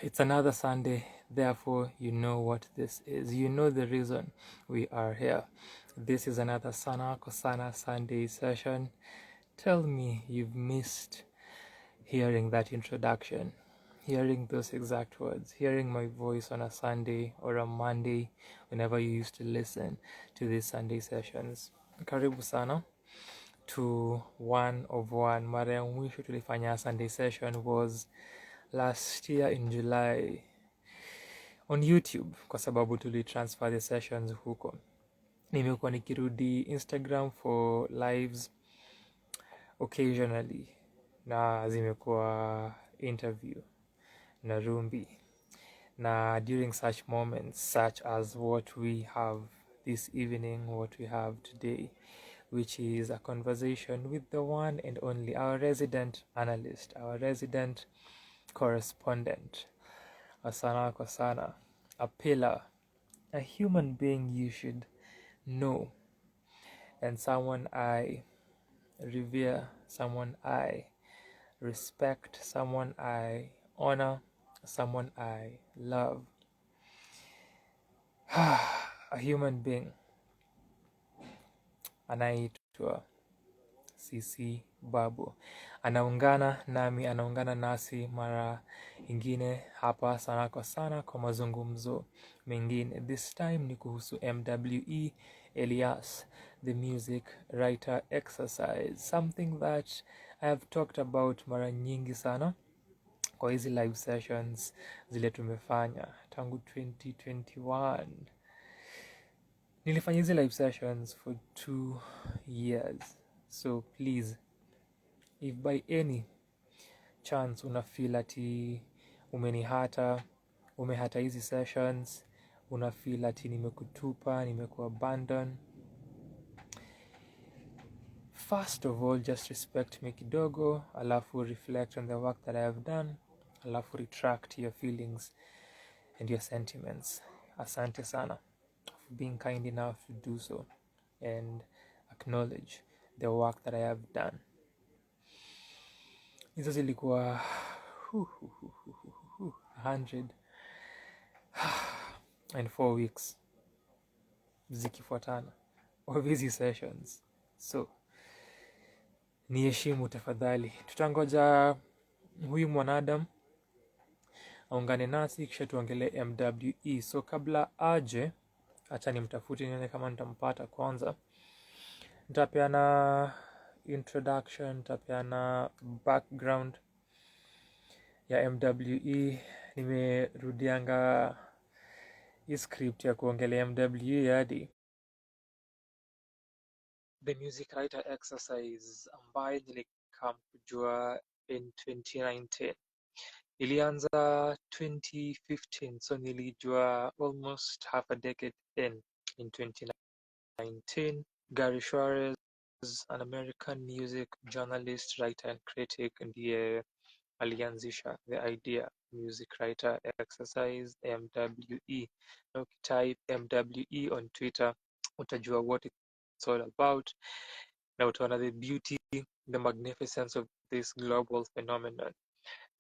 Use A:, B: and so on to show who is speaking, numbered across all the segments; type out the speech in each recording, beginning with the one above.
A: It's another Sunday, therefore you know what this is. You know the reason we are here. This is another Sanaa Sunday session. Tell me you've missed hearing that introduction, hearing those exact words, hearing my voice on a Sunday or a Monday whenever you used to listen to these Sunday sessions. Karibu sana to one of one. Mara ya mwisho tulifanya Sunday session was last year in July on YouTube kwa sababu tulitransfer the sessions huko. Nimekuwa nikirudi Instagram for lives occasionally na zimekuwa interview na rumbi, na during such moments such as what we have this evening, what we have today, which is a conversation with the one and only, our resident analyst, our resident correspondent, Sanaa kwa sana, a pillar, a human being you should know, and someone I revere, someone I respect, someone I honor, someone I love. A human being anaitwa Seise Baĝbo. Anaungana nasi mara ingine hapa Sanaa kwa sana kwa mazungumzo mengine. This time ni kuhusu MWE alias the music writer exercise, something that I have talked about mara nyingi sana kwa hizi live sessions zile tumefanya tangu 2021. Nilifanya hizi live sessions for 2 years. So please, if by any chance unafeel ati umehata hizi sessions, unafeel ati nimekutupa, nimekuabandon, first of all, just respect me kidogo, alafu reflect on the work that I have done, alafu retract your feelings and your sentiments. Asante sana for being kind enough to do so and acknowledge the work that I have done. Hizo zilikuwa 104 weeks zikifuatana of hizi sessions. So niheshimu tafadhali. Tutangoja huyu mwanadamu aungane nasi kisha tuongelee MWE. So kabla aje, acha nimtafute nione kama nitampata kwanza. Nitapeana introduction, nitapeana background ya MWE. Nimerudianga hii script ya kuongelea MWE hadi the music writer exercise ambayo nilikam kujua in 2019. Ilianza 2015, so nilijua almost half a decade in 2019. Gary Suarez, an American music journalist, writer and critic, ndiye alianzisha the idea music writer exercise MWE. Na ukitype MWE on Twitter utajua what it's all about, na utaona the beauty, the magnificence of this global phenomenon.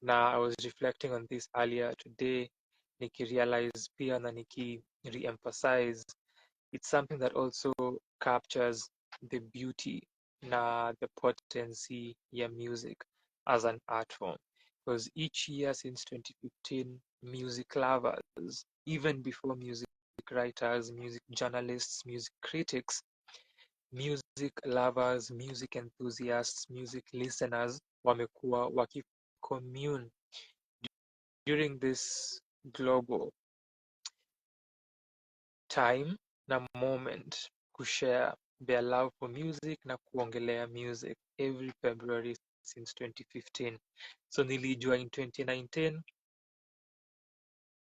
A: Now I was reflecting on this earlier today, niki-realize pia na niki-re-emphasize, it's something that also captures the beauty na the potency ya music as an art form. Because each year since 2015, music lovers, even before music writers, music journalists, music critics, music lovers, music enthusiasts, music listeners wamekuwa waki-commune during this global time na moment kushare their love for music na kuongelea music every February since 2015. So nilijua in 2019,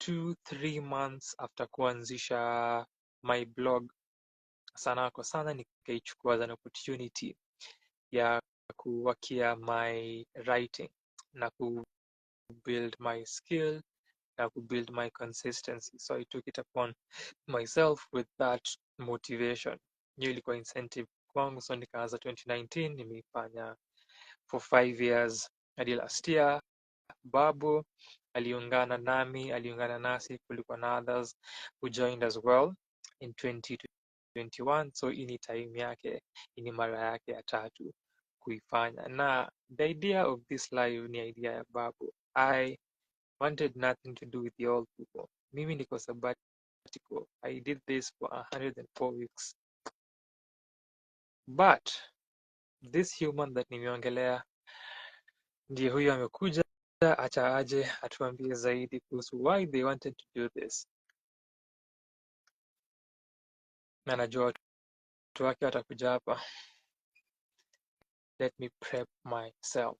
A: 2-3 months after kuanzisha my blog Sanaa kwa sana, nikaichukua as an opportunity ya kuwakia my writing na ku build my skill na ku build my consistency. So I took it upon myself with that motivation. Hiyo ilikuwa incentive kwangu, so nikaanza 2019, nimeifanya for 5 years hadi last year Babu, aliungana nami, aliungana nasi, kulikuwa na others who joined as well in 2021. So hii ni time yake, hii ni mara yake ya tatu kuifanya. Na the idea of this live ni idea ya babu. I wanted nothing to do with the old people. Mimi niko sabbatical. I did this for 104 weeks. But this human that nimeongelea ndiye huyu amekuja, acha aje atuambie zaidi kuhusu why they wanted to do this. Na najua watu wake watakuja hapa. Let me prep myself.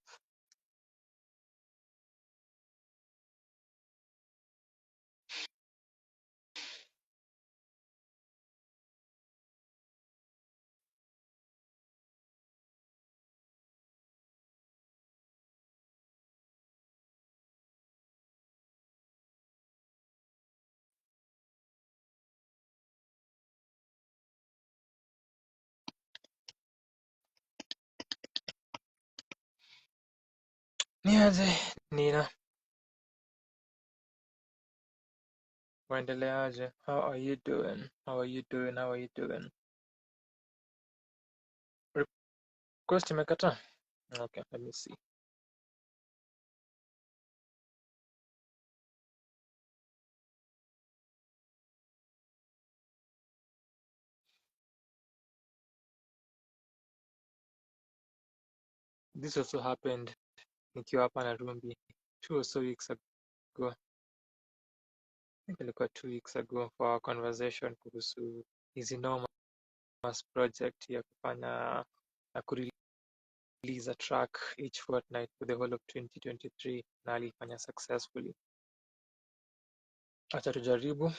A: Niaje Nina, waendeleaje? How are you doing? How are you doing? How are you doing? Request imekataa? Okay, let me see. This also happened nikiwa hapa na Rumbi 2 or so weeks ago. I think ilikuwa 2 weeks ago for our conversation kuhusu hizi enormous project ya kufanya na kurelease a track each fortnight for the whole of 2023 na alifanya successfully. Acha tujaribu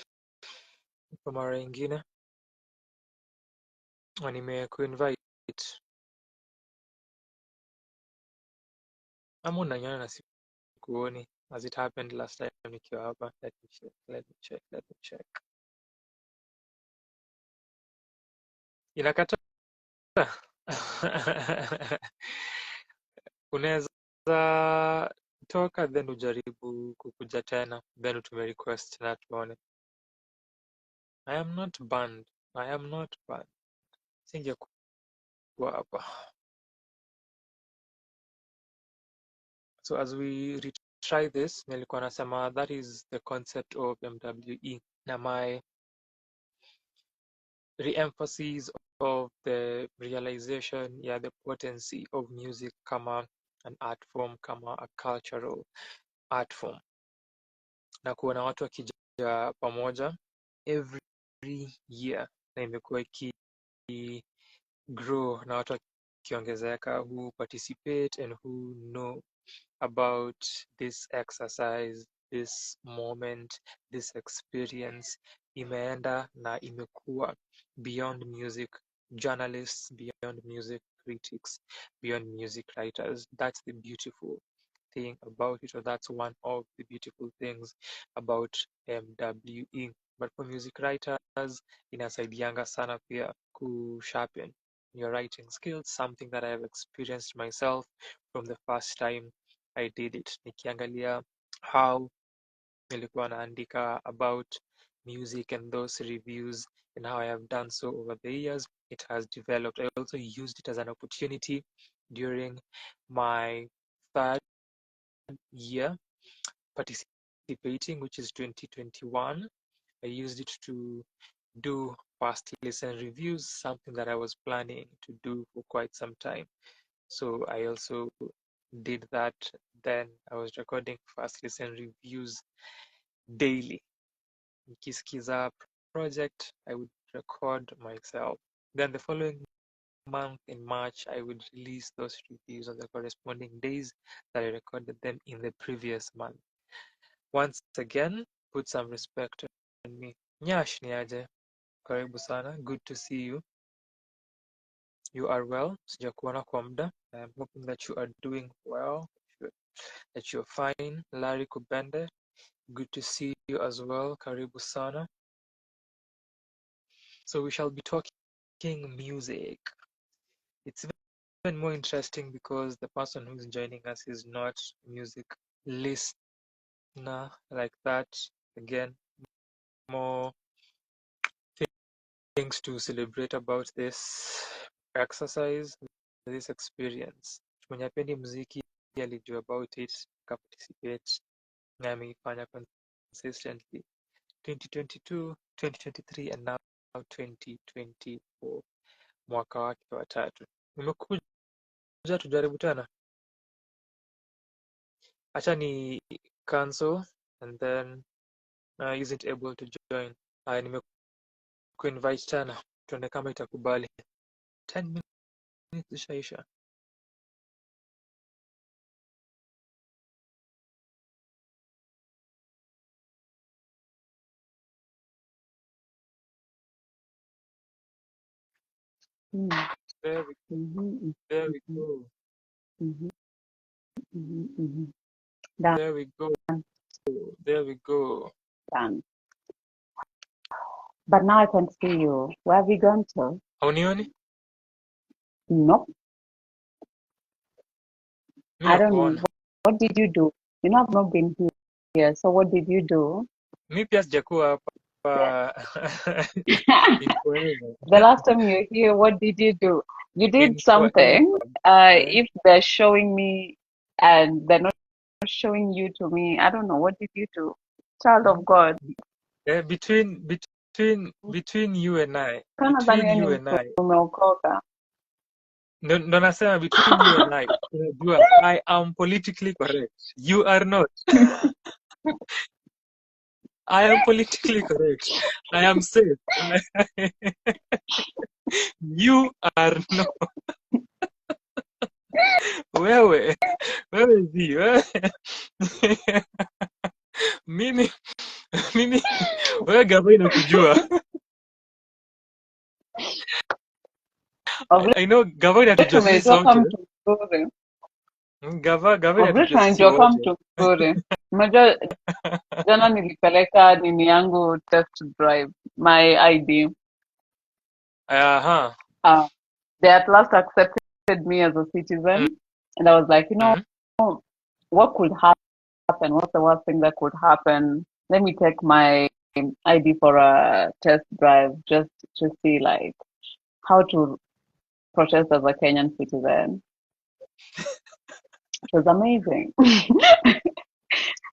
A: kwa mara ingine. Nimekuinvite ama unaniona na sikuoni as it happened last time nikiwa hapa. Let me check. Inakata. Unaweza toka then ujaribu kukuja tena then utume request na tuone. I am not banned. Singekuwa hapa. So as we retry this, nilikuwa nasema that is the concept of MWE. Na my re-emphasis of the realization, the potency of music kama an art form, kama a cultural art form. Na kuona watu wakija pamoja every year na imekuwa grow na watu wakiongezeka who participate and who know about this exercise, this moment, this experience. Imeenda na imekuwa beyond music journalists, beyond music critics, beyond music writers. That's the beautiful thing about it, or that's one of the beautiful things about MWE. But for music writers, inasaidianga sana pia kusharpen your writing skills, something that I have experienced myself from the first time I did it. Nikiangalia how nilikuwa naandika about music and those reviews and how I have done so over the years, it has developed. I also used it as an opportunity during my third year participating, which is 2021. I used it to do first listen reviews, something that I was planning to do for quite some time. So I also did that. Then I was recording first listen reviews daily. Nikisikiza project, I would record myself. Then the following month in March, I would release those reviews on the corresponding days that I recorded them in the previous month. Once again, put some respect on me. Nyash niaje, karibu sana. Good to see you. You are well. Sijakuona kwa muda. I'm hoping that you are doing well, that you're fine. Larry Kubende, good to see you as well. Karibu sana. So we shall be talking music. It's even more interesting because the person who's joining us is not music listener. Nah, like that. Again, more things to celebrate about this exercise, this experience. Mwenye hapendi mziki alijua about it, participate, na ameifanya consistently. 2022, 2023 and now 2024, mwaka wake wa tatu. Nimekuja tujaribu tena. Acha ni cancel and then isn't able to join. Nimekuinvite tena, tuone kama itakubali. 10 minutes zishaisha. There we go. There we go. There we go. There we go.
B: Done. But now I can see you. Where have you gone to?
A: Haunioni?
B: Nope. I don't know. What did you do? You know, I've not been here. So what did you do?
A: Mi pia sijakuwa hapa.
B: The last time you were here, what did you do? You did something. If they're showing me and they're not showing you to me, I don't know. What did you do? Child of God.
A: Between you and I. Ndo nasema between you and I. I am politically correct. You are not. I am politically correct. I am safe. You are not. Wewe zi mimi wewe gava inakujua. I know gava inatujua sisi sote. Gava inatujua sisi
B: sote. Unajua jana nilipeleka nini yangu test drive my ID. They at last accepted me as a citizen, and I was like, you know, what could happen? What's the worst thing that could happen? Let me take my ID for a test drive just to see like how to protest as a Kenyan citizen. It was amazing.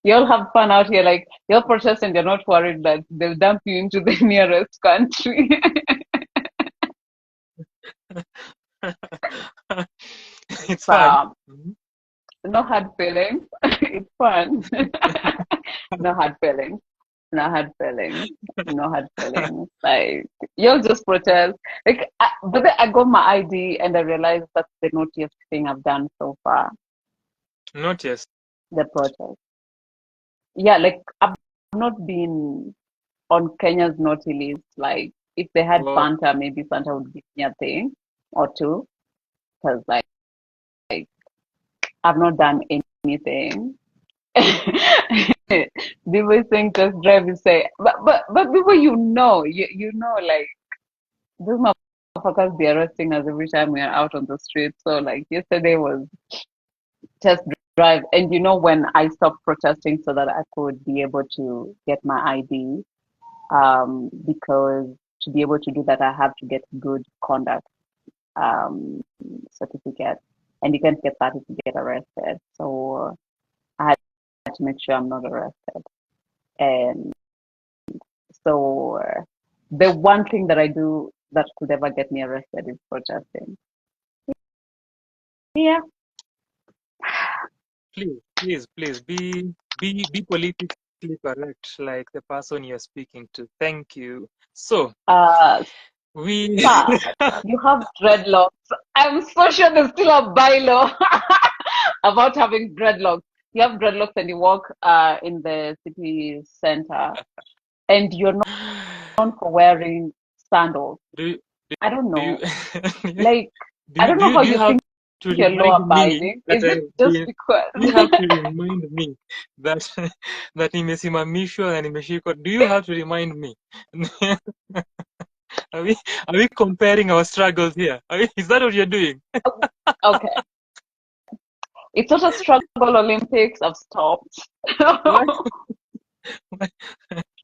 B: You all have fun out here, like you're protesting, you're not worried that they'll dump you into the nearest country.
A: It's fun.
B: No hard feelings. It's fun. No hard feelings. No hard feelings. No hard feelings. Like you'll just protest. Like, but then I got my ID and I realized that's the naughtiest thing I've done so far.
A: Naughtiest.
B: The protest. Yeah, like I've not been on Kenya's naughty list. Like if they had Fanta, maybe Fanta would give me a thing or two. Because like I've not done anything. People think test drive is say, but people you know like these motherfuckers be arresting us every time we are out on the street. So like yesterday was test drive, and you know when I stopped protesting so that I could be able to get my ID, because to be able to do that I have to get good conduct certificate, and you can't get that if you get arrested. So I had to make sure I'm not arrested. And so the one thing that I do that could ever get me arrested is protesting. Yeah.
A: Please be politically correct, like the person you're speaking to. Thank you. So
B: you have dreadlocks. I'm so sure there's still a bylaw about having dreadlocks. You have dreadlocks and you walk in the city center, and you're not known for wearing sandals. I don't know. Like I don't know how you think you're law abiding. Is it just because
A: you have to remind me that nimesimamishwa na nimeshikwa? Do you have to remind me? Are we comparing our struggles here? Is that what you're doing?
B: Okay. It's not a struggle Olympics. I've stopped.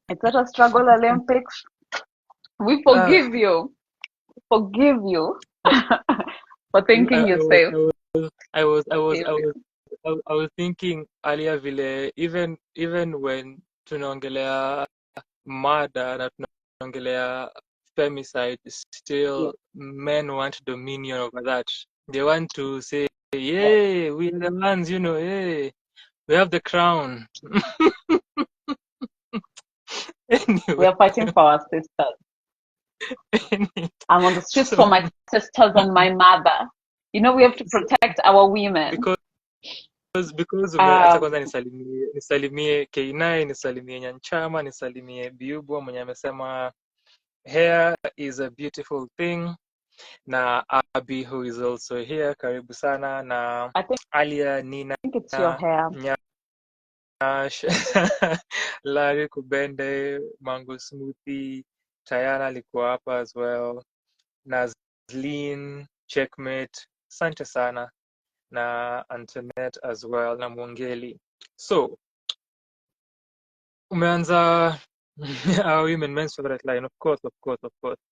B: It's not a struggle Olympics. We forgive you. Forgive you for thinking you're safe.
A: I was thinking earlier vile even when tunaongelea mada na tunaongelea femicide, still men want dominion over that. They want to say, "Yay, we are the ones, hey, we have the crown." Anyway,
B: we are fighting for our sisters. I'm on the streets for my sisters and my mother. We have to protect our women.
A: Because acha kwanza nisalimie K9, nisalimie Nyanchama, nisalimie Biubo mwenye amesema hair is a beautiful thing, na Abby who is also here, karibu sana, na Alia, Nina,
B: I think it's your hair.
A: Larry Kubende, Mango Smoothie, Tayana alikuwa hapa as well, Nazlin, Checkmate, asante sana, na Antoinette as well, na Mwongeli. So umeanza our men's favorite line, of course.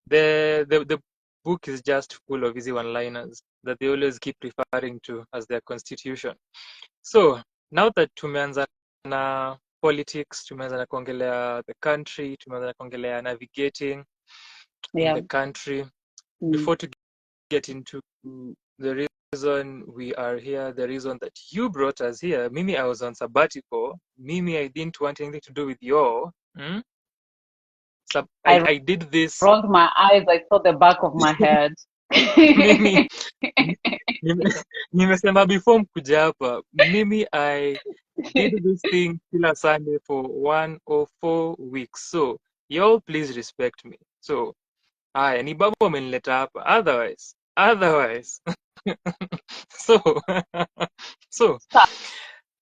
A: The book is just full of easy one-liners that they always keep referring to as their constitution. So now that tumeanza na politics, tumeanza na kuongelea the country, tumeanza na kuongelea navigating in the country, before to get into the reason we are here, the reason that you brought us here. Mimi, I was on sabbatical. Mimi, I didn't want anything to do with you. So I did this.
B: Rolled my eyes, I saw the back of my head.
A: Mimi, nimesema before mkuja hapa, Mimi, I did this thing kila Sunday for 104 weeks. So y'all please respect me. So haya ni babu amenileta hapa, otherwise so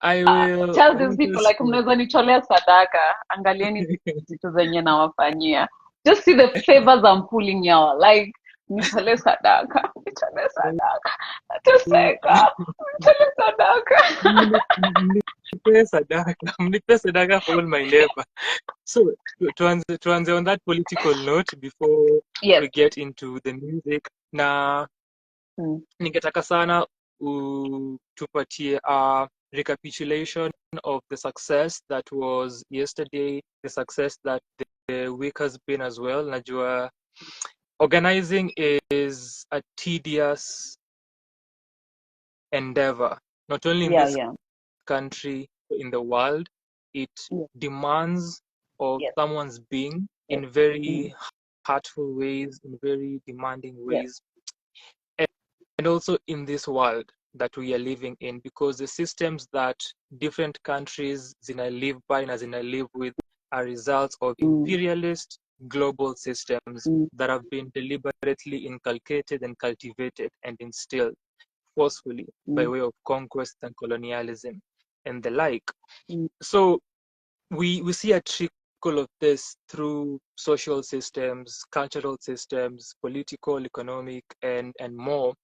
A: I will
B: tell these people like mnaweza nitolea sadaka, angalieni vitu zenye nawafanyia. Just see the favors I'm pulling y'all, like nitolee sadaka, nateseka, nitolee sadaka.
A: mnipe sadaka for all my labor. So tuanze on that political note before we get into the music. Na ningetaka sana tupatie a recapitulation of the success that was yesterday, the success that the week has been as well. Najua organizing is a tedious endeavor, not only in this country, but in the world. It demands of someone's being in very hurtful ways, in very demanding ways. And also in this world that we are living in, because the systems that different countries live by and live with are results of imperialist global systems that have been deliberately inculcated and cultivated and instilled forcefully by way of conquest and colonialism and the like. So we see a trickle of this through social systems, cultural systems, political, economic, and more.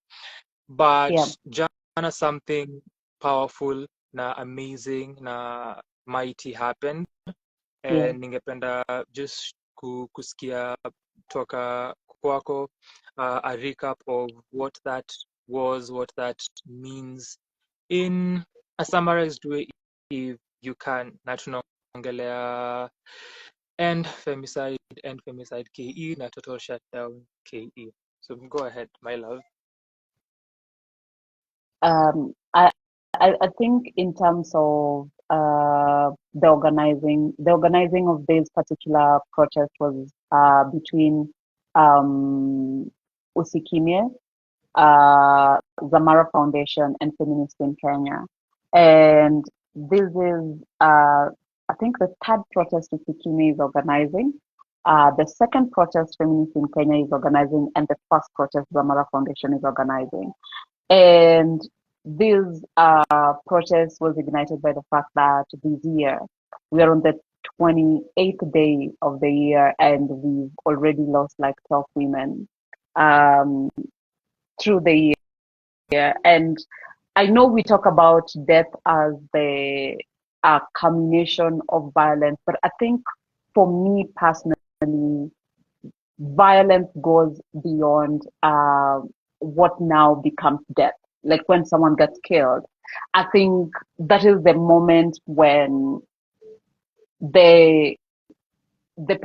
A: But jana something powerful na amazing na mighty happened, and ningependa just kusikia toka kwako a recap of what that was, what that means in a summarized way, if you can. Na tunaongelea EndFemicideKe na total shutdown KE. So go ahead, my love.
B: I think in terms of the organizing of this particular protest was between Usitumie, Zamara Foundation, and Feminists in Kenya. And this is, I think, the third protest Usitumie is organizing. The second protest Feminists in Kenya is organizing, and the first protest Zamara Foundation is organizing. And this protest was ignited by the fact that this year we are on the 28th day of the year, and we've already lost like 12 women through the year. And I know we talk about death as the culmination of violence, but I think for me personally, violence goes beyond what now becomes death. Like when someone gets killed, I think that is the moment when the the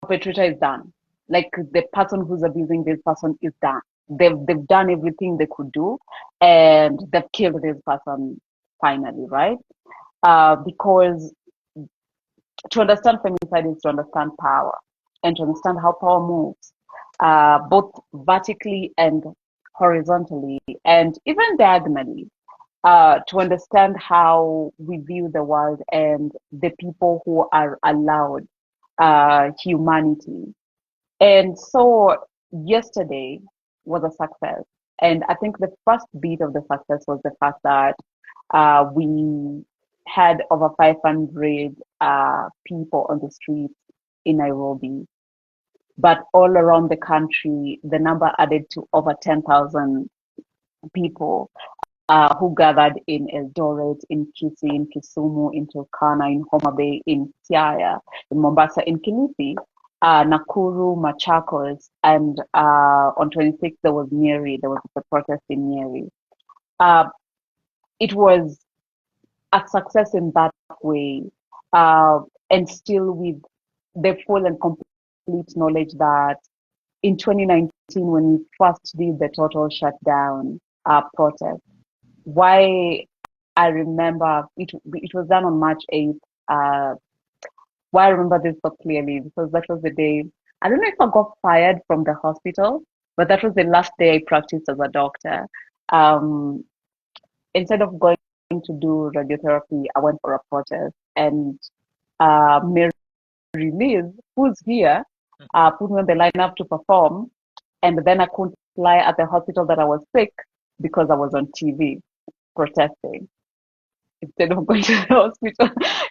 B: perpetrator is done. Like the person who's abusing this person is done. They've done everything they could do, and they've killed this person finally, right? Because to understand femicide is to understand power and to understand how power moves, both vertically and horizontally, and even diagonally. To understand how we view the world and the people who are allowed humanity. And so yesterday was a success. And I think the first beat of the success was the fact that we had over 500 people on the streets in Nairobi. But all around the country, the number added to over 10,000 people who gathered in Eldoret, in Kisii, in Kisumu, in Turkana, in Homa Bay, in Siaya, in Mombasa, in Kilifi, Nakuru, Machakos, and on 26th there was Nyeri. There was a protest in Nyeri. It was a success in that way, and still with the full and complete knowledge that in 2019, when we first did the total shutdown protest, why I remember it was done on March 8th. Why I remember this so clearly because that was the day. I don't know if I got fired from the hospital, but that was the last day I practiced as a doctor. Um, Instead of going to do radiotherapy, I went for a protest, and Mary Liz, who's here, put me on the lineup to perform, and then I couldn't fly at the hospital that I was sick because I was on TV protesting instead of going to the hospital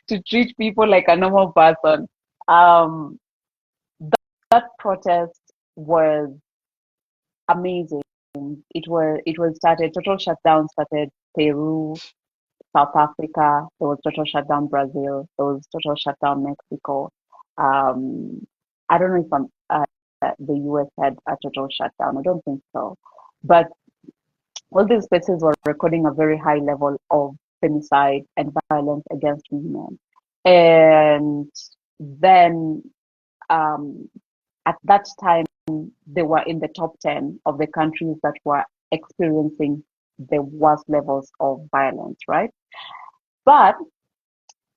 B: to treat people like a normal person. Um, that protest was amazing. It was started. Total shutdown started Peru, South Africa. There was total shutdown Brazil. There was total shutdown Mexico. Um, I don't know if the US had a total shutdown. I don't think so. But all these places were recording a very high level of femicide and violence against women. And then at that time, they were in the top 10 of the countries that were experiencing the worst levels of violence, right? But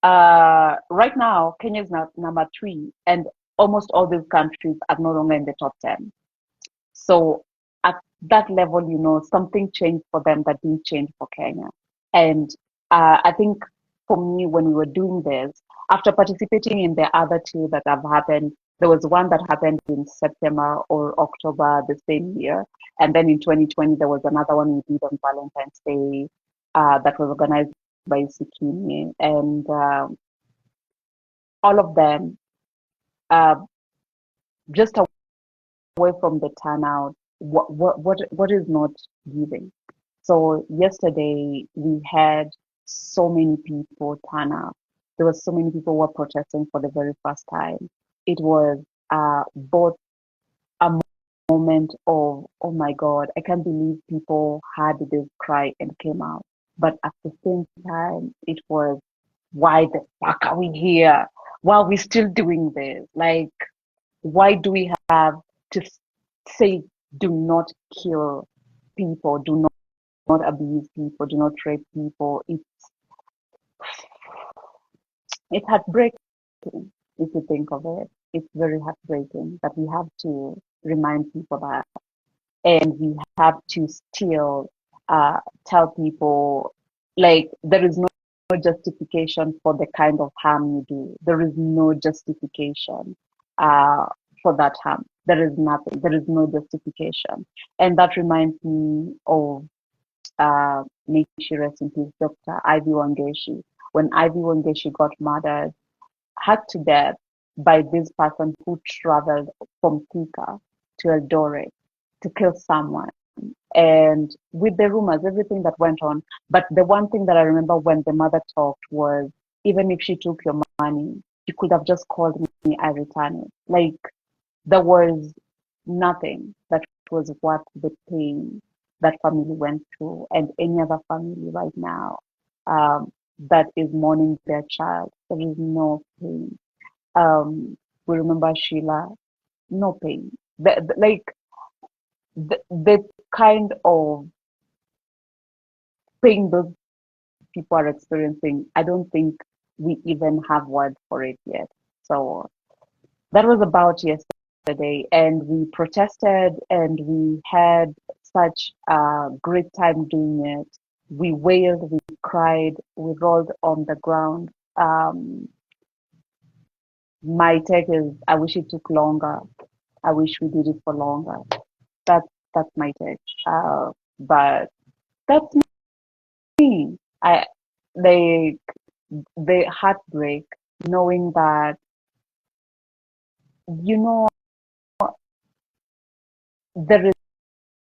B: right now, Kenya is number 3, and almost all these countries are no longer in the top 10. So at that level, something changed for them that didn't change for Kenya. And I think for me, when we were doing this, after participating in the other two that have happened, there was one that happened in September or October the same year. And then in 2020, there was another one we did on Valentine's Day that was organized by Usitumie. And all of them, uh, just away from the turnout, what is not giving. So yesterday we had so many people turn up. There were so many people who were protesting for the very first time. It was both a moment of, oh my God, I can't believe people had this cry and came out. But at the same time, it was, why the fuck are we here? Why are we still doing this? Like, why do we have to say, do not kill people, do not abuse people, do not rape people? It's heartbreaking if you think of it. It's very heartbreaking that we have to remind people that, and we have to still tell people, like, there is no justification for the kind of harm you do. There is no justification for that harm. There is nothing. There is no justification. And that reminds me of may she rest in peace, Dr. Ivy Wangeshi. When Ivy Wangeshi got murdered, hacked to death by this person who traveled from Thika to Eldoret to kill someone. And with the rumors, everything that went on. But the one thing that I remember when the mother talked was, even if she took your money, you could have just called me, I return it. Like, there was nothing that was worth the pain that family went through, and any other family right now that is mourning their child. There is no pain. We remember Sheila, no pain. The kind of pain those people are experiencing, I don't think we even have words for it yet. So that was about yesterday, and we protested and we had such a great time doing it. We wailed, we cried, we rolled on the ground. My take is, I wish it took longer. I wish we did it for longer. That's my take. But that's me. I like the heartbreak, knowing that, you know, there is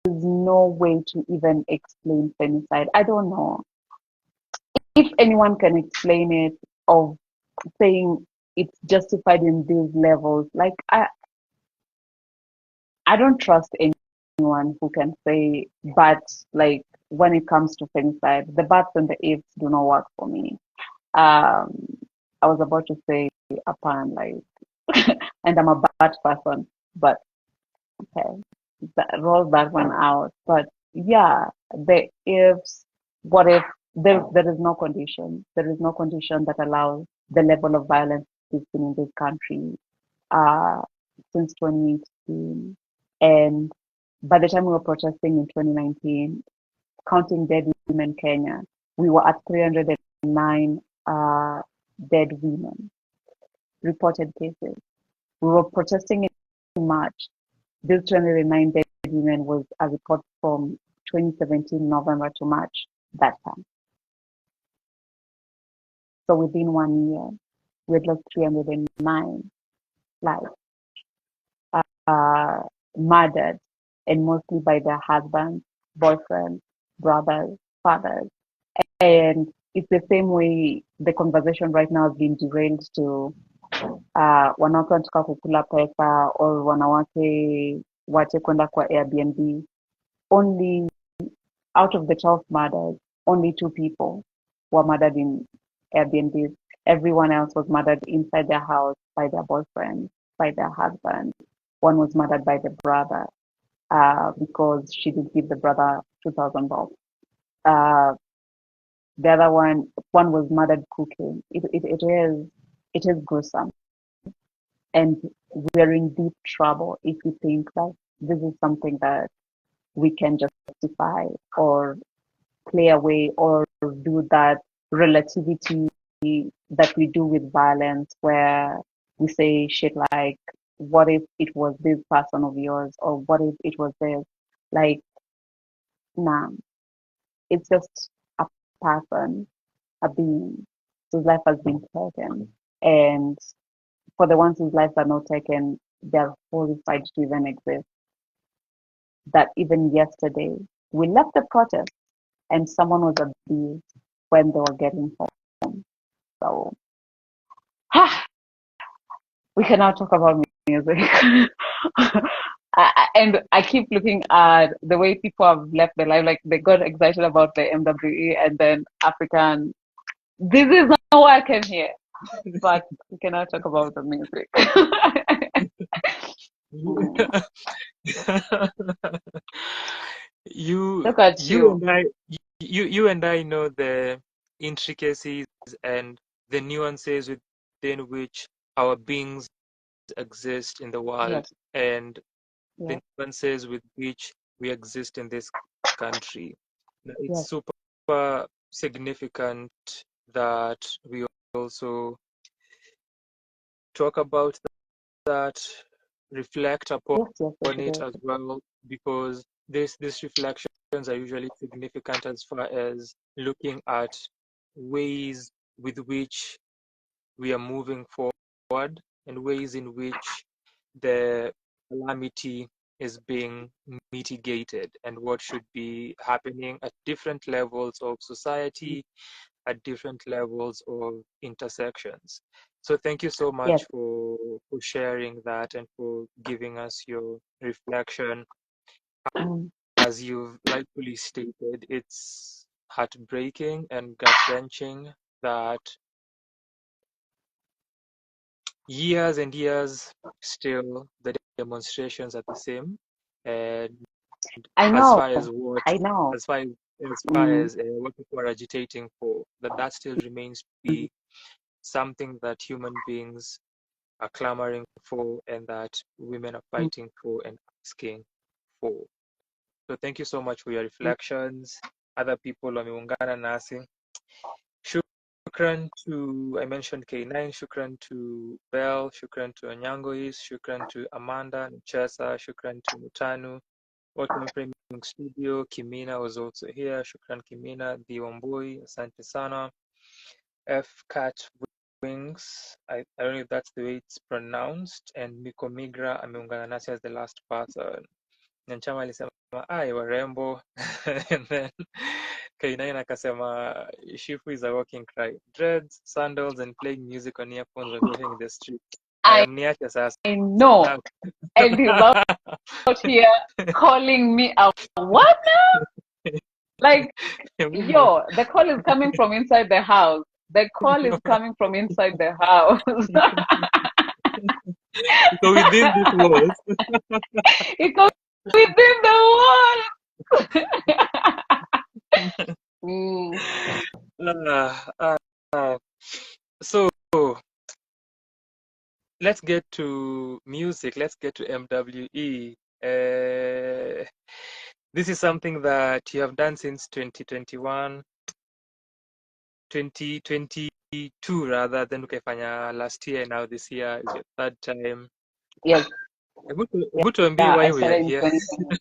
B: no way to even explain femicide. I don't know if anyone can explain it, of saying it's justified in these levels. Like, I don't trust anyone who can say, but like when it comes to femicide, the buts and the ifs do not work for me. Um, I was about to say a pun, like, and I'm a bad person, but okay, roll that one out. But yeah, the ifs, what if there is no condition? There is no condition that allows the level of violence we've seen in this country uh, since 2018. And by the time we were protesting in 2019, counting dead women in Kenya, we were at 309 dead women, reported cases. We were protesting in March. This 209 dead women was a report from 2017 November to March that time. So within 1 year, we had lost 309 lives, murdered, and mostly by their husbands, boyfriends, brothers, fathers. And it's the same way the conversation right now has been derailed to wanawake wanataka kukula pesa, or wanawake wache kwenda kwa Airbnb. Only out of the 12 murders, only 2 people were murdered in Airbnbs. Everyone else was murdered inside their house by their boyfriend, by their husband. One was murdered by the brother because she did give the brother 2,000 bob. The other one was murdered cooking. It is gruesome, and we're in deep trouble if we think that this is something that we can justify or play away or do that relativity that we do with violence, where we say shit like, what if it was this person of yours, or what if it was this? Like, nah, it's just a person, a being whose life has been taken. And for the ones whose lives are not taken, they're horrified to even exist. That even yesterday, we left the protest and someone was abused when they were getting home. So, we can now talk about music. And I keep looking at the way people have left their life, like they got excited about the MWE and then African. This is not why I came here, but we can now talk about the music.
A: you
B: Look at
A: you
B: you.
A: and I you and I know the intricacies and the nuances within which our beings exist in the world,
B: Yes,
A: and the
B: yes,
A: nuances with which we exist in this country. Now,
B: yes,
A: it's super significant that we also talk about that, reflect upon
B: yes, yes, yes, it
A: it
B: is.
A: as well, because these reflections are usually significant as far as looking at ways with which we are moving forward and ways in which the calamity is being mitigated and what should be happening at different levels of society, at different levels of intersections. So thank you so much
B: Yes.
A: for sharing that and for giving us your reflection.
B: Mm.
A: As you've rightfully stated, it's heartbreaking and gut-wrenching that years and years still the demonstrations are the same. And
B: I
A: as
B: know.
A: far as what
B: I know. Mm.
A: what people are agitating for, that still remains to be something that human beings are clamoring for and that women are
B: Mm.
A: fighting for and asking for. So thank you so much for your reflections. Other people wameungana nasi. Shukran to, I mentioned K9, shukran to Bell, shukran to Onyangois, shukran to Amanda, Nchesa, shukran to Mutanu, Autumn Framing Studio, Kimina was also here, shukran Kimina, the Wambui, Asante Sana, F Cat Wings, I don't know if that's the way it's pronounced, and Miko Migra ameungana nasi as the last person. Nyanchama alisema ai warembo and then K9 akasema Shifu is a walking cry. Dreads, sandals and playing music on earphones while walking in the street. I
B: I
A: am niache sasa.
B: know. And he's out here calling me a what now? Like, yo, the call is coming from inside the house. The call is coming from inside the house.
A: So within these walls.
B: It goes within the wall.
A: So let's get to music. Let's get to MWE. This is something that you have done since 2021, 2022 rather than ukifanya last year. Now this year is your third time.
B: Yes.
A: Hebu tuambie
B: Yeah,
A: why
B: I
A: we are
B: started in
A: here.
B: 2020.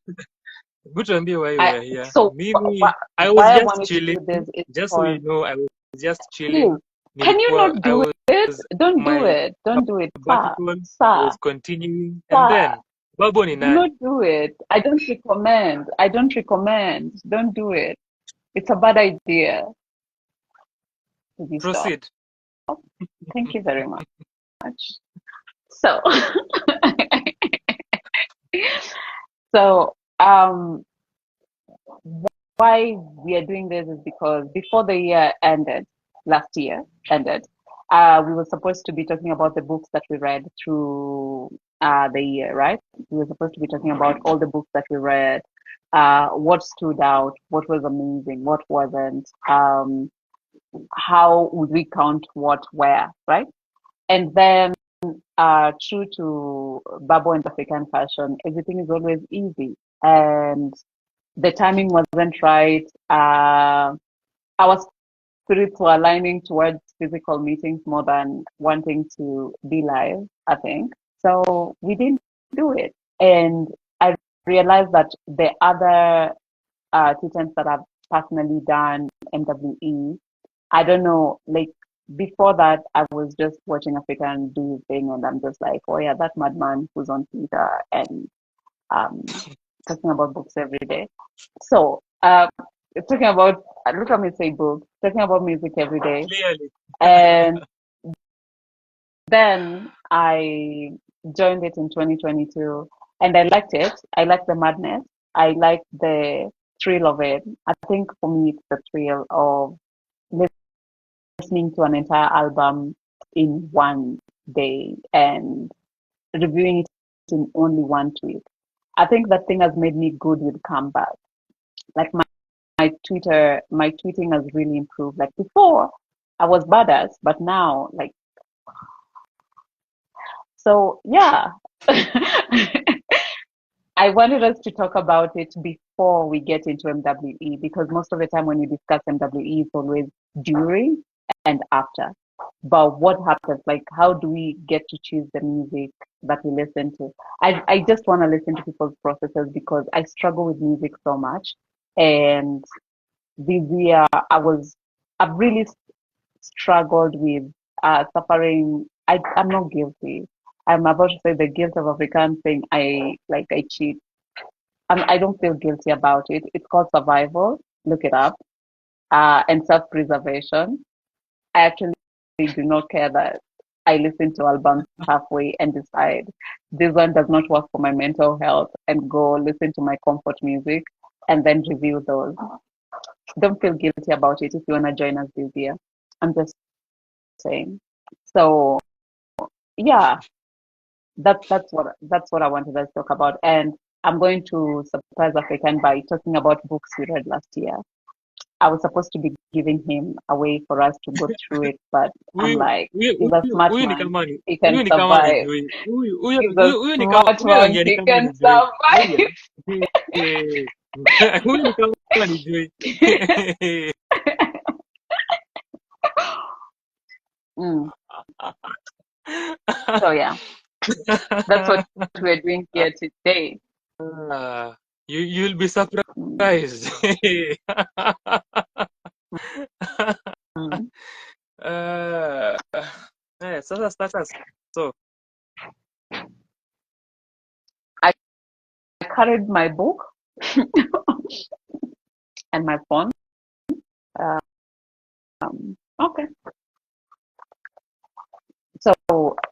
A: Hebu tuambie why we are here.
B: So
A: Mimi, I was
B: why I
A: just
B: wanted to
A: chilling.
B: do this is
A: Just so you
B: because,
A: know, I was just chilling.
B: please, can you not
A: I
B: do it?
A: was
B: Don't do
A: my
B: it. Don't do it, sir.
A: sabbatical
B: Sir,
A: was continuing, and
B: sir.
A: then Babo ni
B: Do not
A: nani?
B: do it. I don't recommend. I don't recommend. Don't do it. It's a bad idea. Did you stop?
A: Proceed.
B: Thank you very much. So, so why we are doing this is because before the year ended, last year ended, we were supposed to be talking about the books that we read through the year, right? We were supposed to be talking about all the books that we read, what stood out, what was amazing, what wasn't, how would we count what where, right? And then, true to Babo and African fashion, everything is always easy. And the timing wasn't right. Our spirits were aligning towards physical meetings more than wanting to be live, I think. So we didn't do it. And I realized that the other teachings that I've personally done, MWE, I don't know, like before that, I was just watching African do his thing, and I'm just like, oh yeah, that madman who's on Twitter and um, talking about books every day. So, talking about, look at me say books, talking about music every day.
A: Clearly.
B: And then I joined it in 2022 and I liked it. I liked the madness. I liked the thrill of it. I think for me, it's the thrill of listening to an entire album in one day and reviewing it in only one tweet. I think that thing has made me good with comeback. Like my tweeting has really improved. Like before, I was badass, but now, like, so yeah. I wanted us to talk about it before we get into MWE because most of the time when we discuss MWE, it's always during and after. But what happens? Like, how do we get to choose the music that we listen to? I just want to listen to people's processes because I struggle with music so much. And this year, I've really struggled with suffering. I'm not guilty. I'm about to say the guilt of African thing. I cheat. I don't feel guilty about it. It's called survival. Look it up. And self-preservation. I actually do not care that I listen to albums halfway and decide this one does not work for my mental health and go listen to my comfort music and then review those. Don't feel guilty about it if you want to join us this year. I'm just saying. So yeah, that's what I wanted us to talk about. And I'm going to surprise African by talking about books we read last year. I was supposed to be giving him a way for us to go through it, but I'm like, he's a smart man. He can survive. He's a smart man. He can survive. Mm. So yeah, that's what we're doing here today.
A: You'll be surprised.
B: Mm.
A: So
B: I carried my book and my phone. Okay. So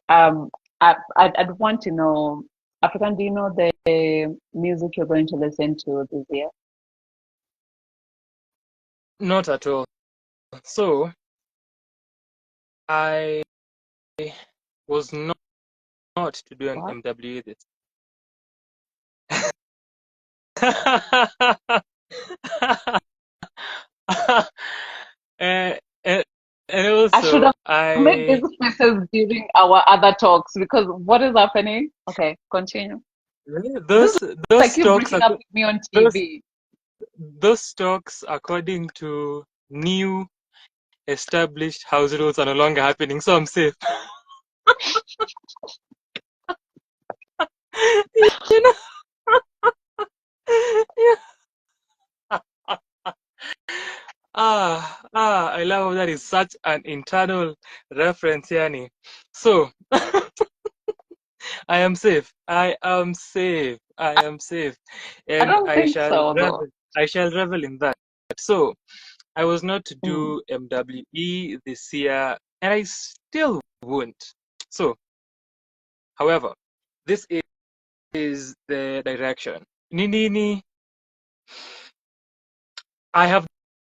B: I'd want to know, African, do you know the music you're going to listen to this year?
A: not at all. So I was not to do an
B: What?
A: MWE this. and, and
B: I should
A: also
B: have made these faces during our other talks because what is happening? Okay, continue. This is like
A: those
B: you
A: talks
B: breaking up with me on
A: those
B: TV.
A: those talks according to new established house rules are no longer happening, so I'm safe. You know? Yeah. I love that is such an internal reference, Yani. So I am safe. I am safe. I am safe.
B: I
A: And
B: don't think so though.
A: I shall revel in that. So I was not to
B: Mm.
A: do MWE this year, and I still won't. So, however, this is the direction. Nini, I have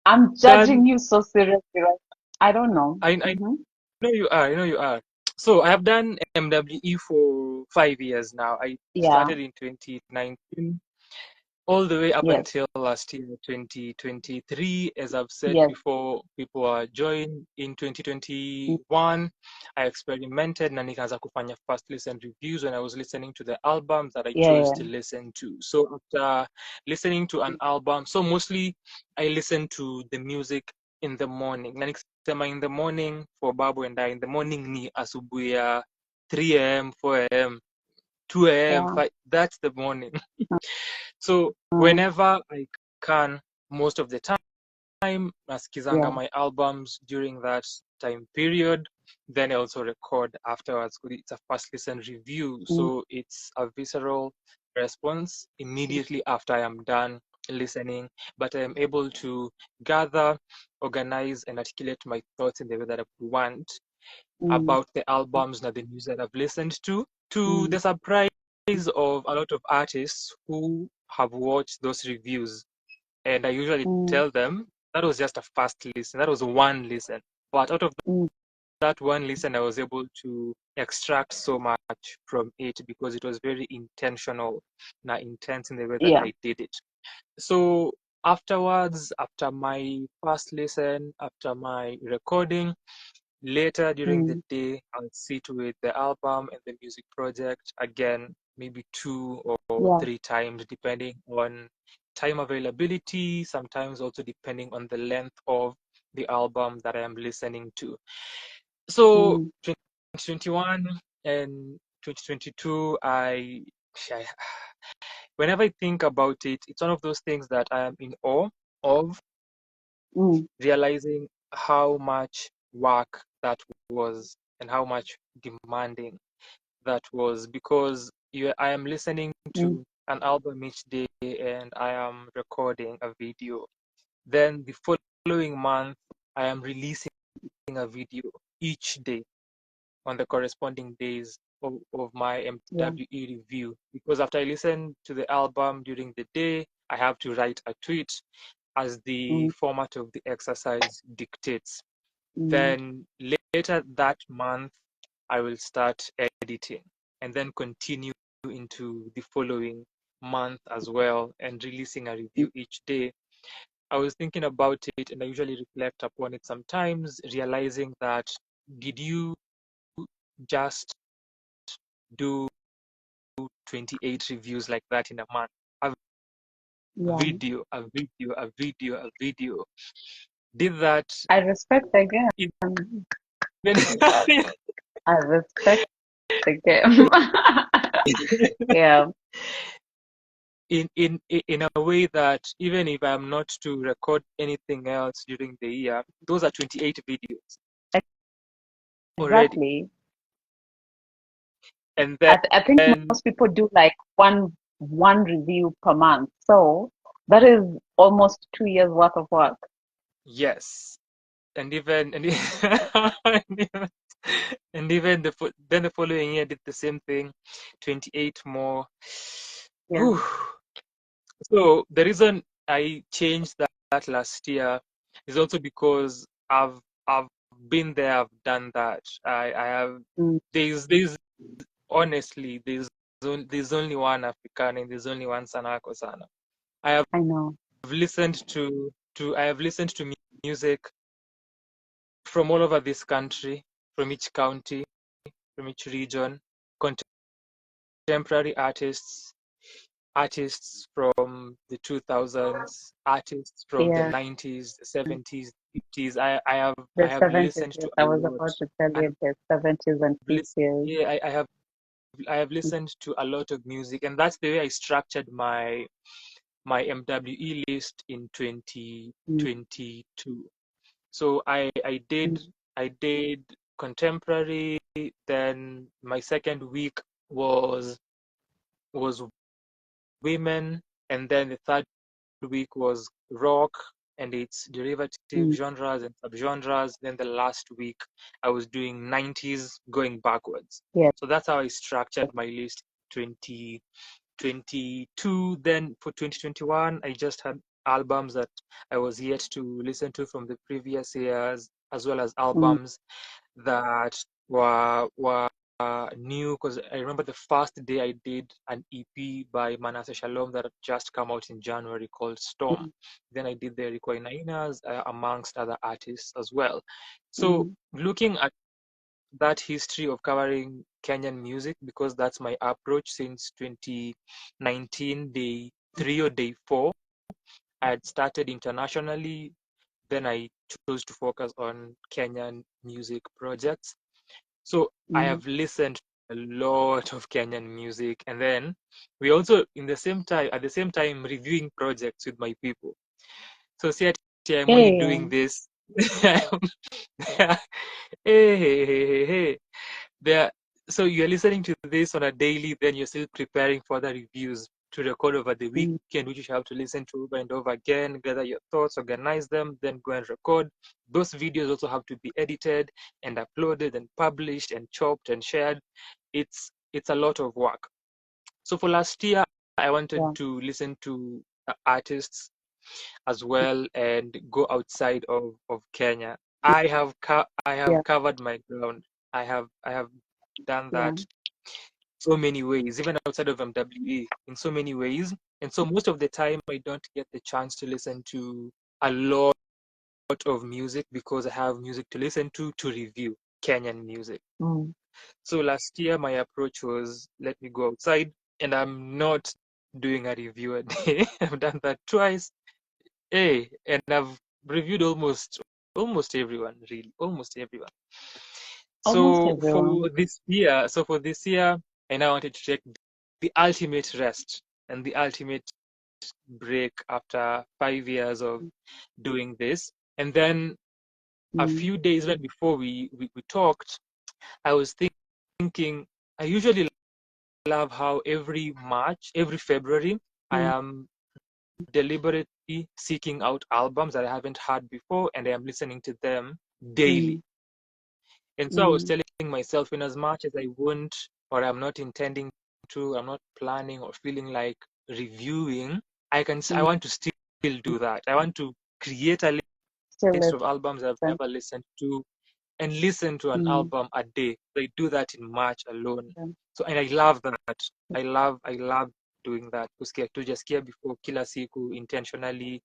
B: I'm
A: done.
B: judging you so seriously, right? I don't know.
A: I know you are. I know you are. So I have done MWE for 5 years now. I
B: Yeah.
A: started in 2019, all the way up
B: Yes.
A: until last year, 2023. As I've said
B: Yes.
A: before, people are joined in
B: Mm.
A: 2021. I experimented na nikaanza kufanya first listen reviews when I was listening to the albums that I chose
B: Yeah.
A: to listen to. So after listening to an album, so mostly I listen to the music in the morning. Na nikisema in the morning for Babu and I, in the morning ni asubuhi ya 3 a.m., 4 a.m., 2 a.m.,
B: Yeah.
A: 5, that's the morning. So
B: Mm.
A: whenever I can, most of the time, nasikizanga
B: Yeah.
A: my albums during that time period. Then I also record afterwards. It's a first listen review,
B: Mm.
A: so it's a visceral response immediately after I am done listening. But I am able to gather, organize, and articulate my thoughts in the way that I want
B: Mm.
A: about the albums and the news that I've listened to
B: Mm.
A: the surprise of a lot of artists who have watched those reviews. And I usually
B: Mm.
A: tell them that was just a first listen, that was one listen. But out of
B: Mm.
A: that one listen, I was able to extract so much from it because it was very intentional and intense in the way that
B: Yeah.
A: I did it. So afterwards, after my first listen, after my recording, later during the
B: Mm.
A: day, I'll sit with the album and the music project again, maybe 2 or
B: Yeah.
A: 3 times, depending on time availability, sometimes also depending on the length of the album that I am listening to. So
B: Mm.
A: 2021 and 2022, whenever I think about it, it's one of those things that I am in awe of,
B: Mm.
A: realizing how much work that was and how much demanding that was, because I am listening
B: Mm.
A: to an album each day and I am recording a video. Then the following month, I am releasing a video each day on the corresponding days of my MWE review. Because after I listen to the album during the day, I have to write a tweet as the format of the exercise dictates. Then later that month, I will start editing and then continue into the following month as well and releasing a review each day. I was thinking about it and I usually reflect upon it sometimes, realizing that did you just do 28 reviews like that in a month? A video, a video, a video, a video. Did that.
B: I respect the game. I respect the game. Yeah.
A: In a way that even if I'm not to record anything else during the year, those are 28 videos already.
B: Exactly.
A: And then
B: I think most people do like one review per month. So that is almost 2 years worth of work.
A: yes. And even the following year did the same thing, 28 more.
B: Yeah.
A: So the reason I changed that last year is also because I've been there, I've done that. I have there's honestly there's only one African and there's only one Sanaa Sana. I
B: know.
A: listened to music from all over this country, from each county, from each region, contemporary artists from the 2000s, artists from the 90s, 70s, 50s. I have listened to a
B: I was
A: lot.
B: about to tell you the 70s and 50s.
A: Yeah, I have listened to a lot of music, and that's the way I structured my MWE list in 2022. So I did contemporary. Then my second week was women, and then the third week was rock and its derivative genres and subgenres. Then the last week I was doing 90s going backwards. So that's how I structured my list 2022. Then for 2021, I just had albums that I was yet to listen to from the previous years, as well as albums that were new, because I remember the first day I did an EP by Manasseh Shalom that had just come out in January called Storm. Then I did the Recoinainas amongst other artists as well. So looking at that history of covering Kenyan music, because that's my approach since 2019, day 3 or day 4, I had started internationally. Then I chose to focus on Kenyan music projects. So I have listened to a lot of Kenyan music, and then we also at the same time reviewing projects with my people. So see, I'm only doing this. Hey. So you're listening to this on a daily, then you're still preparing for the reviews to record over the weekend, which you have to listen to over and over again, gather your thoughts, organize them, then go and record. Those videos also have to be edited and uploaded and published and chopped and shared. It's a lot of work. So for last year, I wanted to listen to artists as well and go outside of Kenya. I have covered my ground. I have done that so many ways, even outside of MWE, in so many ways. And so most of the time, I don't get the chance to listen to a lot of music because I have music to listen to review Kenyan music. So last year, my approach was, let me go outside, and I'm not doing a review a day. I've done that twice. And I've reviewed almost everyone, really, almost everyone. So for this year, I now wanted to take the ultimate rest and the ultimate break after 5 years of doing this. And then a few days right before we talked, I was thinking, I usually love how every February, I am deliberately seeking out albums that I haven't heard before, and I am listening to them daily. And so I was telling myself, in as much as I won't, or I'm not intending to, I'm not planning or feeling like reviewing, I want to still do that. I want to create a list of albums I've never listened to and listen to an album a day. I do that in March alone. So, and I love that. I love doing that. Kujasikia before kila siku, intentionally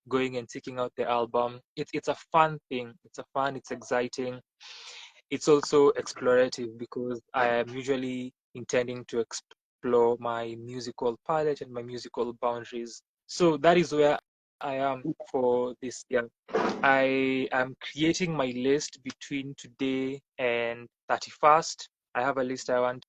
A: going and seeking out the album. It's a fun thing. It's exciting. It's also explorative because I am usually intending to explore my musical palette and my musical boundaries. So that is where I am for this year. I am creating my list between today and 31st. I have a list I want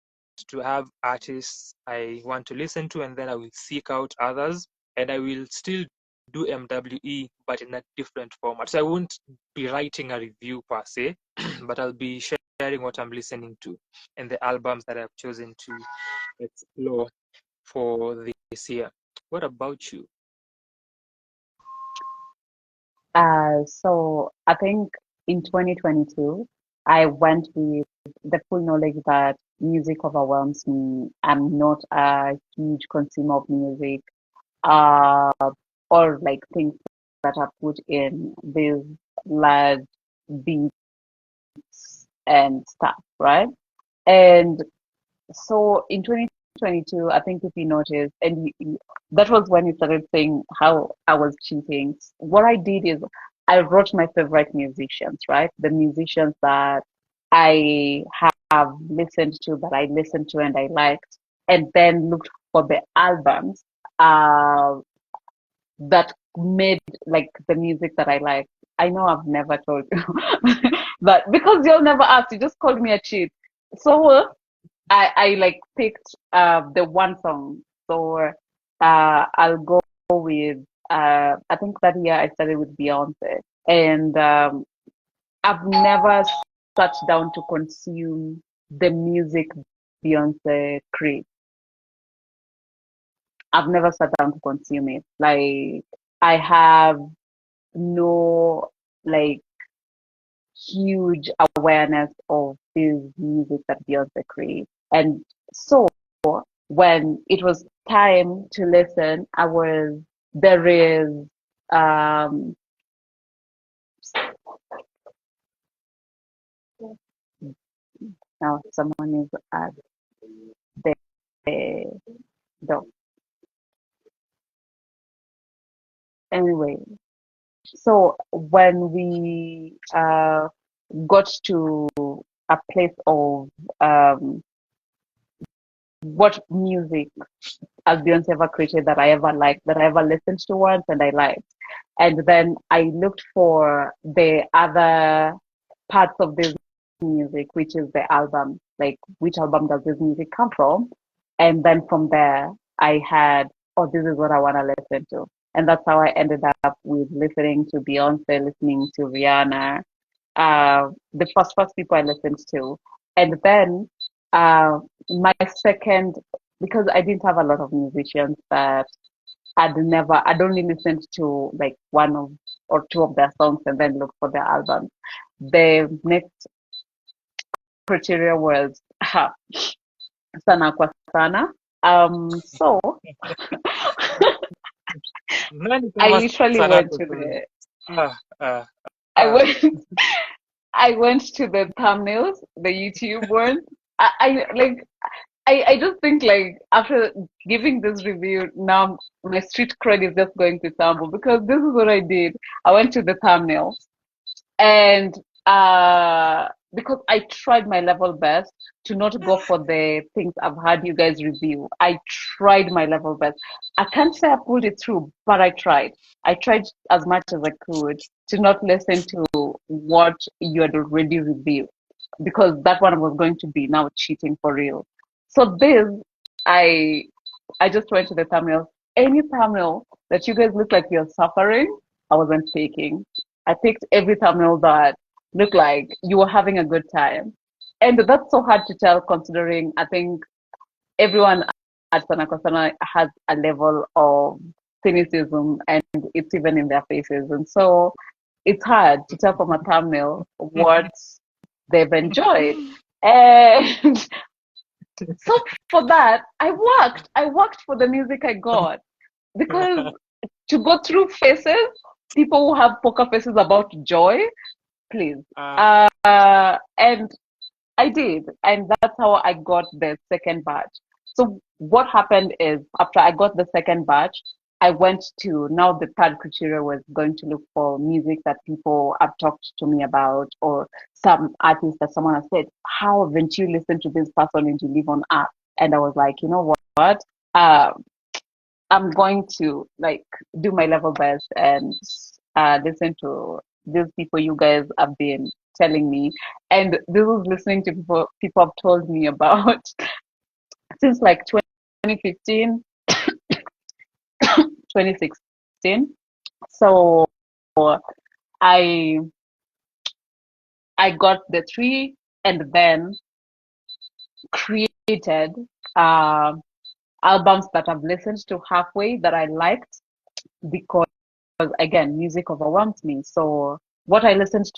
A: to have artists I want to listen to, and then I will seek out others, and I will still do MWE, but in a different format. So I won't be writing a review per se, but I'll be sharing what I'm listening to and the albums that I've chosen to explore for this year. What about you?
B: So I think in 2022, I went with the full knowledge that music overwhelms me. I'm not a huge consumer of music, uh, or like things that are put in these large beats and stuff, right? And so in 2022, I think if you noticed, and that was when you started saying how I was cheating. What I did is I wrote my favorite musicians, right? The musicians that I have listened to, that I listened to and I liked, and then looked for the albums that made like the music that I like. I know I've never told you, but because you'll never asked, you just called me a cheat. So I like picked the one song. So I'll go with I think that year I started with Beyonce, and I've never sat down to consume the music Beyonce creates. I've never sat down to consume it. Like I have no like huge awareness of this music that Beyonce creates. And so when it was time to listen, there is, um, now someone is at the door. Anyway, so when we got to a place of what music has Beyonce ever created that I ever liked, that I ever listened to once and I liked. And then I looked for the other parts of this music, which is the album, like which album does this music come from? And then from there, I had, oh, this is what I want to listen to. And that's how I ended up with listening to Beyonce, listening to Rihanna, the first people I listened to. And then my second, because I didn't have a lot of musicians that I'd only listened to like one of or two of their songs and then look for their albums. The next criteria was Sanaa kwa sana. So I literally went to the I went I went to the thumbnails, the YouTube ones. I just think like after giving this review, now my street cred is just going to tumble because this is what I did. I went to the thumbnails and because I tried my level best to not go for the things I've had you guys review. I tried my level best. I can't say I pulled it through, but I tried. I tried as much as I could to not listen to what you had already reviewed because that one was going to be now cheating for real. So this, I just went to the thumbnail. Any thumbnail that you guys look like you're suffering, I wasn't taking. I picked every thumbnail that looked like you were having a good time. And that's so hard to tell considering I think everyone at Sanaa has a level of cynicism, and it's even in their faces. And so it's hard to tell from a thumbnail what they've enjoyed. And so for that, I worked for the music I got, because to go through faces, people who have poker faces about joy, please. And I did, and that's how I got the second batch. So what happened is, after I got the second batch, I went to, now the third criteria was going to look for music that people have talked to me about, or some artists that someone has said, how haven't you listened to this person and you live on app? And I was like, you know what? I'm going to like do my level best and listen to these people you guys have been telling me. And this is listening to people have told me about since like 2015, 2016. So I got the three, and then created albums that I've listened to halfway that I liked, because again, music overwhelms me. So what I listened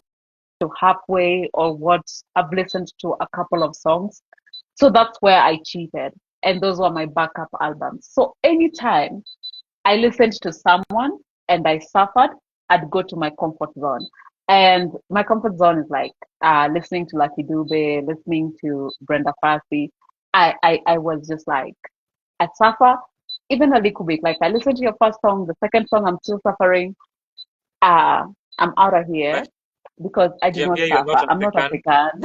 B: to halfway, or what I've listened to a couple of songs, so that's where I cheated, and those were my backup albums. So anytime I listened to someone and I suffered, I'd go to my comfort zone. And my comfort zone is like listening to Lucky Dube, listening to Brenda Fassie. I was just like, I suffer even a little bit. Like, I listen to your first song, the second song, I'm still suffering. I'm out of here, because I did not suffer. I'm not African.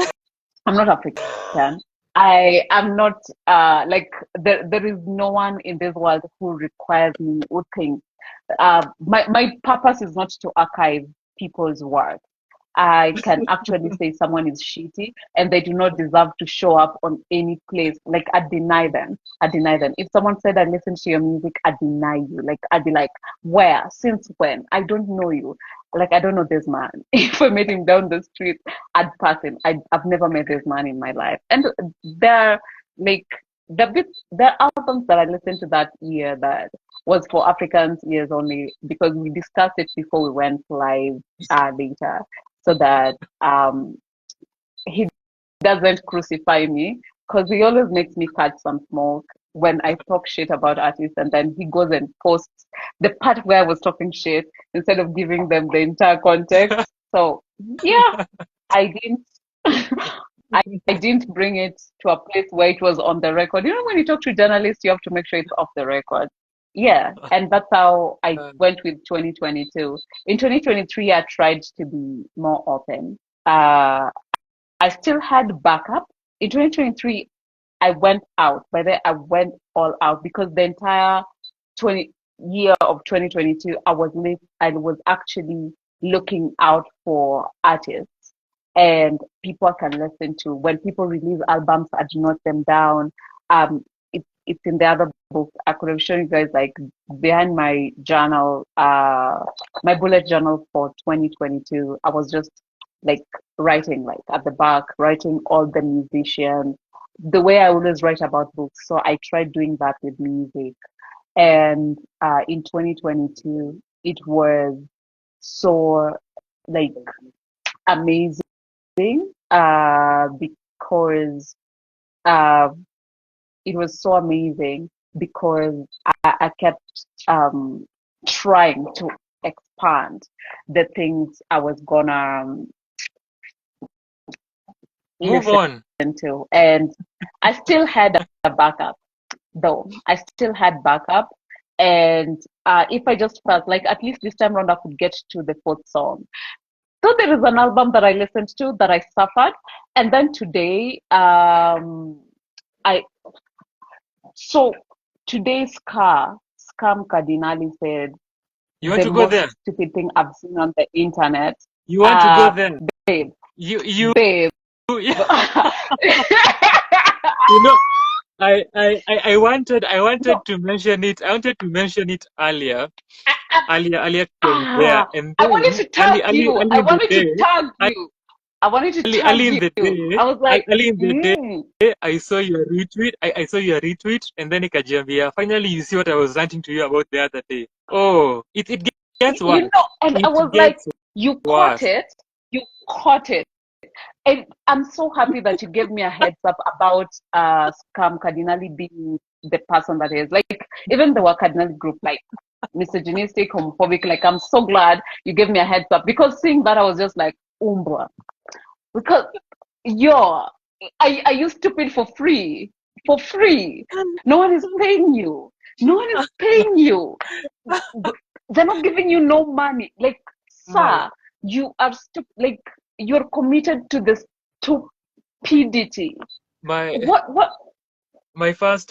B: I'm not African. I am not like, there is no one in this world who requires me, who thinks my purpose is not to archive people's work. I can actually say someone is shitty and they do not deserve to show up on any place. Like, I deny them. If someone said I listen to your music, I deny you. Like, I'd be like, where? Since when? I don't know you. Like, I don't know this man. If I met him down the street, I'd pass him. I've never met this man in my life. And they're like, the albums that I listened to that year that was for Africans ears only, because we discussed it before we went live later, so that he doesn't crucify me, because he always makes me catch some smoke when I talk shit about artists, and then he goes and posts the part where I was talking shit instead of giving them the entire context. So yeah, I didn't I didn't bring it to a place where it was on the record. You know, when you talk to journalists, you have to make sure it's off the record. Yeah, and that's how I went with 2022. In 2023, I tried to be more open. I still had backup. In 2023, I went out. By then, I went all out, because the entire 20 year of 2022, I was actually looking out for artists and people I can listen to. When people release albums, I do note them down. It's in the other book. I could have shown you guys, like, behind my journal, my bullet journal for 2022. I was just like writing, like at the back, writing all the musicians, the way I always write about books. So I tried doing that with music. And in 2022, it was so like amazing, because it was so amazing because I kept trying to expand the things I was gonna
A: Move on.
B: to. And I still had a backup, though. I still had backup. And if I just felt like at least this time around I could get to the fourth song. So there is an album that I listened to that I suffered. And then today, today's Scam Mkadinali said,
A: you want to go there?
B: Stupid thing I've seen on the internet.
A: You want to go there?
B: Babe.
A: Babe. You know, I wanted to mention it. I wanted to mention it earlier. Earlier there, and then
B: I wanted to tag you. I wanted to tag you. I wanted to tag
A: early in
B: you.
A: the day,
B: I was like,
A: early in the day, I saw your retweet. I saw your retweet, and then Ikajiambia. Finally, you see what I was ranting to you about the other day. Oh, it gets
B: you
A: worse.
B: know, and I
A: It
B: was like,
A: gets
B: you caught
A: worse.
B: it. You caught it. And I'm so happy that you gave me a heads up about Mkadinali being the person that is. Like, even the Wakadinali group, like misogynistic, homophobic, like I'm so glad you gave me a heads up, because seeing that I was just like, umbra. Because yo, are you stupid for free? For free. No one is paying you. No one is paying you. They're not giving you no money. Like,
A: My
B: sir, you are like you're committed to the stupidity.
A: my
B: What
A: my first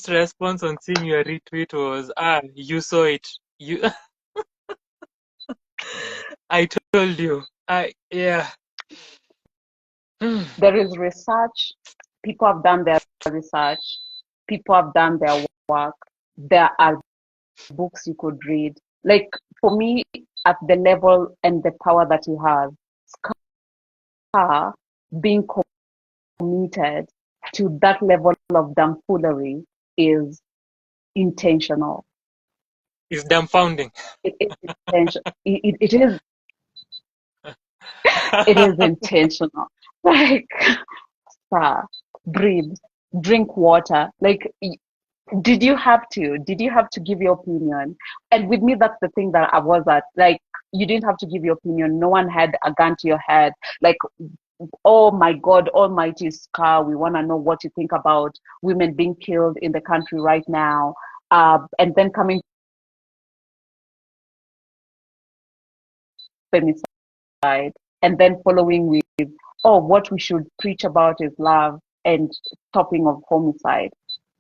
A: response on seeing your retweet was, you saw it. You I told you. Yeah.
B: there is research. People have done their research. People have done their work. There are books you could read. Like, for me, at the level and the power that you have, Scar being committed to that level of damnfoolery is intentional.
A: It's dumbfounding.
B: It is intentional. It is intentional. Like, Scar, breathe, drink water. Like, did you have to give your opinion? And with me, that's the thing that I was at. Like, you didn't have to give your opinion. No one had a gun to your head. Like, oh my God, almighty Scar, we want to know what you think about women being killed in the country right now. And then coming femicide, and then following with, oh, what we should preach about is love and stopping of homicide.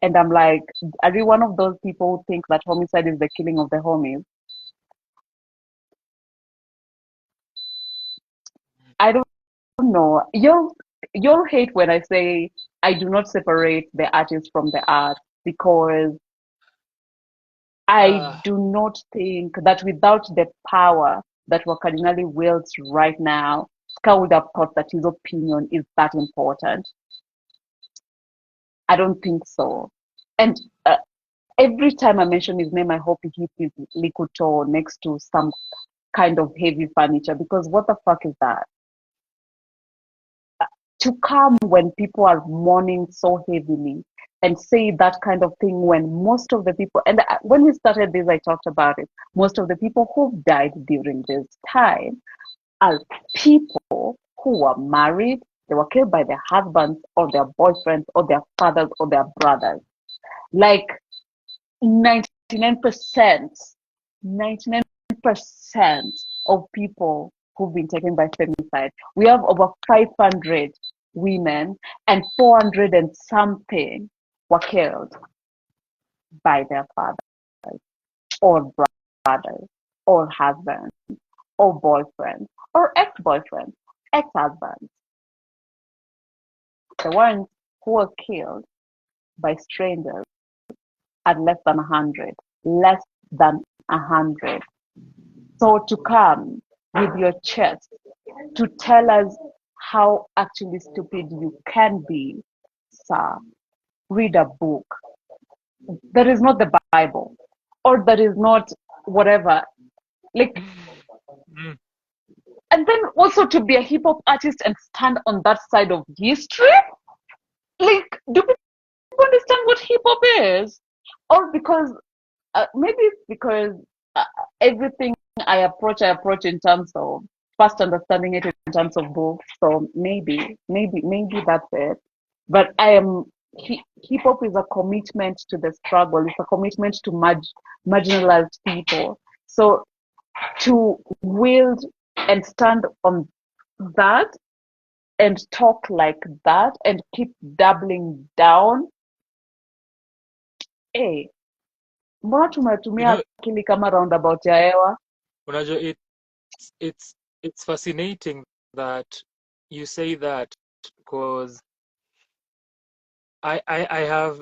B: And I'm like, are you one of those people who think that homicide is the killing of the homies? I don't know. You'll hate when I say I do not separate the artist from the art, because I
A: uh,
B: do not think that without the power that Wakadinali wields right now, Ska would have thought that his opinion is that important. I don't think so. And every time I mention his name, I hope he hits his liquid toe next to some kind of heavy furniture, because what the fuck is that? To come when people are mourning so heavily and say that kind of thing, when most of the people, and when we started this, I talked about it, most of the people who died during this time are people who were married, they were killed by their husbands or their boyfriends or their fathers or their brothers. Like 99%, 99% of people who've been taken by femicide. We have over 500 women, and 400 and something were killed by their fathers or brothers or husbands or boyfriends or ex-boyfriends, ex-husbands. The ones who were killed by strangers are less than 100. Less than 100. So to come with your chest to tell us how actually stupid you can be, sir, read a book. That is not the Bible, or that is not whatever. Like,
A: mm,
B: and then also to be a hip hop artist and stand on that side of history. Like, do people understand what hip hop is? Or because maybe it's because uh, everything I approach in terms of first understanding it in terms of books. So maybe that's it. But hip hop is a commitment to the struggle. It's a commitment to marginalized people. So to wield and stand on that and talk like that and keep doubling down, hey, mbona
A: you
B: tumetumia
A: know,
B: akili kama roundabout ya hewa?
A: Unajo, it's fascinating that you say that, because I have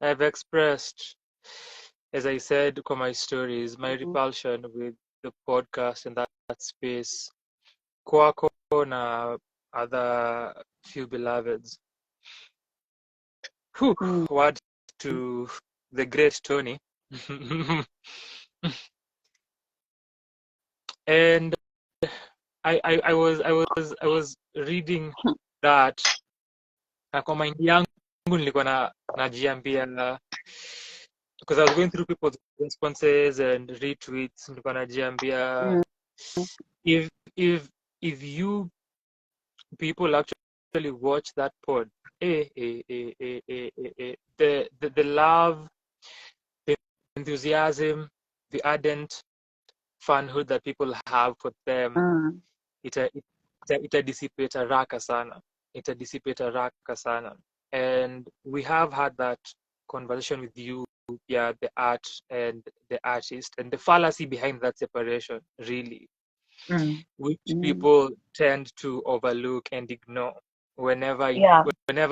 A: I've expressed, as I said, for my stories, my repulsion with the podcast and that space. Kwako na other few beloveds. Whew, word to the great Tony. And I was reading that na kwa mind yangu nilikuwa najiambia, because I was going through people's responses and retweets, nilikuwa najiambia if you people actually watch that pod, the love, the enthusiasm, the ardent fanhood that people have for them, ita dissipate haraka sana. Ita dissipate haraka sana. And we have had that conversation with you, yeah, the art and the artist, and the fallacy behind that separation, really, which people tend to overlook and ignore whenever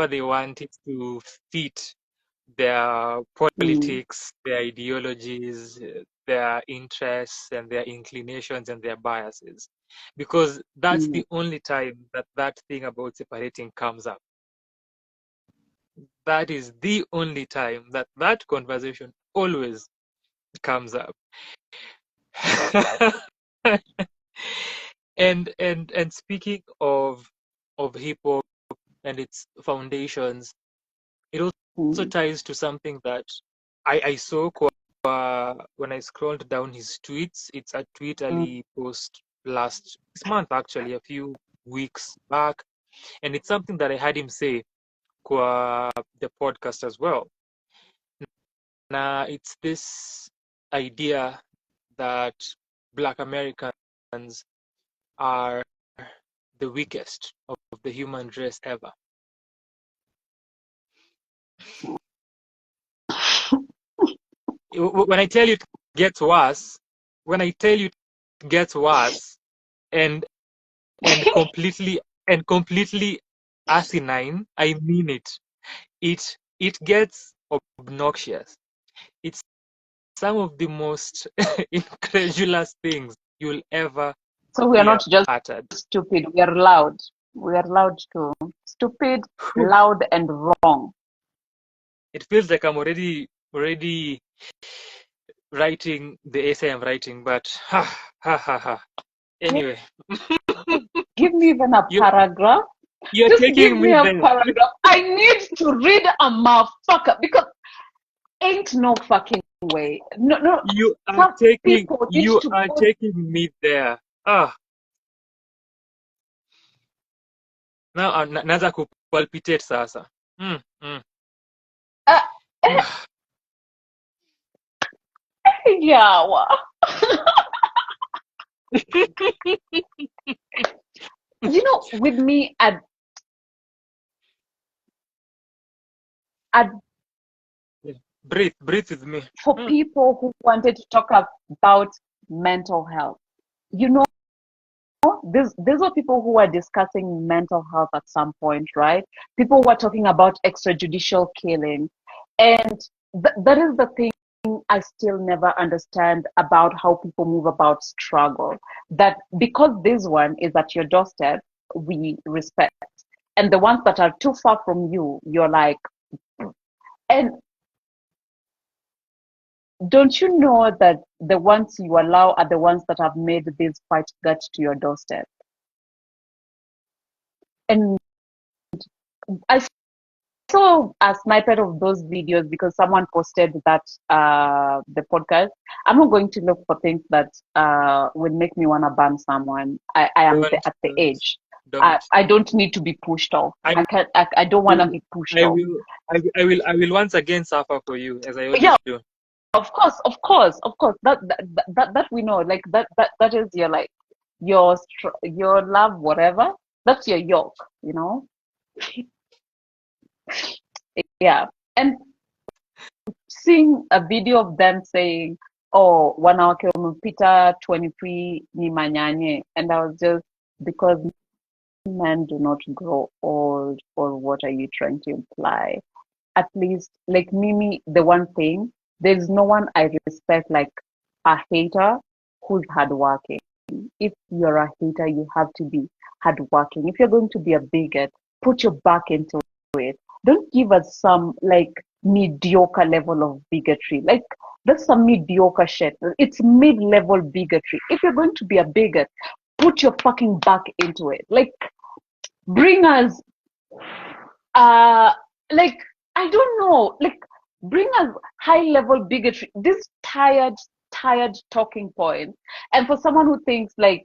A: they want it to fit their politics, their ideologies, their interests, and their inclinations and their biases, because that's the only time that thing about separating comes up. That is the only time that conversation always comes up. and speaking of hip hop and its foundations, it also ties to something that I saw when I scrolled down his tweets. It's a tweet Ali post last month, actually, a few weeks back, and it's something that I had him say kwa the podcast as well. Now, it's this idea that Black Americans are the weakest of the human race ever. When I tell you it gets worse, and completely asinine, I mean it. It gets obnoxious. It's some of the most incredulous things you'll ever
B: So we are not just
A: uttered.
B: stupid, we are loud. We are loud too. Stupid, loud, and wrong.
A: It feels like I'm already writing the essay I'm writing, but anyway.
B: Give me even a paragraph.
A: You're
B: just
A: taking
B: give me a
A: there.
B: paragraph. I need to read a motherfucker because ain't no fucking way. No.
A: You are taking me there. Now naanza kupalpitate sasa.
B: Yeah. You know, with me, I'd
A: breathe with me.
B: For people who wanted to talk about mental health, you know, these are people who are discussing mental health at some point, right? People who are talking about extrajudicial killing, and that is the thing I still never understand about how people move about struggle. That because this one is at your doorstep, we respect, and the ones that are too far from you, you're like, and don't you know that the ones you allow are the ones that have made this fight get to your doorstep? And I saw a snippet of those videos because someone posted that the podcast. I'm not going to look for things that will make me want to ban someone. I am at the age. I don't need to be pushed off. I don't want to be pushed off.
A: I will once again suffer for you, as I always do.
B: Of course. That we know. Like that is your like your love, whatever. That's your yoke, you know. Yeah, and seeing a video of them saying, "Oh, wanawake wamepita 23 ni manyanye," and I was just, because men do not grow old, or what are you trying to imply? At least, like Mimi, the one thing, there's no one I respect like a hater who's hardworking. If you're a hater, you have to be hardworking. If you're going to be a bigot, put your back into it. Don't give us some like mediocre level of bigotry. Like that's some mediocre shit. It's mid-level bigotry. If you're going to be a bigot, put your fucking back into it. Like bring us like I don't know, like bring us high level bigotry, this tired talking point. And for someone who thinks like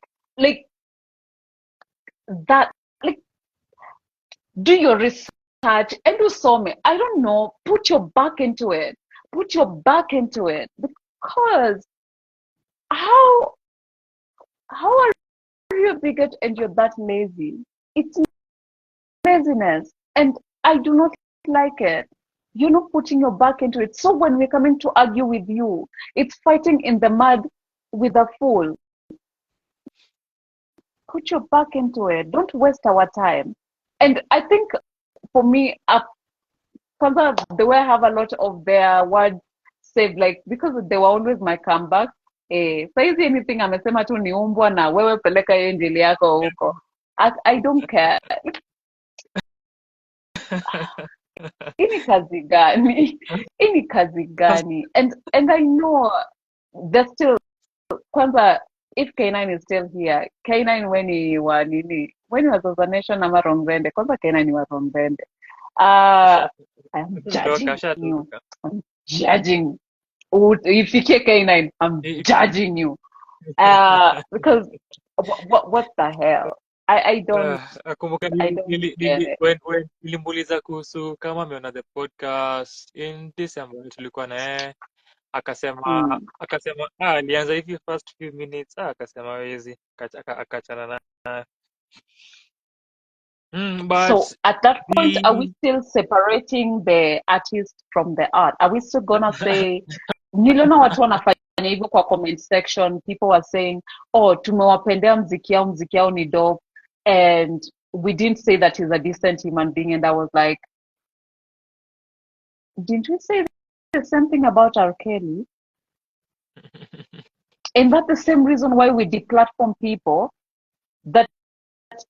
B: that, like do your research and do so many, I don't know, put your back into it. Put your back into it, because how are you a bigot and you're that lazy? It's laziness, and I do not like it. You're not putting your back into it. So when we're coming to argue with you, it's fighting in the mud with a fool. Put your back into it. Don't waste our time. And I think for me, the way I have a lot of their words saved, like because they were always my comeback. Saizi anything amesema tu ni umbwa na wewe peleka hiyo injili yako huko. I don't care. Ini kazi gani? Ini kazi gani? And I know there's still, kwanza, if K9 is still here, K9 when he was assassination ama Rongbende, kwanza K9 was Rongbende. I am judging you. I'm judging. If you K9, I'm judging you. Because what the hell? I don't
A: when nilimuuliza kuhusu kama ameona the podcast in December, tulikuwa naye akasema alianza hivi first few minutes akasema hawezi, akachana na but
B: so at that point, are we still separating the artist from the art? Are we still gonna say niliona watu wanafanya hivyo kwa comment section, people were saying, oh, tumewapendea mziki yao ni dope, and we didn't say that he's a decent human being. And I was like, didn't we say the same thing about R. Kelly? And that's the same reason why we deplatform people, that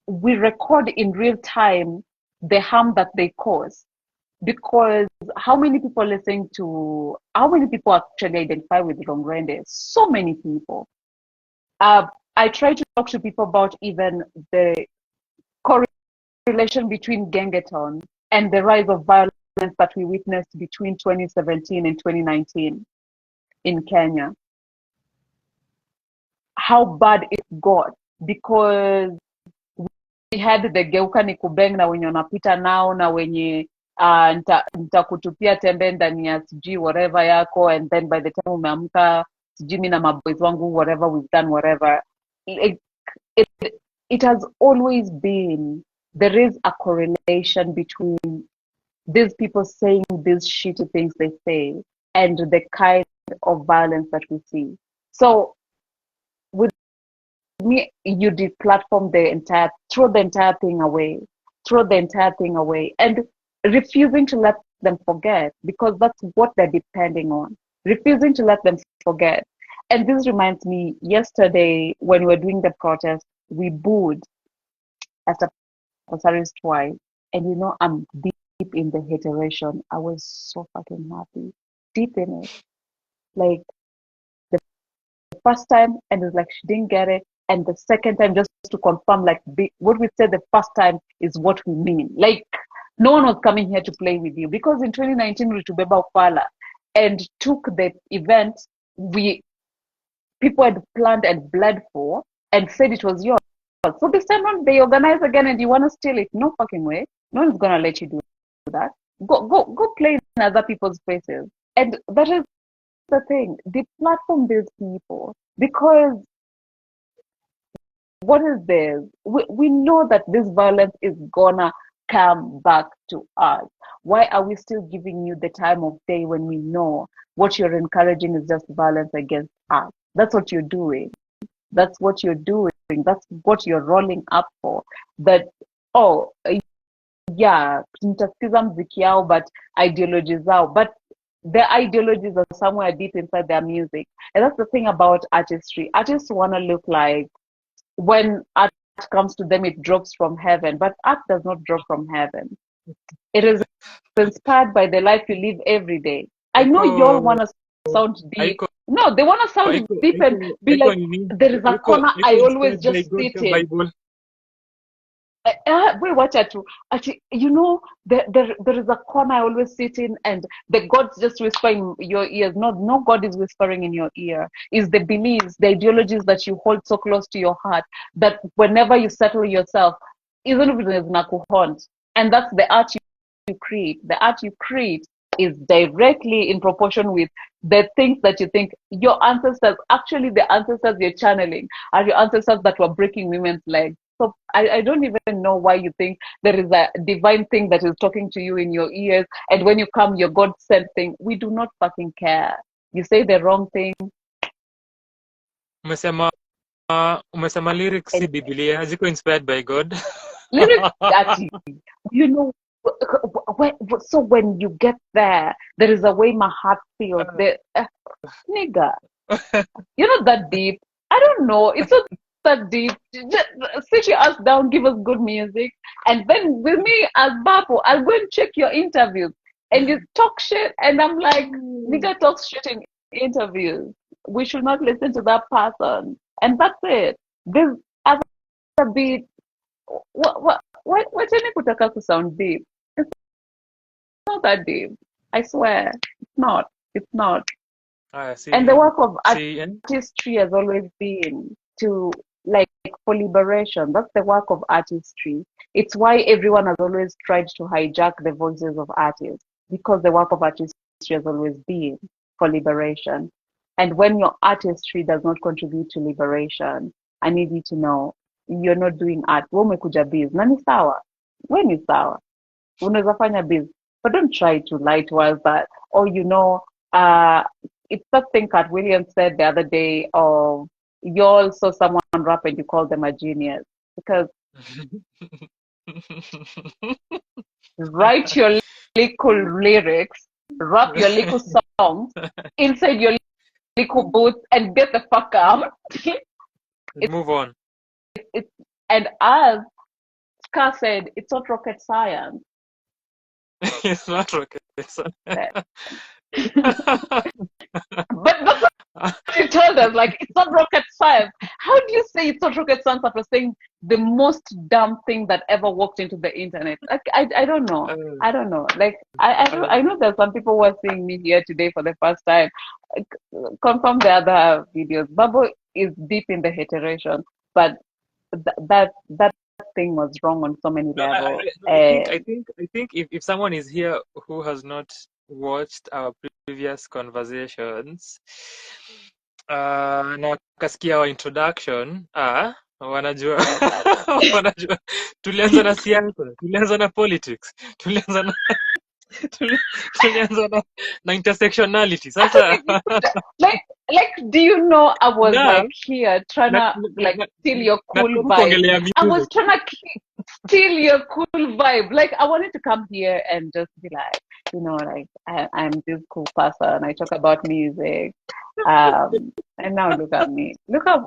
B: we record in real time the harm that they cause. Because how many people actually identify with Rongrende? So many people. I try to talk to people about even the correlation between Gengeton and the rise of violence that we witnessed between 2017 and 2019 in Kenya. How bad it got, because we had the geuka ni kubeng na wenye wanapita nao na wenye nitakutupia tembe ndani ya sijui whatever yako, and then by the time umeamka sijui mimi na maboys wangu whatever we've done whatever. It has always been, there is a correlation between these people saying these shitty things they say and the kind of violence that we see. So with me, you deplatform throw the entire thing away, and refusing to let them forget, because that's what they're depending on. Refusing to let them forget. And this reminds me, yesterday when we were doing the protest, we booed Esther Suarez twice. And you know, I'm deep in the hateration. I was so fucking happy. Deep in it. Like the first time, and it's like she didn't get it. And the second time, just to confirm, like what we said the first time is what we mean. Like no one was coming here to play with you, because in 2019 we Tubeba Upala and took the event people had planned and bled for and said it was yours. So this time on they organize again and you want to steal it. No fucking way. No one's gonna let you do that. Go play in other people's faces. And that is the thing. Deplatform these people, because what is this? We know that this violence is gonna come back to us. Why are we still giving you the time of day when we know what you're encouraging is just violence against us? That's what you're doing. That's what you're doing. That's what you're rolling up for. That, oh, yeah, nitasikiza mziki yao, but ideologies zao. But their ideologies are somewhere deep inside their music. And that's the thing about artistry. Artists want to look like, when comes to them, it drops from heaven. But art does not drop from heaven. It is inspired by the life you live every day. I know y'all want to sound deep. No, they want to sound deep and be like, there is a corner I always just sit in. Wait, watch out. Actually, you know, there is a corner I always sit in, and the God's just whispering in your ears. No God is whispering in your ear. It's the beliefs, the ideologies that you hold so close to your heart that whenever you settle yourself, even if it is nakuhont, and that's the art you create. The art you create is directly in proportion with the things that you think your ancestors, actually the ancestors you're channeling are your ancestors that were breaking women's legs. So I don't even know why you think there is a divine thing that is talking to you in your ears, and when you come, your God sent thing. We do not fucking care. You say the wrong thing.
A: Umesema lyrics si Biblia, haziko inspired by God.
B: Lyrics, actually, you know. So when you get there is a way my heart feels. Nigga, you're not that deep. I don't know. It's not that deep. Just sit your ass down, give us good music, and then with me as Bapo, I'll go and check your interviews, and you talk shit, and I'm like, nigga talks shit in interviews. We should not listen to that person, and that's it. This other beat. What's any kutaka to sound deep? It's not that deep. I swear, it's not. It's not. And the work of artistry has always been to, like, for liberation. That's the work of artistry. It's why everyone has always tried to hijack the voices of artists, because the work of artistry has always been for liberation. And when your artistry does not contribute to liberation, I need you to know you're not doing art. Wewe umekuja biz. Na ni sawa. We ni sawa. Unaweza fanya biz. But don't try to lie to us that, oh, you know, it's something Cat Williams said the other day of, you all saw someone rap and you call them a genius. Because write your little lyrics, rap your little songs inside your little booth and get the fuck out.
A: Move on.
B: And as Ska said, it's not rocket science.
A: It's not rocket science.
B: But that's what you told us, like, it's not rocket science. How do you say it's not rocket science after saying the most dumb thing that ever walked into the internet? Like, I don't know. I don't know. Like, I know there's some people who are seeing me here today for the first time. Confirm the other videos. Babu is deep in the hateration, but that thing was wrong on so many levels.
A: I think if someone is here who has not watched our previous conversations na wakasikia our introduction, wanajua wanajua tulianza na siasa, tulianza na politics, tulianza na intersectionality. Sasa
B: like do you know I was like here trying to like steal your cool vibe. I was trying to steal your cool vibe. Like, I wanted to come here and just be like, you know, like, I'm this cool person. I talk about music. And now look at me. Look at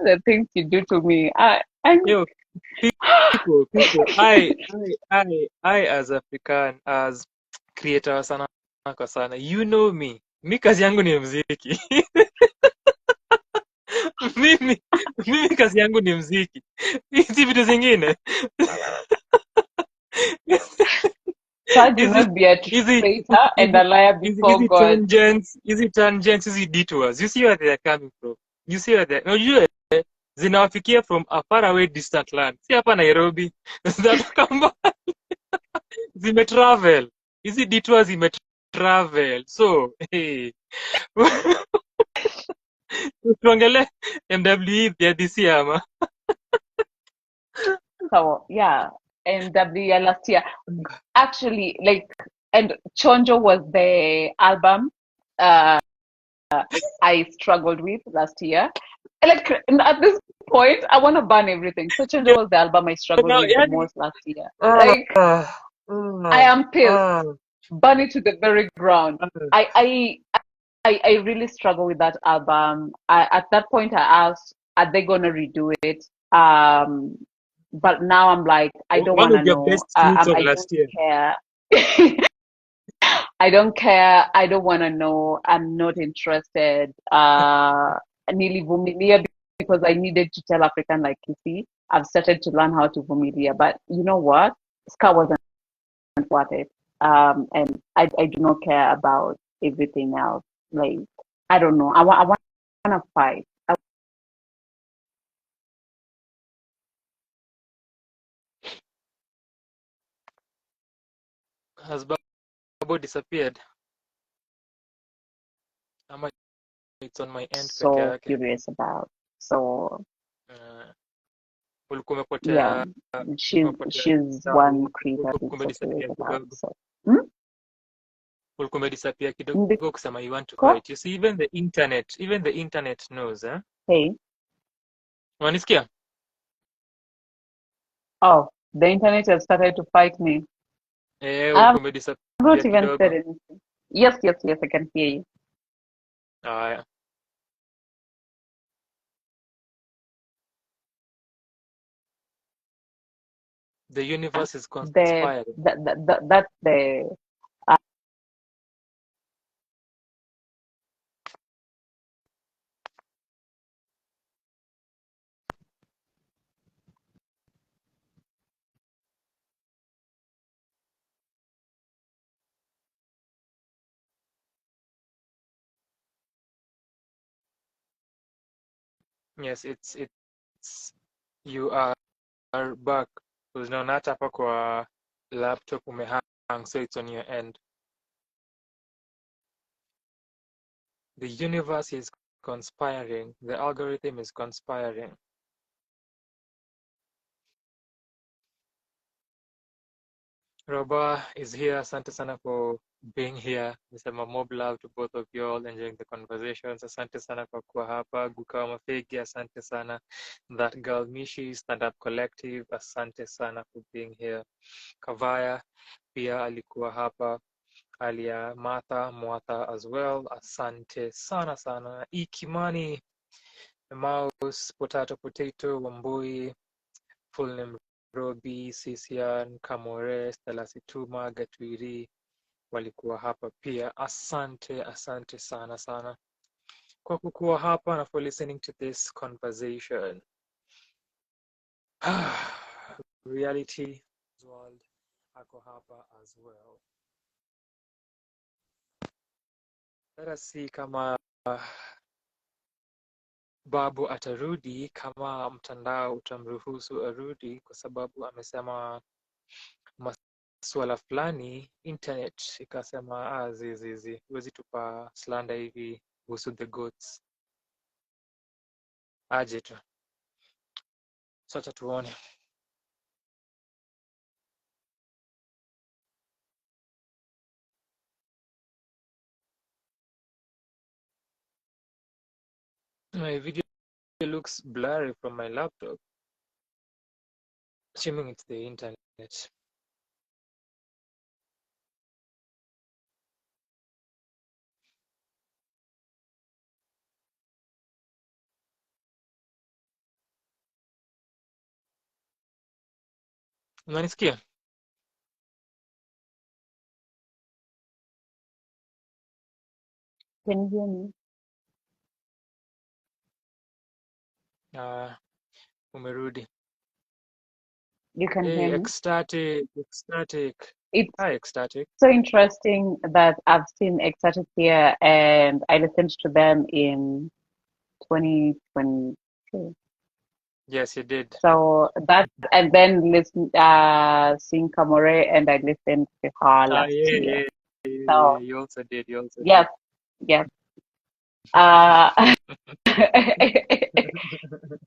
B: the things you do to me.
A: Yo, people, I as African, as creator sana kwa sana, you know me. Mi kazi yangu ni mziki. mimi kazi yangu ni mziki. Hizi vitu zingine.
B: God, you must be a traitor and a liar before God.
A: Easy tangents, easy detours. You see where they are coming from. You see where they are. You zinawafikia from a far away distant land. Si hapa Nairobi. Zinatoka mbali. Zimetravel. Easy detours zimetravel. So, hey. Tuongele MWE this year, ama?
B: So, yeah. MWE last year. Actually, like, and Chonjo was the album I struggled with last year. Like, at this point, I want to ban everything. So Chonjo was the album I struggled with the most last year. Like, I am pissed. Burn it to the very ground. I really struggle with that album. At that point, I asked, are they gonna redo it? but now I'm like, I don't
A: One
B: want to
A: of your
B: know.
A: best tweets of
B: I
A: last year.
B: don't care. I don't care. I don't want to know. I'm not interested. Nilivumilia because I needed to tell African, like, you see, I've started to learn how to vumilia. But you know what? Ska wasn't worth it. And I do not care about everything else. Like, I don't know. I want to fight.
A: Has Babo disappeared? Ama it's on my end peke
B: So
A: yake.
B: curious about. So
A: Ulikuwa
B: yeah,
A: umepotea
B: she's
A: kitambo,
B: one creator
A: ulikuwa
B: I'm so curious
A: umedisappear
B: about.
A: kidogo.
B: So
A: Ulikuwa umedisappear kidogo kusema you want to
B: because
A: fight. You see, even the internet knows, eh?
B: hey,
A: Unanisikia?
B: oh, the internet has started to fight me.
A: Ulikuwa
B: I've
A: umedisappear
B: not even said
A: kidogo.
B: anything. Yes, yes, yes, I can hear you.
A: Haya. The universe is conspiring.
B: That's the
A: Yes, you are back. Unaona hata hapa kwa laptop umehang, so it's on your end. The universe is conspiring. The algorithm is conspiring. Roba is here. Asante sana for being here. Nisema mob love to both of you all, enjoying the conversations. Asante sana kwa kuwa hapa. Gukawa Mafegi, asante sana. That Girl Mishi, Stand Up Collective, asante sana for being here. Kavaya pia alikuwa hapa. Alia Mwatha as well. Asante sana sana. Ikimani, Mouse, Potato, Wambui, full name Robi, Sisian, Kamore, Stella Situma, Gatwiri walikuwa hapa pia. Asante sana sana kwa kukuwa hapa na for listening to this conversation. Reality world ako hapa as well. Let us see kama Babu atarudi, kama mtandao utamruhusu arudi, kwa sababu amesema masuala fulani internet ikasema zizi huwezi tupa slander hivi kuhusu the goats. Aje tu. Sasa tuone. My video looks blurry from my laptop. Assuming it's the internet. Unanisikia?
B: can you hear me?
A: Umerudi.
B: You can
A: Hey,
B: hear me?
A: Xtatic.
B: It's
A: Hi, Xtatic.
B: so interesting that I've seen Xtatic here and I listened to them in 2022.
A: Yes, you did.
B: So that and then listen sing Kamore and I listened to her last year. So
A: You also did.
B: yes, yes. Uh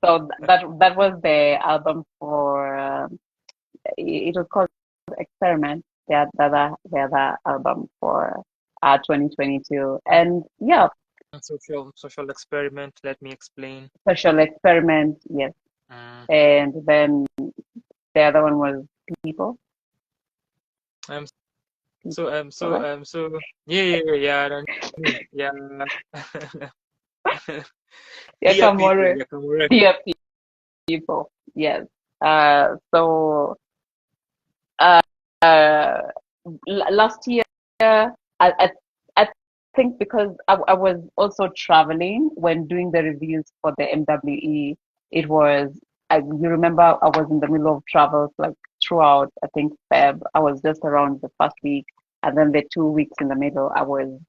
B: so that was the album for it was called Experiment, the other album for 2022. And yeah,
A: Social experiment. Let me explain.
B: Social Experiment, yes. And then the other one was People.
A: Yeah.
B: Yeah,
A: Dear people.
B: Dear People, yes. So uh, uh, last year, I, I think because I was also traveling when doing the reviews for the MWE, it was, you remember, I was in the middle of travels like throughout, I think, Feb. I was just around the first week, and then the 2 weeks in the middle, I was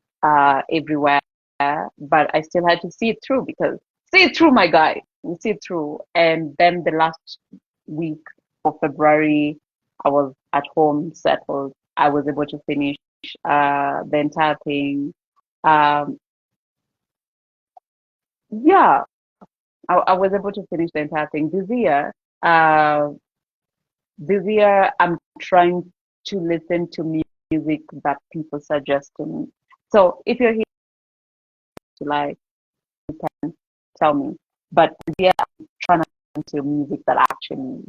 B: everywhere. But I still had to see it through because see it through, my guy. You see it through. And then the last week of February, I was at home, settled. I was able to finish the entire thing. Um, yeah, I was able to finish the entire thing. Uh, this year, I'm trying to listen to music that people suggest to me. So if you're here to like, tell me. But yeah, I'm trying to listen to music that actually,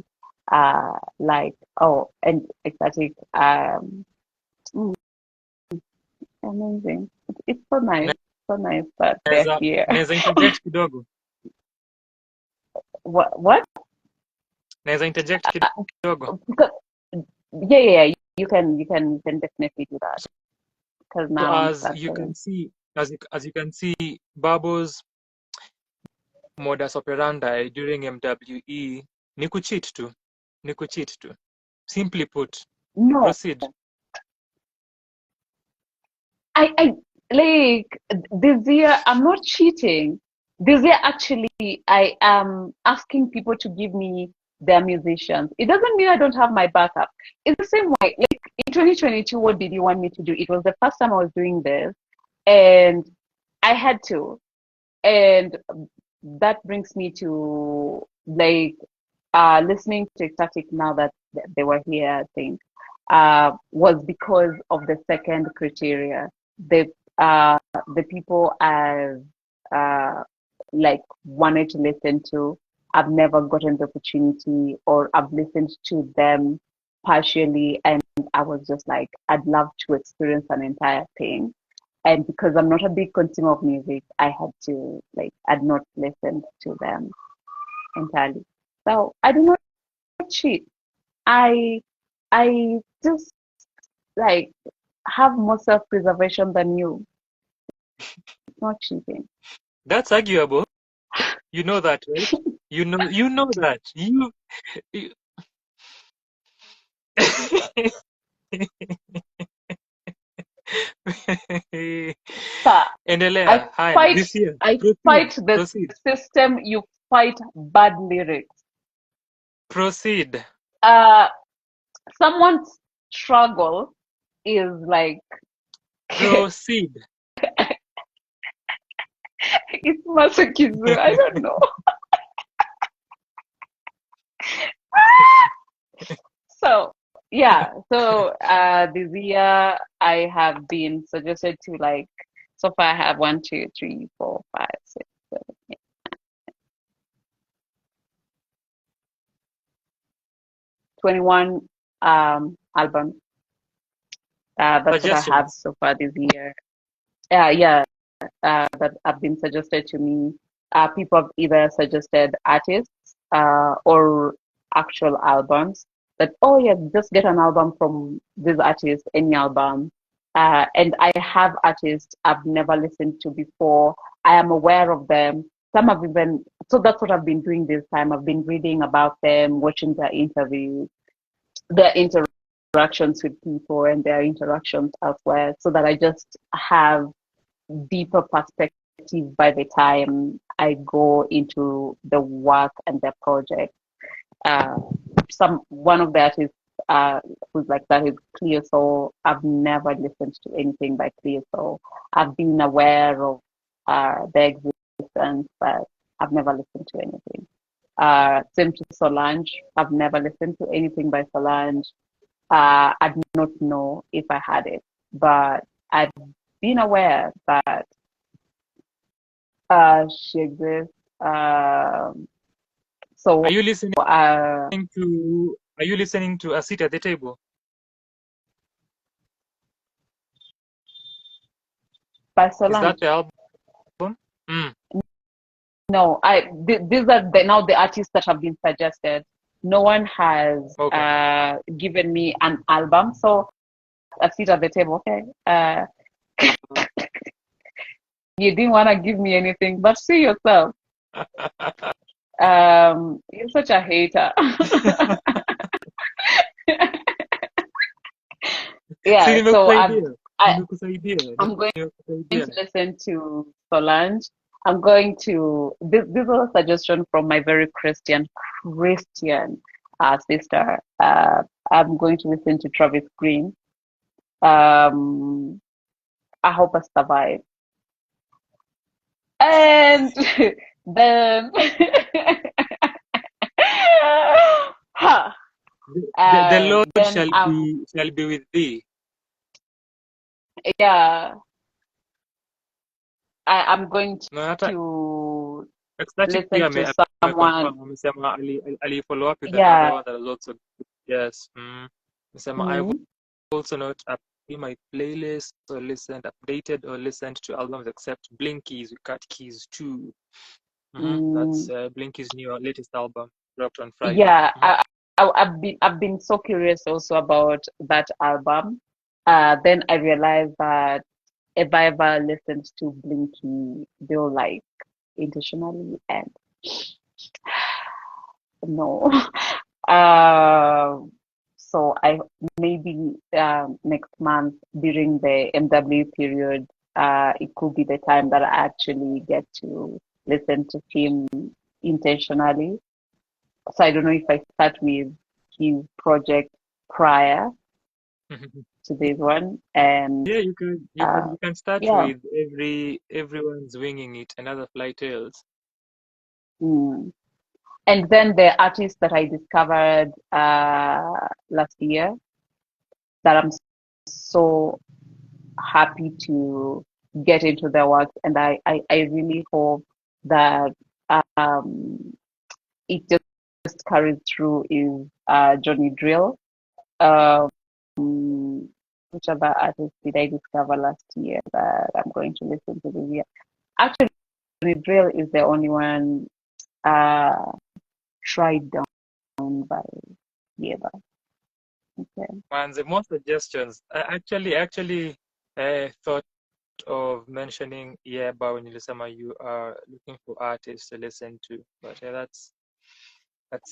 B: like, oh, and Xtatic, mm, amazing. It's so nice that they're here.
A: Naweza interject kidogo.
B: What?
A: Naweza interject kidogo.
B: Yeah. You can definitely do that because
A: So
B: now I'm
A: as you
B: starting.
A: can see, Babo's modus operandi during MWE ni kucheat tu. Simply put,
B: No,
A: proceed.
B: I like this year. I'm not cheating. This year, actually, I am asking people to give me their musicians. It doesn't mean I don't have my backup. It's the same way. Like in 2022, what did you want me to do? It was the first time I was doing this, and I had to. And that brings me to like listening to Xtatic now that they were here, I think, was because of the second criteria. The the people I've uh, like wanted to listen to, I've never gotten the opportunity, or I've listened to them partially, and I was just like, I'd love to experience an entire thing. And because I'm not a big consumer of music, I had to like, I'd not listened to them entirely. So I do not cheat. I I just like have more self-preservation than you. It's not cheating.
A: That's arguable. You know that, right? You know that. You
B: Sir, I
A: Endelea. Haya,
B: fight
A: this year.
B: I
A: Proceed.
B: fight the
A: Proceed.
B: system, you fight bad lyrics.
A: Proceed.
B: Uh Someone's struggle is like
A: Proceed.
B: it's masochism. I don't know. So yeah, so this year I have been suggested to like, so far I have 1, 2, 3, 4, 5, 6, 7, 8, 21 albums. That's what I have
A: Suggestions.
B: so far this year. Yeah, that have been suggested to me. People have either suggested artists or actual albums. That, oh yeah, just get an album from this artist, any album. And I have artists I've never listened to before. I am aware of them. Some have even, so that's what I've been doing this time. I've been reading about them, watching their interviews, their interactions with people, and their interactions elsewhere, so that I just have deeper perspective by the time I go into the work and the project. Uh, one of the artists who's like that is Clear Soul. I've never listened to anything by Clear Soul. I've been aware of their existence, but I've never listened to anything. Same to Solange. I've never listened to anything by Solange. I do not know if I had it, but I've been aware that she exists. So
A: Are you listening
B: uh,
A: to A Seat at the Table?
B: by
A: Is that
B: Solange.
A: the album? Mm.
B: No, these are now the artists that have been suggested. no one has given me an album. So I sit at the table, okay. You didn't want to give me anything, but see yourself. You're such a hater. Yeah, so I'm going to listen to Solange. I'm going to this is a suggestion from my very Christian sister. I'm going to listen to Travis Green. I hope I survive. And then
A: the Lord shall be with thee.
B: Yeah. I'm going to listen to someone.
A: Ali follow up with another one that is also yes. I've also not updated my playlist or updated or listened to albums except Blinky's We Cut Keys 2. That's Blinky's latest album dropped on Friday.
B: Yeah, I've been so curious also about that album. Then I realized that if I ever listened to Blinky, they'll like intentionally and no. So I maybe next month during the MWE period, it could be the time that I actually get to listen to him intentionally. So I don't know if I start with his project prior to this one, and
A: yeah, you can start with everyone's winging it, another fly tales.
B: And then the artist that I discovered last year that I'm so happy to get into their work, and I really hope that it just carries through is Johnny Drill. Which other artist did I discover last year that I'm going to listen to this year? Actually, Johnny Drill is the only one tried down by Yeba. Okay.
A: And the more suggestions, I actually thought of mentioning Yeba when you are looking for artists to listen to, but that's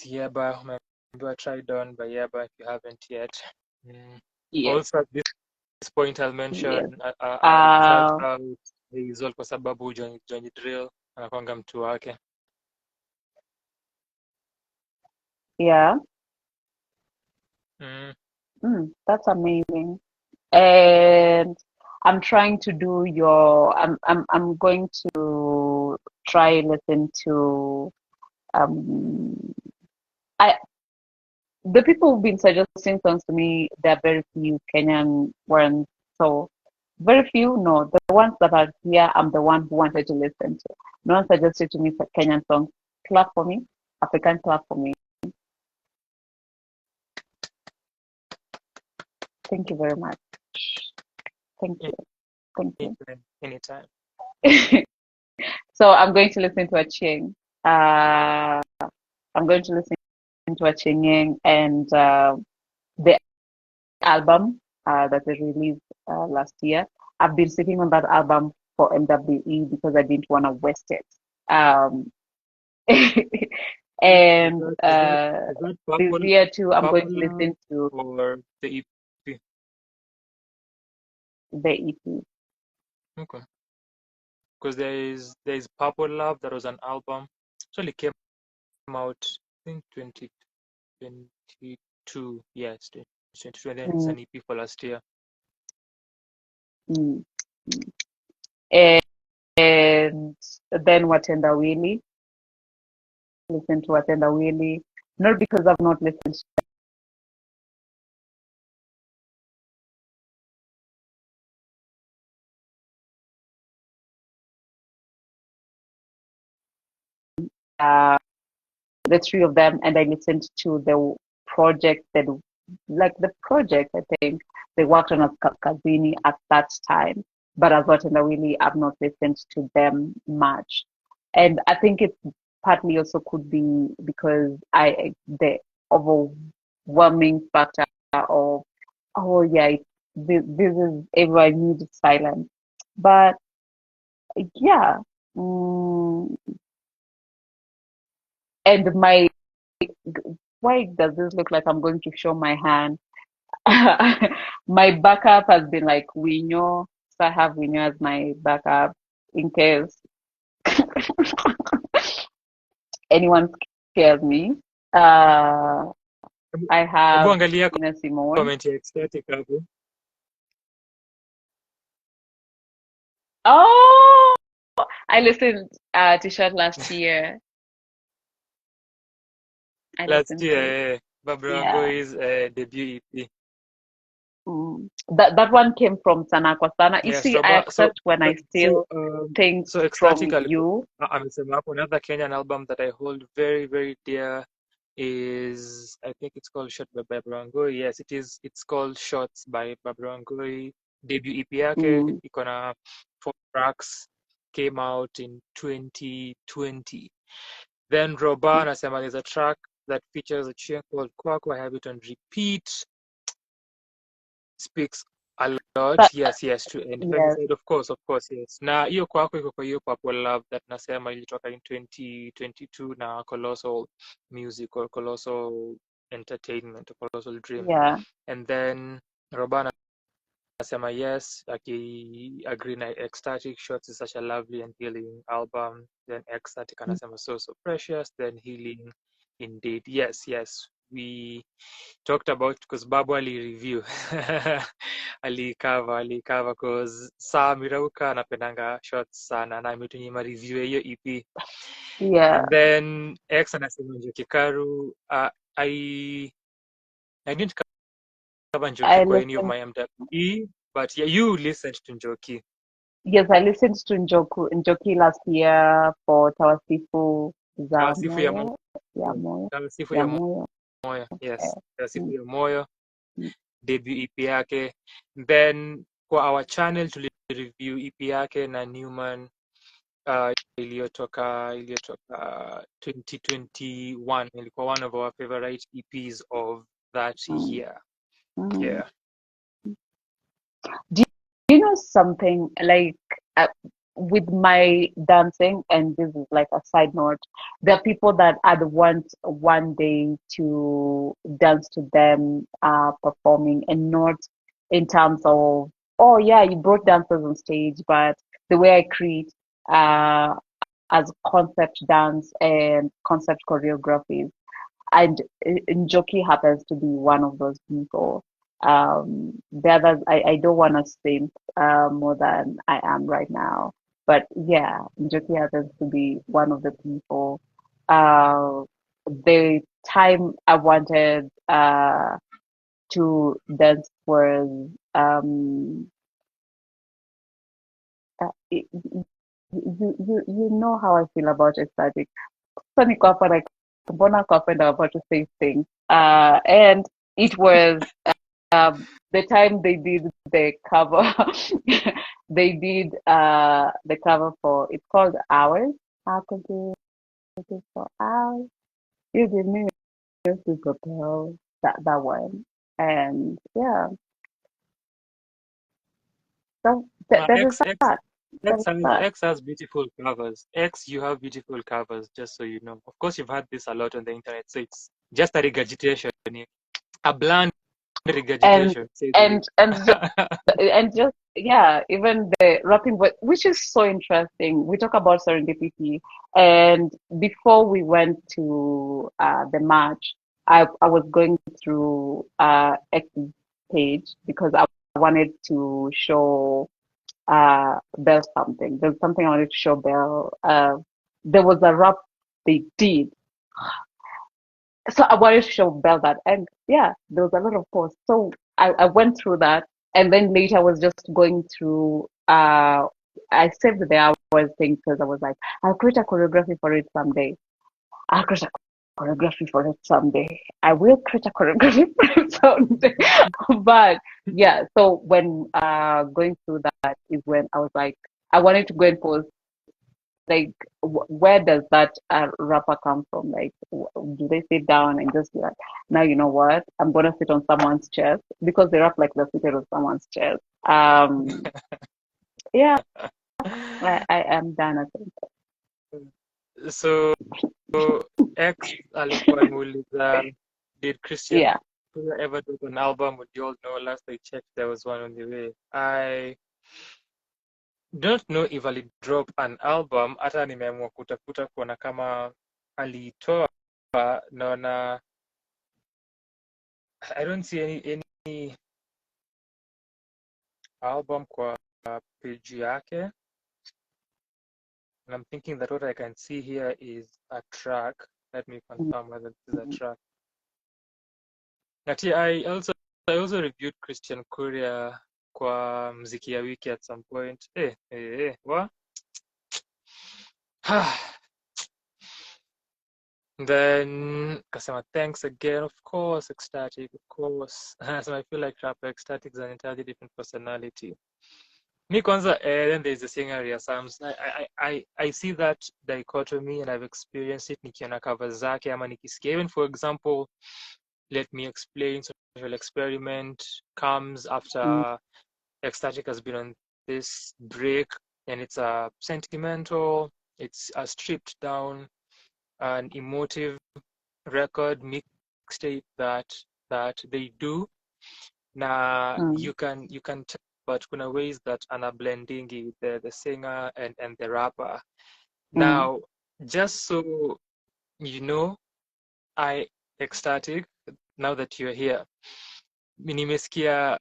A: Yeba. Maybe try down by Yeba if you haven't yet.
B: Yes.
A: Also at this point I'll mention shout out Hazel kwa sababu Johnny Drill anakuanga mtu wake.
B: Yeah. That's amazing. And I'm trying to do I'm going to try listen to the people who've been suggesting songs to me, there are very few Kenyan ones. So very few, no. The ones that are here, I'm the one who wanted to listen to. No one suggested to me Kenyan songs. Clap for me. African clap for me. Thank you very much. Thank you.
A: Anytime.
B: So I'm going to listen to Achieng. I'm going to listen to Achieng and the album that they released last year. I've been sitting on that album for MWE because I didn't want to waste it. And this year too, I'm going to listen to
A: the EP.
B: The EP.
A: Okay. Because there is Purple Love, that was an album. Actually came out I think 2022. Yes, 2022, and then it's an EP for last year.
B: And then Watenda Willie. Listen to Watenda Willie. Not because I've not listened to the three of them, and I listened to the project I think they worked on as Kazini at that time, but as Watenda Willie, I've not listened to them much, and I think it partly also could be because overwhelming factor of, oh yeah, this is everyone needs silence. But yeah, and why does this look like I'm going to show my hand? My backup has been like Winyo, so I have Winyo as my backup in case anyone scares me. I
A: Hebu
B: have
A: angalia
B: Nina Simone.
A: comment ya Xtatic hapo.
B: Oh, I listened to last year. I
A: Last
B: listened to it.
A: year,
B: Yeah.
A: Babrango's debut EP.
B: That one came from Sanaa kwa Sana. You
A: Yeah,
B: see, I accept when I steal things
A: so
B: from
A: Xtatic
B: you.
A: amesema hapo another Kenyan album that I hold very, very dear is, I think it's called Shot by Babrango. Yes, it is. It's called Shots by Babrango. Debut EP yake iko na 4 tracks, came out in 2020. Then Roba anasema there's a track that features a tune called Kwako. I have it on repeat. Speaks a lot.
B: But
A: Yes, to
B: yes,
A: EndFemicide, of course, yes. Na hiyo Kwako iko kwa hiyo Purple Love that nasema ilitoka in 2022 na Colossal Music or Colossal Entertainment or Colossal Dream.
B: yeah.
A: And then Robana anasema yes, agree na Xtatic. Shots is such a lovely and healing album. Then Xtatic anasema so precious. Then healing indeed. Yes, we talked about because Babu review alikava because saa Mirauka anapendanga shots sana na ametunyima review ya hiyo EP.
B: Yeah.
A: And then X anasema Njoki Karu. I didn't cover Njoki kwa any of my MWE, but yeah, you listened to Njoki.
B: Yes, I listened to Njoki last year for Tawasifu za Moyo.
A: Tawasifu ya Moyo. Yes, Tawasifu ya Moyo. Debut EP yake. Then kwa our channel review EP yake na Newman iliyotoka 2021. Ilikuwa one of our favorite EPs of that year. Yeah.
B: Do you know something, like with my dancing, and this is like a side note, there are people that I'd want one day to dance to them performing, and not in terms of, oh yeah, you brought dancers on stage, but the way I create as concept dance and concept choreographies. And Njoki happens to be one of those people. The others, I don't want to simp more than I am right now. But yeah, Njoki happens to be one of the people. The time I wanted to dance was you know how I feel about Xtatic. So niko hapa like, mbona kwa kwenda about to say things. And it was the time they did the cover. They did the cover for, it's called Hours. How could you do this for hours? You give me a superpower. That one. And yeah. So there is that.
A: X has beautiful covers. X, you have beautiful covers, just so you know. Of course, you've had this a lot on the internet, so it's just a regurgitation, a bland regurgitation.
B: And just yeah, even the rapping, which is so interesting. We talk about serendipity, and before we went to the march, I was going through X's page because I wanted to show Belle something. There's something I wanted to show Belle. There was a rap they did. So I wanted to show Belle that. And yeah, there was a lot of posts. So I went through that. And then later I was just going through, I saved the hours thing because I was like, I'll create a choreography for it someday. I'll create a choreography for it someday. I will create a choreography for it someday. But yeah, so when going through that is when I was like, I wanted to go and post like, where does that rapper come from? Like, do they sit down and just be like, now you know what? I'm gonna sit on someone's chest because they rap like they're seated on someone's chest. Yeah, I am done. I think.
A: So X alikuwa muuliza, did Christian
B: Yeah.
A: ever do an album? Would you all know? Last I checked, there was one on the way. I don't know if alidrop an album. Hata nimeamua kutafuta kuona kama alitoa. Naona I don't see any album kwa page yake. And I'm thinking that what I can see here is a track. Let me confirm whether this is a track. Nati, I also reviewed Christian Kuria kwa mziki ya wiki at some point. What? Then kasema thanks again, of course, Xtatic, of course. So I feel like rapper Xtatic is an entirely different personality. Mi kwanza, then there's the singer Ria Sams. I see that dichotomy and I've experienced it nikiona cover zake ama nikisikia. Even for example, Let Me Explain, Social Experiment comes after Xtatic has been on this break, and it's a sentimental, it's a stripped down, an emotive record mixtape that they do. Na you can tell, but kuna ways that ana blending the singer and the rapper. Now, just so you know, I Xtatic, now that you're here, nimesikia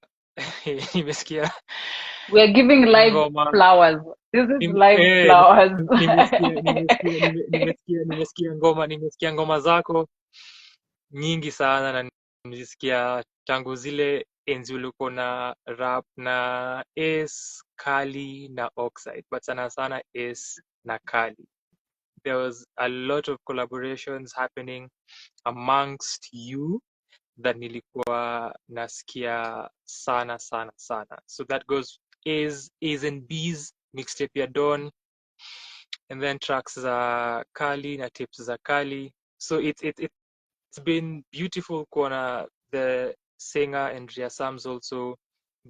B: we're giving live flowers. This is live flowers.
A: nimesikia ngoma zako nyingi sana na nimesikia tangu zile enzi ulikuwa na rap na Ace, Kali na Oxide, but sana sana Ace na Kali. There was a lot of collaborations happening amongst you that nilikuwa nasikia sana. So that goes A's and B's, mixtape ya Dawn, and then tracks za Kali na tips za Kali. So it's been beautiful kuona the singer and Ria Sams also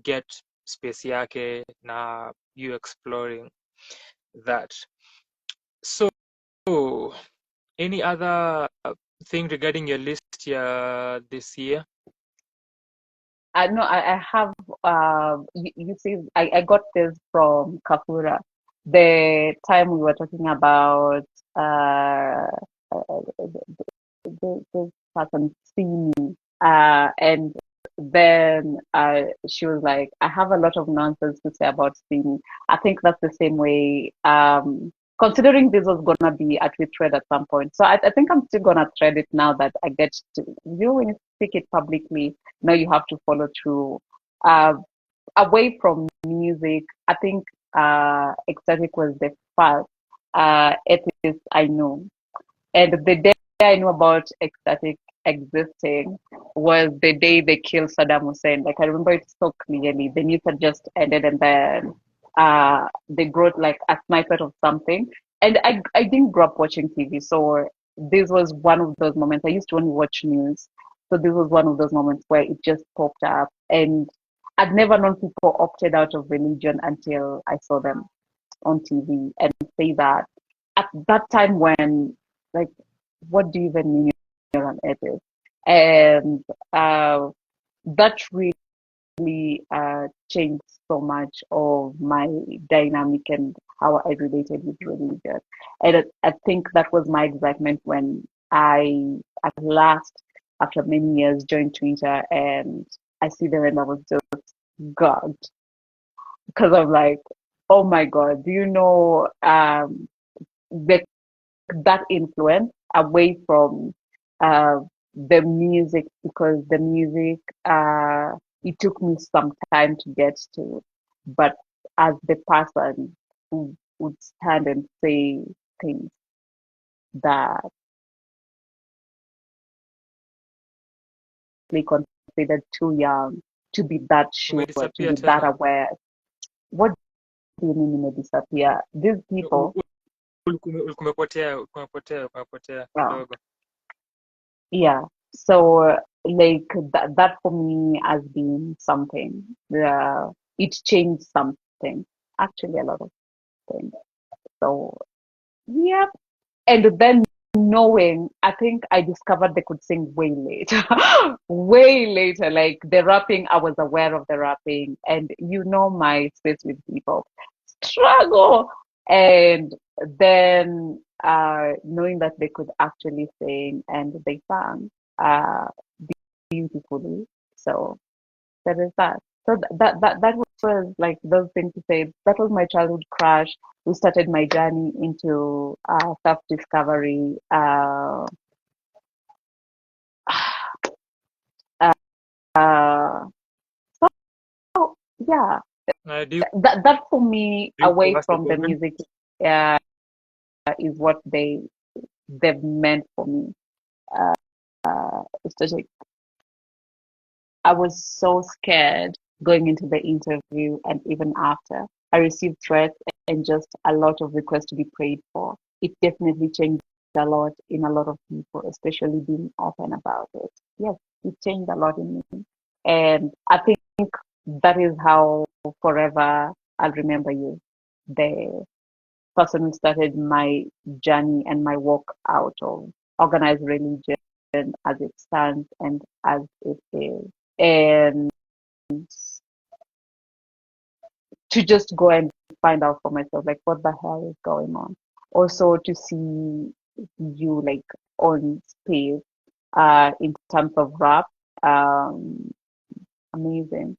A: get space yake na you exploring that. So any other thing regarding your list this year?
B: No, I have. You see, I got this from Kafura. The time we were talking about this person seeing me, and then she was like, I have a lot of nonsense to say about singing. I think that's the same way. Considering this was gonna be a tweet thread at some point, so I think I'm still gonna thread it now that I get to. When you speak it publicly, now you have to follow through. Away from music, I think Xtatic was the first atheist I know, and the day I knew about Xtatic existing was the day they killed Saddam Hussein. Like, I remember it so clearly. The news had just ended, and then they brought like a snippet of something. And I didn't grow up watching TV, so this was one of those moments. I used to only watch news, so this was one of those moments where it just popped up. And I'd never known people opted out of religion until I saw them on TV and say that at that time when, like, what do you even mean you're an atheist? And that really changed so much of my dynamic and how I related with religion. And I think that was my excitement when I, at last, after many years, joined Twitter and I see them and I was just gagged. Because I'm like, oh my God, do you know that influence away from the music, because the music it took me some time to get to, but as the person who would stand and say things that they considered too young to be that sure, to be that aware. What do you mean disappear? These people
A: Umepotea
B: Yeah.
A: kidogo.
B: Yeah. So like that for me has been something. It changed something. Actually, a lot of things. So yeah. And then knowing, I think I discovered they could sing way later. Way later. Like the rapping, I was aware of the rapping, and my space with people struggle. And then knowing that they could actually sing, and they sang uh, beautifully. So there is that. So that was like those things to say. That was my childhood crush. We started my journey into self-discovery. Uh, so yeah,
A: Do you
B: that for me, away
A: ask the
B: from the
A: question?
B: music, uh, is what they've meant for me. Especially, I was so scared going into the interview, and even after, I received threats and just a lot of requests to be prayed for. It definitely changed a lot in a lot of people, especially being open about it. Yes, it changed a lot in me. And I think that is how forever I'll remember you. The person who started my journey and my walk out of organized religion as it stands and as it is. And to just go and find out for myself, like, what the hell is going on. Also, to see you like on space in terms of rap, um, amazing.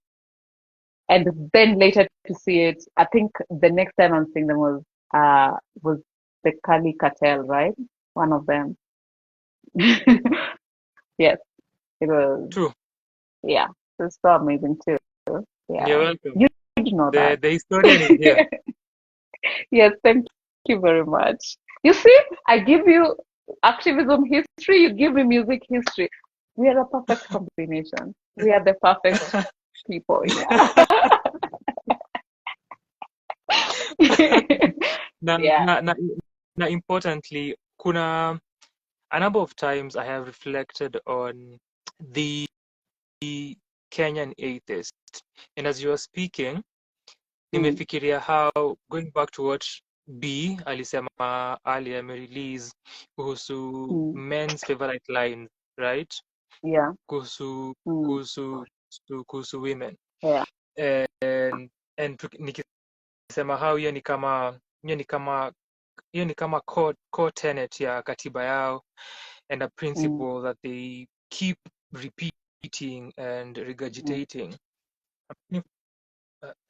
B: And then later to see it, I think the next time I'm seeing them was the Kali Cartel, right? One of them. Yes, it was.
A: True.
B: Yeah, it's so amazing too.
A: You're
B: Yeah,
A: welcome.
B: you know that.
A: The historian is here.
B: Yes, thank you very much. You see, I give you activism history, you give me music history. We are a perfect combination. We are the perfect people. Yeah.
A: na,
B: Yeah.
A: na, na, na importantly, kuna a number of times I have reflected on the Kenyan atheist. And as you were speaking,
B: Mm,
A: nimefikiria how, going back to what B alisema earlier, amerelease kuhusu
B: mm,
A: men's favorite lines, right?
B: yeah.
A: Kuhusu
B: Mm,
A: kuhusu women.
B: yeah.
A: And nikisema how hiyo ni kama core tenet ya katiba yao, and a
B: Mm,
A: principle that they keep repeating and
B: mm,
A: regurgitating.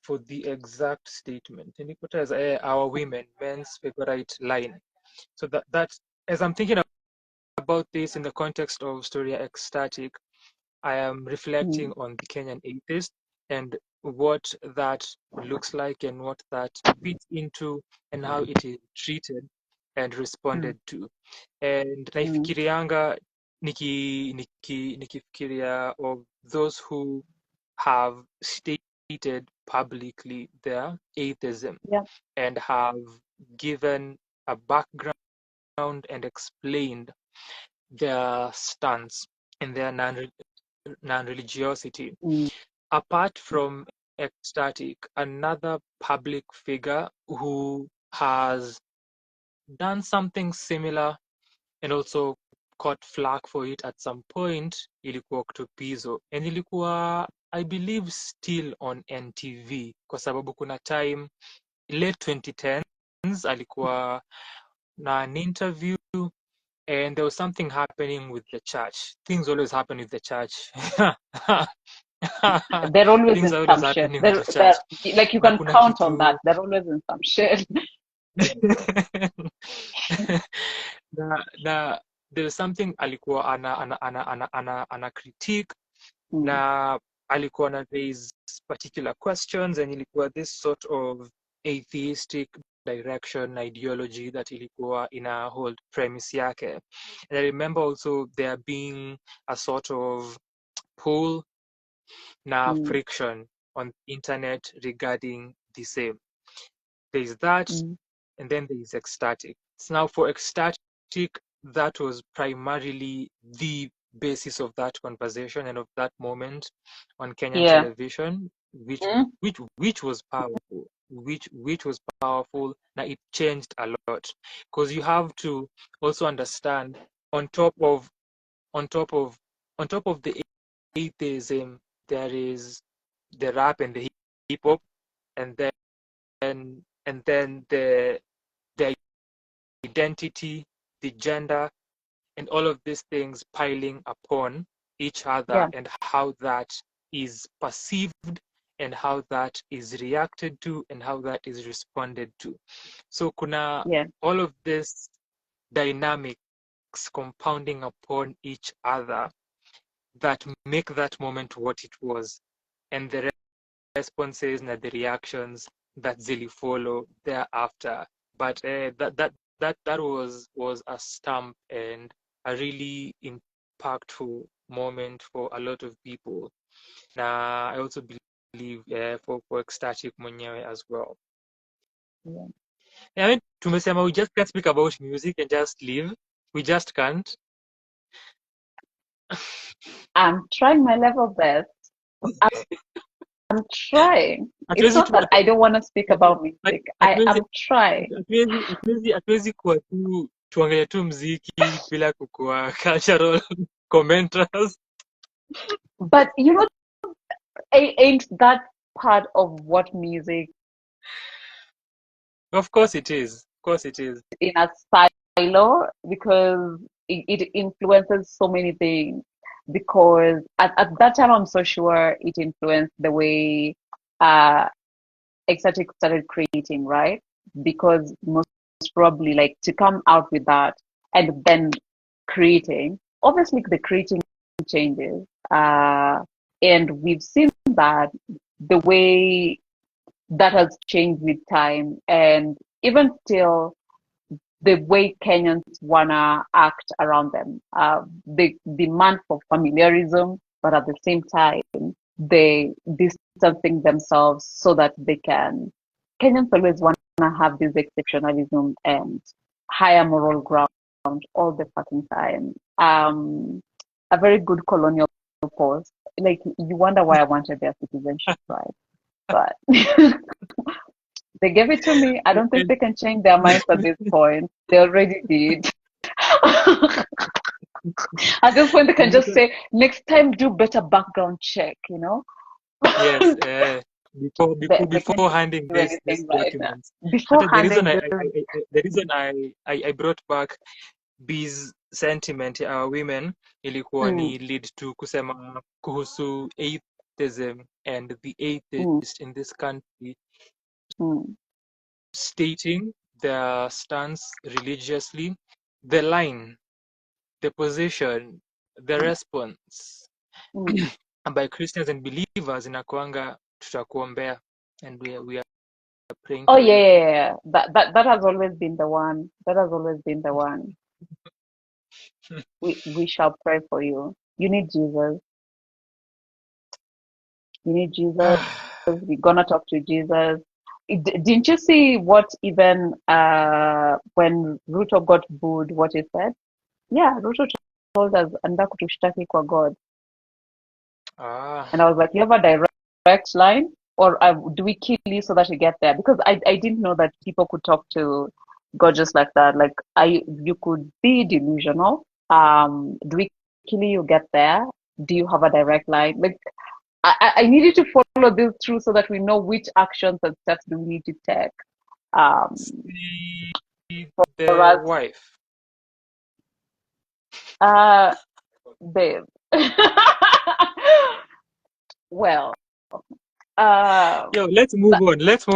A: For the exact statement, nilipoteza our women, men's favorite line. So that as I'm thinking about this in the context of Storia Xtatic, I am reflecting
B: mm,
A: on the Kenyan atheist and what that looks like and what that fits into and how it is treated and
B: mm,
A: responded to. And
B: mm,
A: naifikirianga nikifikiria of those who have stated publicly their atheism
B: yeah.
A: and have given a background and explained their stance and their non-religiosity.
B: Mm,
A: Apart from Xtatic, another public figure who has done something similar and also caught flack for it at some point ilikuwa Octopizzo, and ilikuwa I believe still on NTV kwa sababu kuna time late 2010s alikuwa na an interview, and there was something happening with the church. Things always happen with the church.
B: they're always
A: Things
B: in
A: are always
B: some shit.
A: happening with
B: They're,
A: the church.
B: they're like you
A: Na
B: can
A: kuna
B: count on that.
A: kitu
B: They're always in some shit.
A: na there was something alikuwa ana critique,
B: Mm,
A: na alikuwa na raise particular questions, and ilikuwa this sort of atheistic direction ideology that ilikuwa ina hold premise yake. And I remember also there being a sort of pull na
B: mm,
A: friction on internet regarding the same. There's that,
B: mm,
A: and then there is Xtatic. So now for Xtatic, that was primarily the basis of that conversation and of that moment on Kenyan television, which was powerful, which was powerful. Now it changed a lot, because you have to also understand, on top of the atheism, there is the rap and the hip hop, and then the identity, the gender, and all of these things piling upon each other, and how that is perceived, and how that is reacted to, and how that is responded to. So kuna all of this dynamics compounding upon each other that make that moment what it was, and the responses and the reactions that follow thereafter. But that was a stamp and a really impactful moment for a lot of people. Now I also believe for Xtatic mwenyewe as well. I mean, tumesema we just can't speak about music and just leave. We just can't.
B: I'm trying my level best. I'm trying. It's not that I don't want to speak about music. I am trying.
A: Hatuwezi kuwa tuangalia tu mziki bila kukua cultural commenters.
B: But you know, ain't that part of what music?
A: Of course it is. Of course it is.
B: In a silo, because it influences so many things. Because at that time, I'm so sure it influenced the way Xtatic started creating, right? Because most probably, like, to come out with that and then creating, obviously the creating changes, and we've seen that the way that has changed with time, and even still the way Kenyans wanna act around them. The demand for familiarism, but at the same time, they distancing themselves so that they can. Kenyans always wanna have this exceptionalism and higher moral ground all the fucking time. A very good colonial post. Like, you wonder why I wanted their citizenship, right? But they gave it to me. I don't think they can change their minds at this point. They already did. At this point, they can just say, next time, do better background check, you know?
A: Yes, before handing these documents. The reason I brought back B's sentiment, our women, ilikuwa ni lead to kusema kuhusu atheism and the atheists in this country stating their stance religiously, the line, the position, the response by Christians and believers inakuanga tutakuombea, and we are praying for you.
B: Yeah. That has always been the one. That has always been the one. We shall pray for you. You need Jesus. You need Jesus. We're gonna talk to Jesus. Didn't you see what even when Ruto got booed, what he said? Yeah, Ruto told us, anda kutushtaki kwa God. And I was like, you have a direct line, or do we kill you so that you get there? Because I didn't know that people could talk to God just like that. Like, you could be delusional. Do we kill you, get there? Do you have a direct line? Like, I needed to follow this through so that we know which actions and steps do we need to take.
A: The wife.
B: Babe. Well.
A: Yo, let's move on.
B: That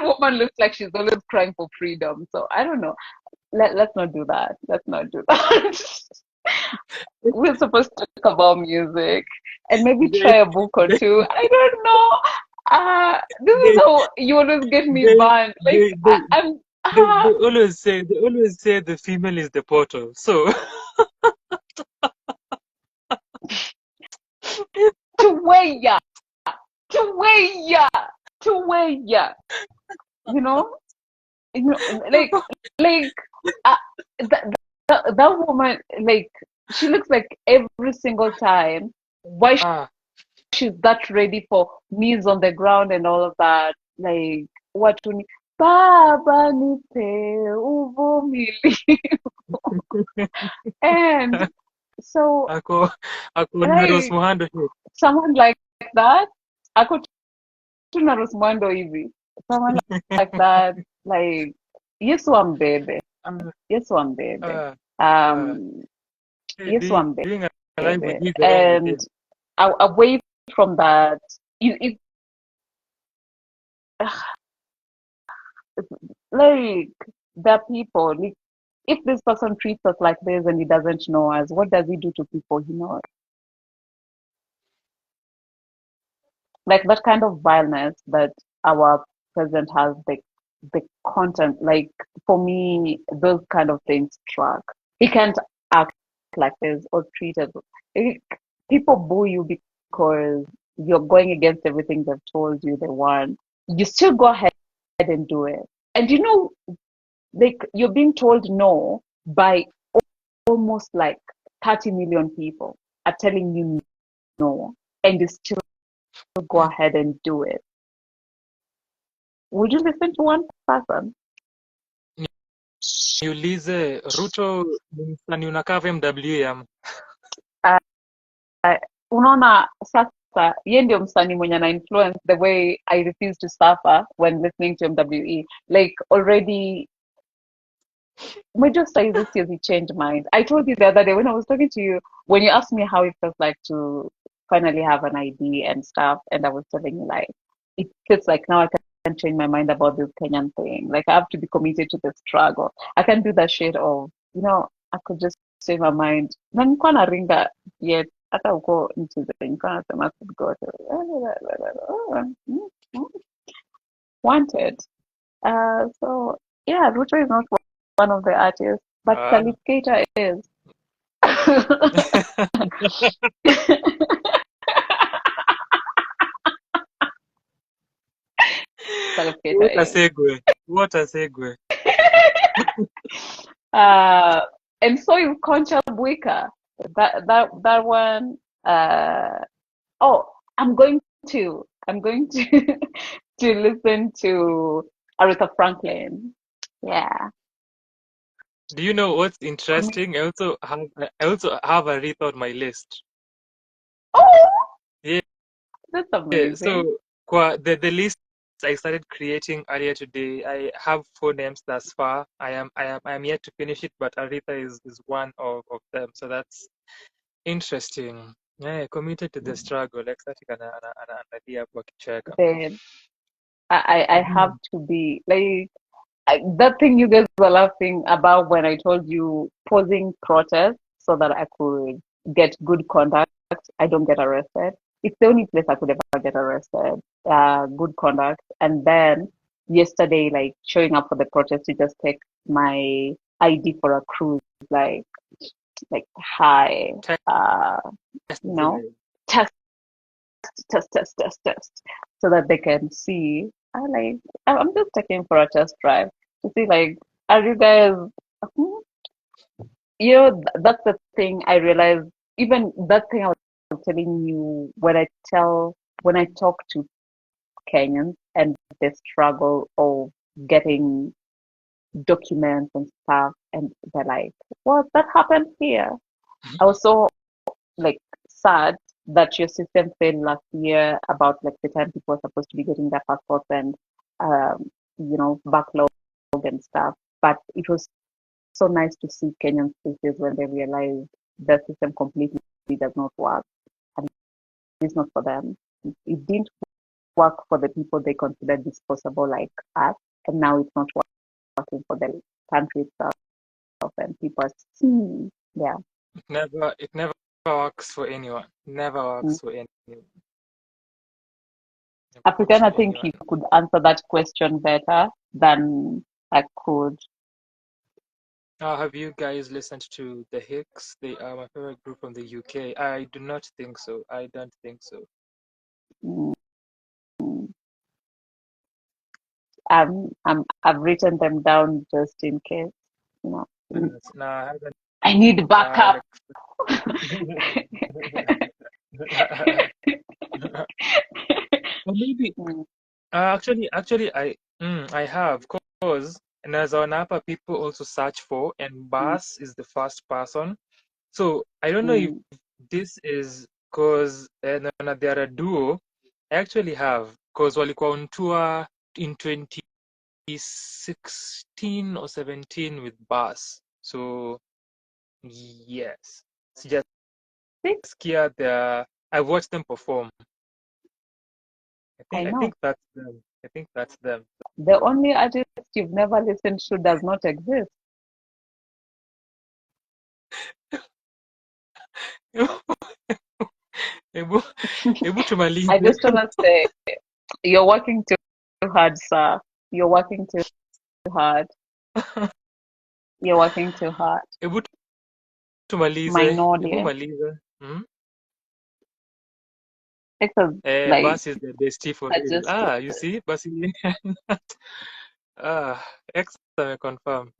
B: woman looks like she's always crying for freedom. So I don't know. Let's not do that. We're supposed to talk about music and maybe try a book or two. I don't know. This is how you always get me banned. Like,
A: they always say the female is the portal. So
B: to where, you know? you know, like that woman, like she looks like every single time. Why she's that ready for knees on the ground and all of that? Like what to Baba nipe uvumilivu. And so
A: Ako na Rose
B: like
A: Muhando hit.
B: someone like that, ako tu na Rosmando hivi. Someone like that, like Yesu ambebe. Yesu ambebe.
A: Uh, uh,
B: Yesu ambebe.
A: being alive with you is wrong with
B: And
A: him.
B: away from that, like the people, like, if this person treats us like this and he doesn't know us, what does he do to people he knows? Like that kind of violence that our president has, the content, like for me, those kind of things track. He can't act like this or treat it. Like, people boo you because you're going against everything they've told you they want. You still go ahead and do it. And you know, like you're being told no by almost like 30 million people are telling you no, and you still go ahead and do it. Would you listen to one person?
A: Niulize Ruto ni msanii unakaa MWE ama?
B: Unaona sasa ye ndio msanii mwenye ana influence the way I refuse to suffer when listening to MWE. Like already my just this year he changed mind. I told you the other day when I was talking to you, when you asked me how it felt like to finally have an ID and stuff, and I was telling you like it feels like now I can change my mind about this Kenyan thing. Like I have to be committed to the struggle. I can't do that shit of, you know, I could just change my mind. Na nilikuwa na ringa yet hata uko nchi za nilikuwa nasema could go to wanted. So yeah, Ruto is not one of the artists, but Salif Keita is. Salif Keita is.
A: What a segue.
B: And so is Concha Buika. That one. Oh, I'm going to to listen to Aretha Franklin. Yeah.
A: Do you know what's interesting? I also have Aretha on my list.
B: Oh,
A: yeah,
B: that's amazing.
A: So the list I started creating earlier today, I have 4 names thus far. I am yet to finish it, but Aretha is one of them. So that's interesting. Yeah, committed to the struggle. Xtatic analia hapo akicheka.
B: Then I have to be like that thing you guys were laughing about when I told you pausing protests so that I could get good conduct. I don't get arrested. It's the only place I could ever get arrested. Good conduct. And then yesterday, like showing up for the protest to just take my ID for a cruise, like hi, you know, test, so that they can see. I'm just taking for a test drive to see, like, are you guys, you know, that's the thing I realized, even that thing I was telling you when I talk to Kenyans and the struggle of getting documents and stuff, and they're like, what, that happened here? I was so like sad that your system failed last year about like the time people were supposed to be getting their passports and you know, backlog and stuff. But it was so nice to see Kenyan faces when they realized the system completely does not work and it's not for them. It didn't work for the people they considered disposable like us, and now it's not working for the country itself, and people are yeah.
A: It never works for anyone. Never works for anyone.
B: African, I think you could answer that question better than I could.
A: Have you guys listened to the Hicks? They are my favorite group from the UK. I do not think so. I don't think so.
B: I've written them down just in case, you know.
A: No, I haven't.
B: I need backup.
A: Or maybe actually I have, cause and as on upper people also search for, and Bass is the first person. So I don't know if this is cause they're a duo. I actually have, cause walikuwa on tour in 2016 or 17 with Bass. So yes, sijasikia I've watched them perform.
B: I
A: I
B: know.
A: think that's them. I think that's them.
B: The only artist you've never listened to does not exist.
A: Hebu tumalize.
B: I just want to say, you're working too hard, sir. You're working too hard. You're working too hard.
A: Hebu tumalize.
B: Minority.
A: Hebu malize.
B: Because, like,
A: Bas is the bestie for real.
B: just,
A: You see? Basi. X confirm.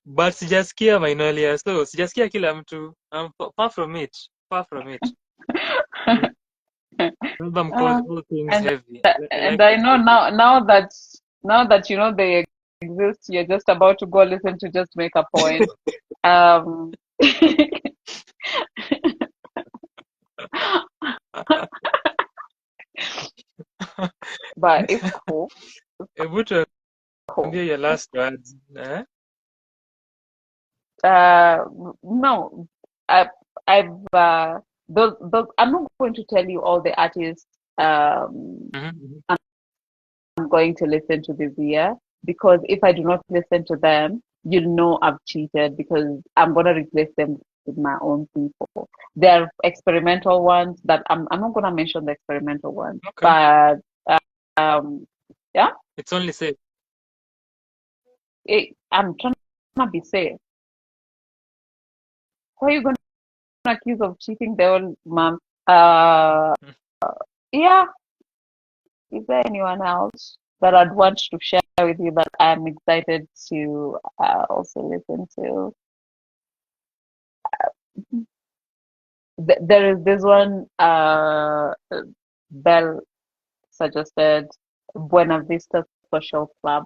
A: But sijasikia Minolia, so sijasikia kila mtu. Far from it. Far from it. Album called All Things Heavy.
B: And I know now that you know they exist, you're just about to go listen to just make a point. But it's cool.
A: Able to hear your last words.
B: No, I've those I'm not going to tell you all the artists I'm going to listen to this year, because if I do not listen to them, you'll know I've cheated, because I'm gonna replace them with my own people. There are experimental ones that I'm not gonna mention the experimental ones,
A: okay.
B: But yeah,
A: it's only safe.
B: I'm trying to be safe. Who are you gonna accuse of cheating the old mom? Yeah. Is there anyone else that I'd want to share with you that I'm excited to also listen to? There is this one, Belle suggested, Buena Vista Social Club.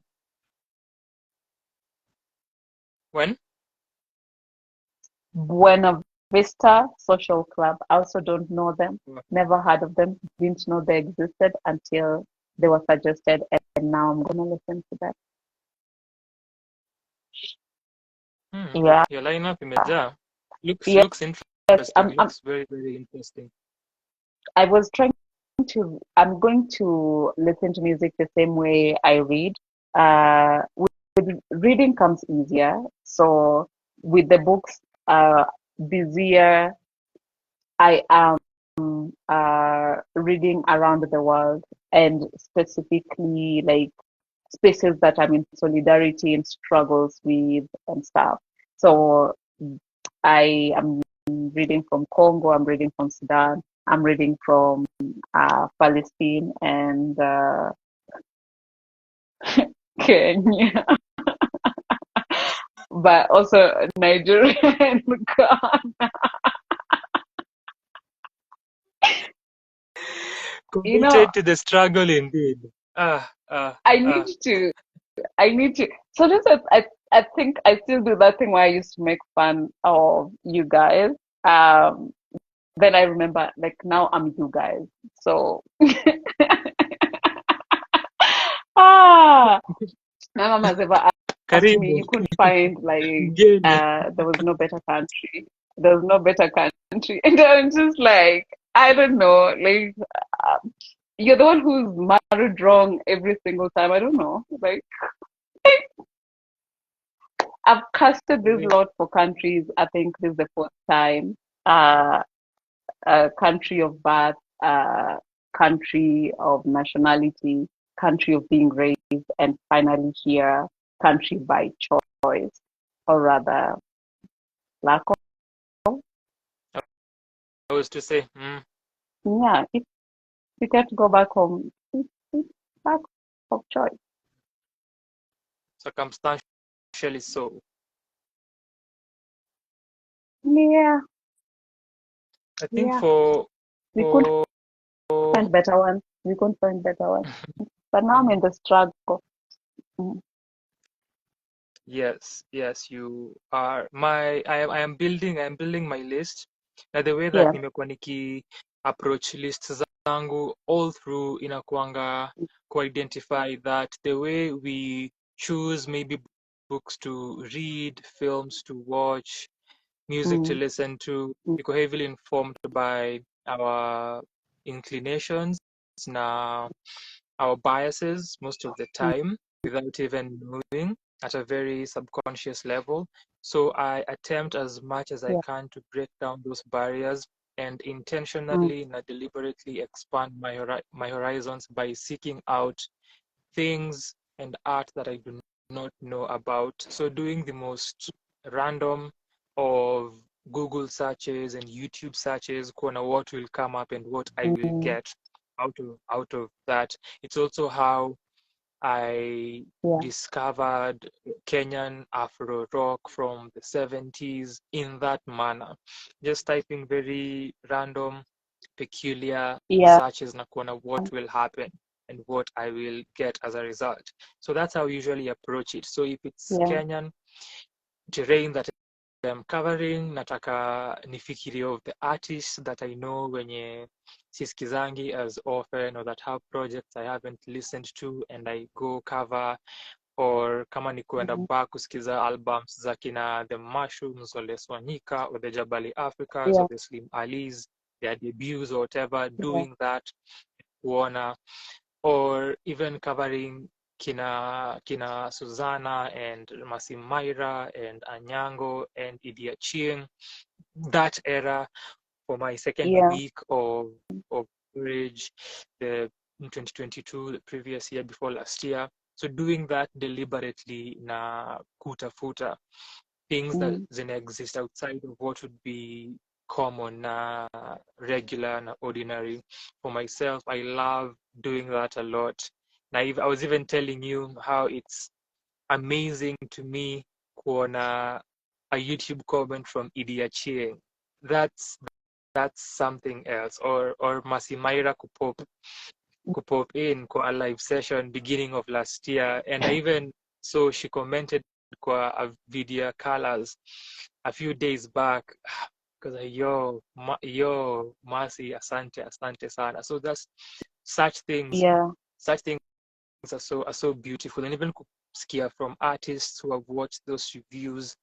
A: When?
B: Buena Vista Social Club. I also don't know them. Never heard of them. Didn't know they existed until they were suggested, and now I'm gonna listen to them. Yeah.
A: Your lineup imejaa. Looks interesting. Looks very, very interesting.
B: I was trying to. I'm going to listen to music the same way I read. With reading comes easier. So with the books, busier. I am reading around the world, and specifically like spaces that I'm in solidarity and struggles with and stuff. So I am reading from Congo, I'm reading from Sudan, I'm reading from Palestine and Kenya, but also Nigeria and Ghana.
A: Committed to the struggle indeed.
B: I need to. Sometimes I think I still do that thing where I used to make fun of you guys. Then I remember, like, now I'm you guys. So, my mom has ever asked me, you couldn't find, like, there was no better country. There was no better country. And I'm just like, I don't know. Like, you're the one who's married wrong every single time. I don't know. Like, I've casted this lot for countries. I think this is the fourth time. Country of birth, country of nationality, country of being raised, and finally here, country by choice, or rather, lack of.
A: I was to say.
B: Yeah, if you get to go back home, lack of choice.
A: Circumstantially so.
B: Yeah,
A: I think
B: yeah.
A: for
B: We could
A: for
B: find better ones. We could find better ones. But now I'm in the struggle. Mm.
A: yes, yes, you are. I am building my list. Na the way that
B: Yeah.
A: nimekuwa niki approach lists zangu all through inakuanga identify that the way we choose maybe books to read, films to watch, music to
B: Mm.
A: listen to,
B: Mm.
A: iko heavily informed by our inclinations na our biases most of the
B: Mm.
A: time without even knowing at a very subconscious level. So I attempt as much as I
B: Yeah.
A: can to break down those barriers and
B: Mm.
A: intentionally and deliberately expand my horizons by seeking out things and art that I do not know about. So doing the most random of Google searches and YouTube searches, kuona what will come up and what I will
B: Mm.
A: get out of that. It's also how I
B: Yeah.
A: discovered Kenyan Afro rock from the 70s in that manner. Just typing very random, peculiar
B: Yeah.
A: searches na kuona what will happen and what I will get as a result. So that's how I usually approach it. So if it's
B: Yeah.
A: Kenyan terrain that I'm covering, nataka nifikirie of the artists that I know wenye siskizangi as often or that have projects I haven't listened to and I go cover, or kama ni kuenda
B: Mm.
A: back kusikiza albums za kina The Mushrooms or Les Wanyika or the Jabali Africas or
B: Yeah.
A: the Slim Alis, their debuts or whatever,
B: Yeah.
A: doing that, kuona, or even covering kina Susanna and Masimaira and Anyango and Idi Achieng, that era for my second
B: Yeah.
A: week of coverage, the in 2022, the previous year before last year. So doing that deliberately na kutafuta things that
B: Mm.
A: exist outside of what would be common na regular na ordinary. For myself, I love doing that a lot. Now, I was even telling you how it's amazing to me kuona a YouTube comment from Idi Achieng. That's something else. Or Masimaira kupop in kwa a live session beginning of last year, and I even so she commented kwa a video colors a few days back because yo Masi, asante sana. So that's such things
B: Yeah.
A: are so beautiful, and even kusikia from artists who have watched those reviews,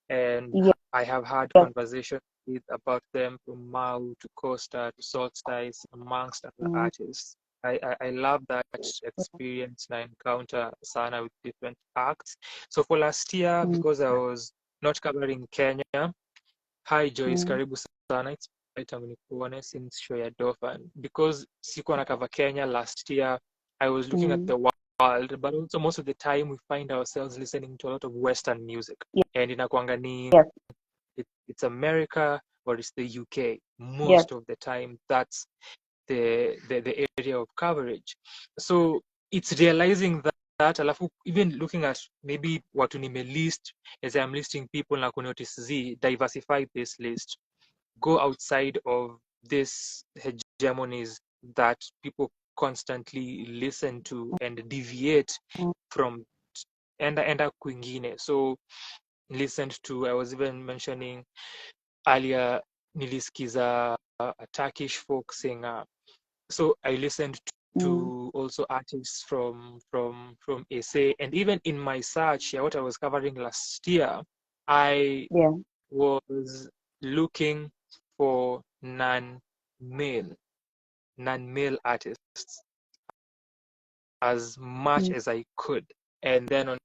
A: and
B: Yeah.
A: I have had
B: Yeah.
A: conversations with about them from Mau to Costa to Saltstice, amongst other
B: Mm.
A: artists. I love that experience and I encounter Sana with different acts. So for last year,
B: Mm.
A: because I was not covering Kenya, hi Joyce,
B: Mm.
A: karibu sana. It's time nikuone since show ya Dolphin. Because sikuwa na cover Kenya last year, I was looking at
B: Mm.
A: the world, but also most of the time we find ourselves listening to a lot of Western music.
B: Yeah.
A: And inakuanga ni
B: Yes.
A: it's America or it's the UK.
B: Yes.
A: Most of the time, that's the area of coverage. So it's realizing that alafu even looking at maybe watu nimelist as I'm listing people na kunotice diversify this list, go outside of this hegemonies that people constantly listen to and deviate
B: Mm.
A: from enda kwingine. So listened to, I was even mentioning earlier, nilisikiza a Turkish folk singer. So I listened
B: Mm.
A: to also artists from SA, and even in my search, what I was covering last year, I
B: Yeah.
A: was looking for non-male artists as much
B: Mm.
A: as I could, and then on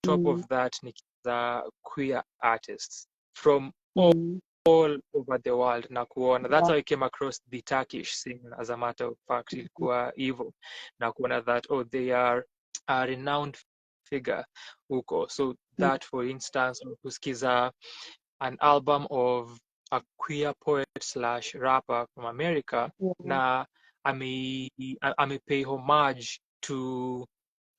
A: top
B: Mm.
A: of that, nikiza queer artists from
B: Mm.
A: all over the world na kuona. That's
B: Yeah.
A: how I came across the Turkish scene, as a matter of fact, ilikuwa hivyo na kuona that they are a renowned figure huko. So
B: Mm.
A: that, for instance, kusikiza an album of a queer poet slash rapper from America
B: Yeah.
A: na I may pay homage to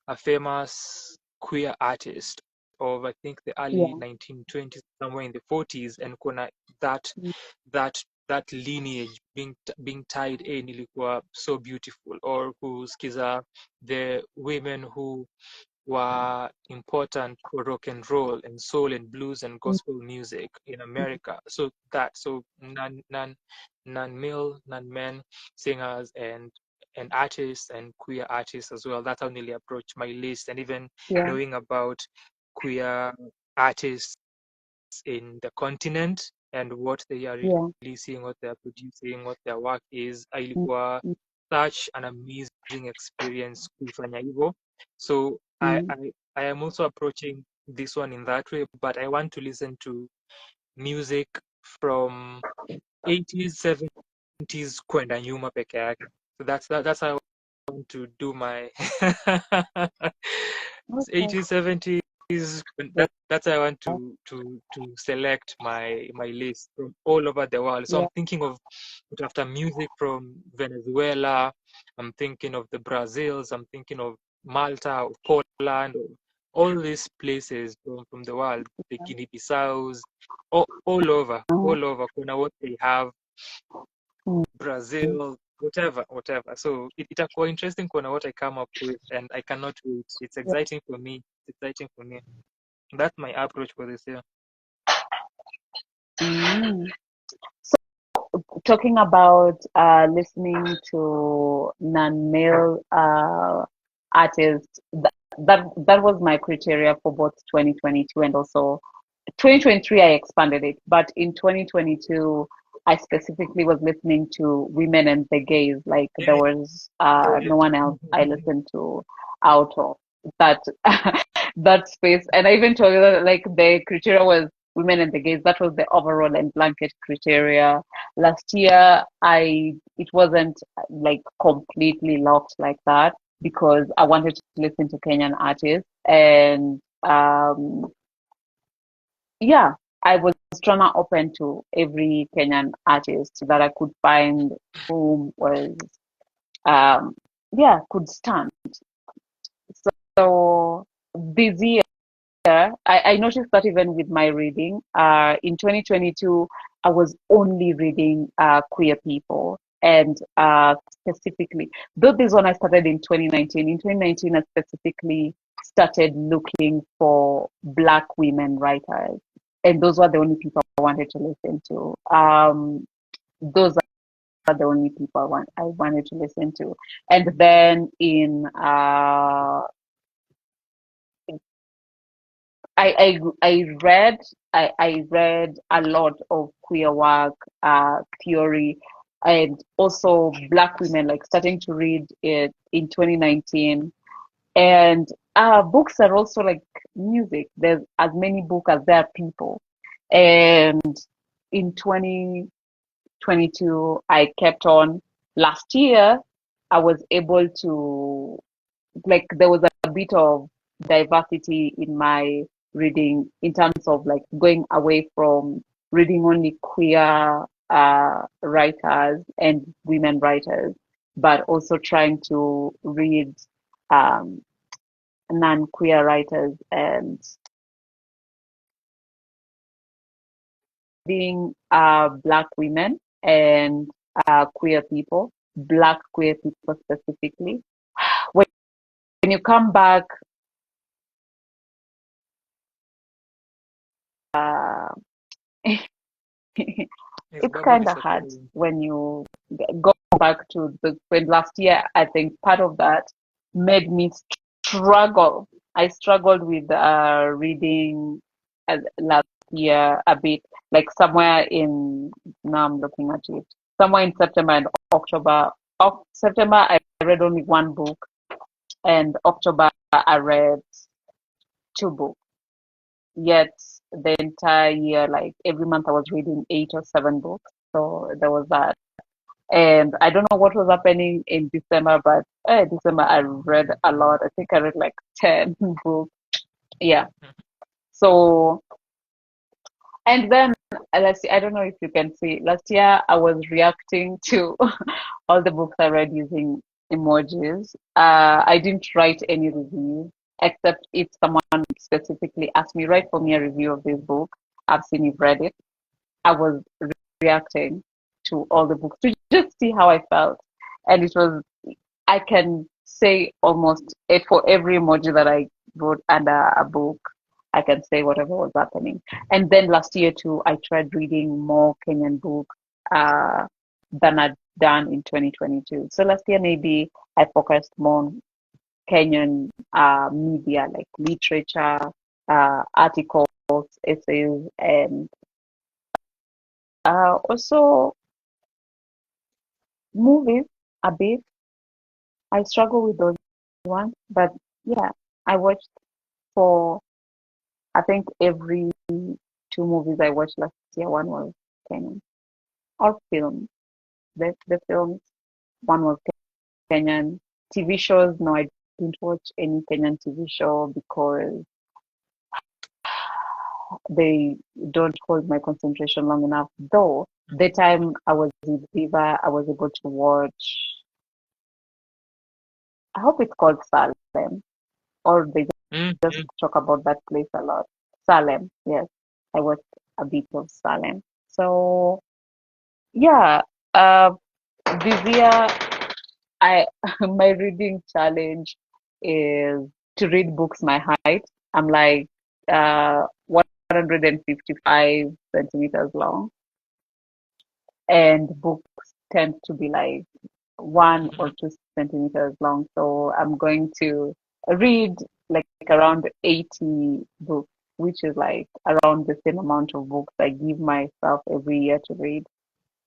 A: a famous queer artist of, I think, the early 1920s, somewhere in the 40s, and kuna that that lineage being tied in ilikuwa so beautiful. Or kusikiza the women who were important for rock and roll and soul and blues and gospel music in America. So non-male, non-men singers and artists and queer artists as well. That's how nearly approach my list, and even knowing about queer artists in the continent and what they are releasing, what they are producing, what their work is. Ilikuwa such an amazing experience kufanya hivyo. So I am also approaching this one in that way, but I want to listen to music from 80s, 70s kwenda nyuma peke yake. So that's how I want to do my 80s, 70s. That's how I want to select my list from all over the world. So I'm thinking of after music from Venezuela. I'm thinking of the Brazils. I'm thinking of Malta, or Poland, or all these places from the world, the Guinea-Bissaus, all over. Kuna what they have, Brazil, whatever. So itakuwa interesting kuna what I come up with, and I cannot wait. It's exciting for me. That's my approach for this year.
B: So, talking about listening to non-male artists, that was my criteria for both 2022 and also 2023. I expanded it, but in 2022, I specifically was listening to women and the gays. Like there was no one else I listened to out of that that space. And I even told you that like the criteria was women and the gays. That was the overall and blanket criteria. Last year, it wasn't like completely locked like that because I wanted to listen to Kenyan artists, and I was trying to open to every Kenyan artist that I could find whom was could stand. So this year I noticed that even with my reading, in 2022 I was only reading queer people, and specifically, though this one I started in 2019. In 2019 I specifically started looking for Black women writers, and those were the only people I wanted to listen to. Those are the only people I wanted to listen to. And then in I read a lot of queer work, theory, and also Black women, like starting to read it in 2019. And books are also like music. There's as many books as there are people. And in 2022, I kept on. Last year, I was able to, like, there was a bit of diversity in my reading in terms of like going away from reading only queer writers and women writers, but also trying to read non-queer writers and reading Black women and queer people, Black queer people specifically. When you come back, it's kind of hard when you go back to when last year. I think part of that made me struggle. I struggled with reading last year a bit, like somewhere in, now I'm looking at it, somewhere in September and October. Of September, I read only one book, and October, I read 2 books. Yet the entire year, like every month, I was reading 8 or 7 books. So there was that. And I don't know what was happening in December, but December I read a lot. I think I read like 10 books. Yeah. So, and then last year, I don't know if you can see, last year I was reacting to all the books I read using emojis. I didn't write any review, except if someone specifically asked me, write for me a review of this book. I've seen you've read it. I was reacting to all the books to just see how I felt. And it was, I can say almost it for every emoji that I wrote under a book, I can say whatever was happening. And then last year too, I tried reading more Kenyan books than I'd done in 2022. So last year maybe I focused more on Kenyan media like literature, articles, essays, and also movies a bit. I struggle with those ones, but yeah, I watched for I think every 2 movies I watched last year, one was Kenyan. Or films. The films, one was Kenyan. TV shows, no, I didn't watch any Kenyan TV show because they don't hold my concentration long enough. Though the time I was with Viva, I was able to watch. I hope it's called Salem, or they just talk about that place a lot. Salem, yes, I watched a bit of Salem. So yeah, this year I my reading challenge is to read books my height. I'm like 155 centimeters long, and books tend to be like 1 or 2 centimeters long. So I'm going to read like around 80 books, which is like around the same amount of books I give myself every year to read.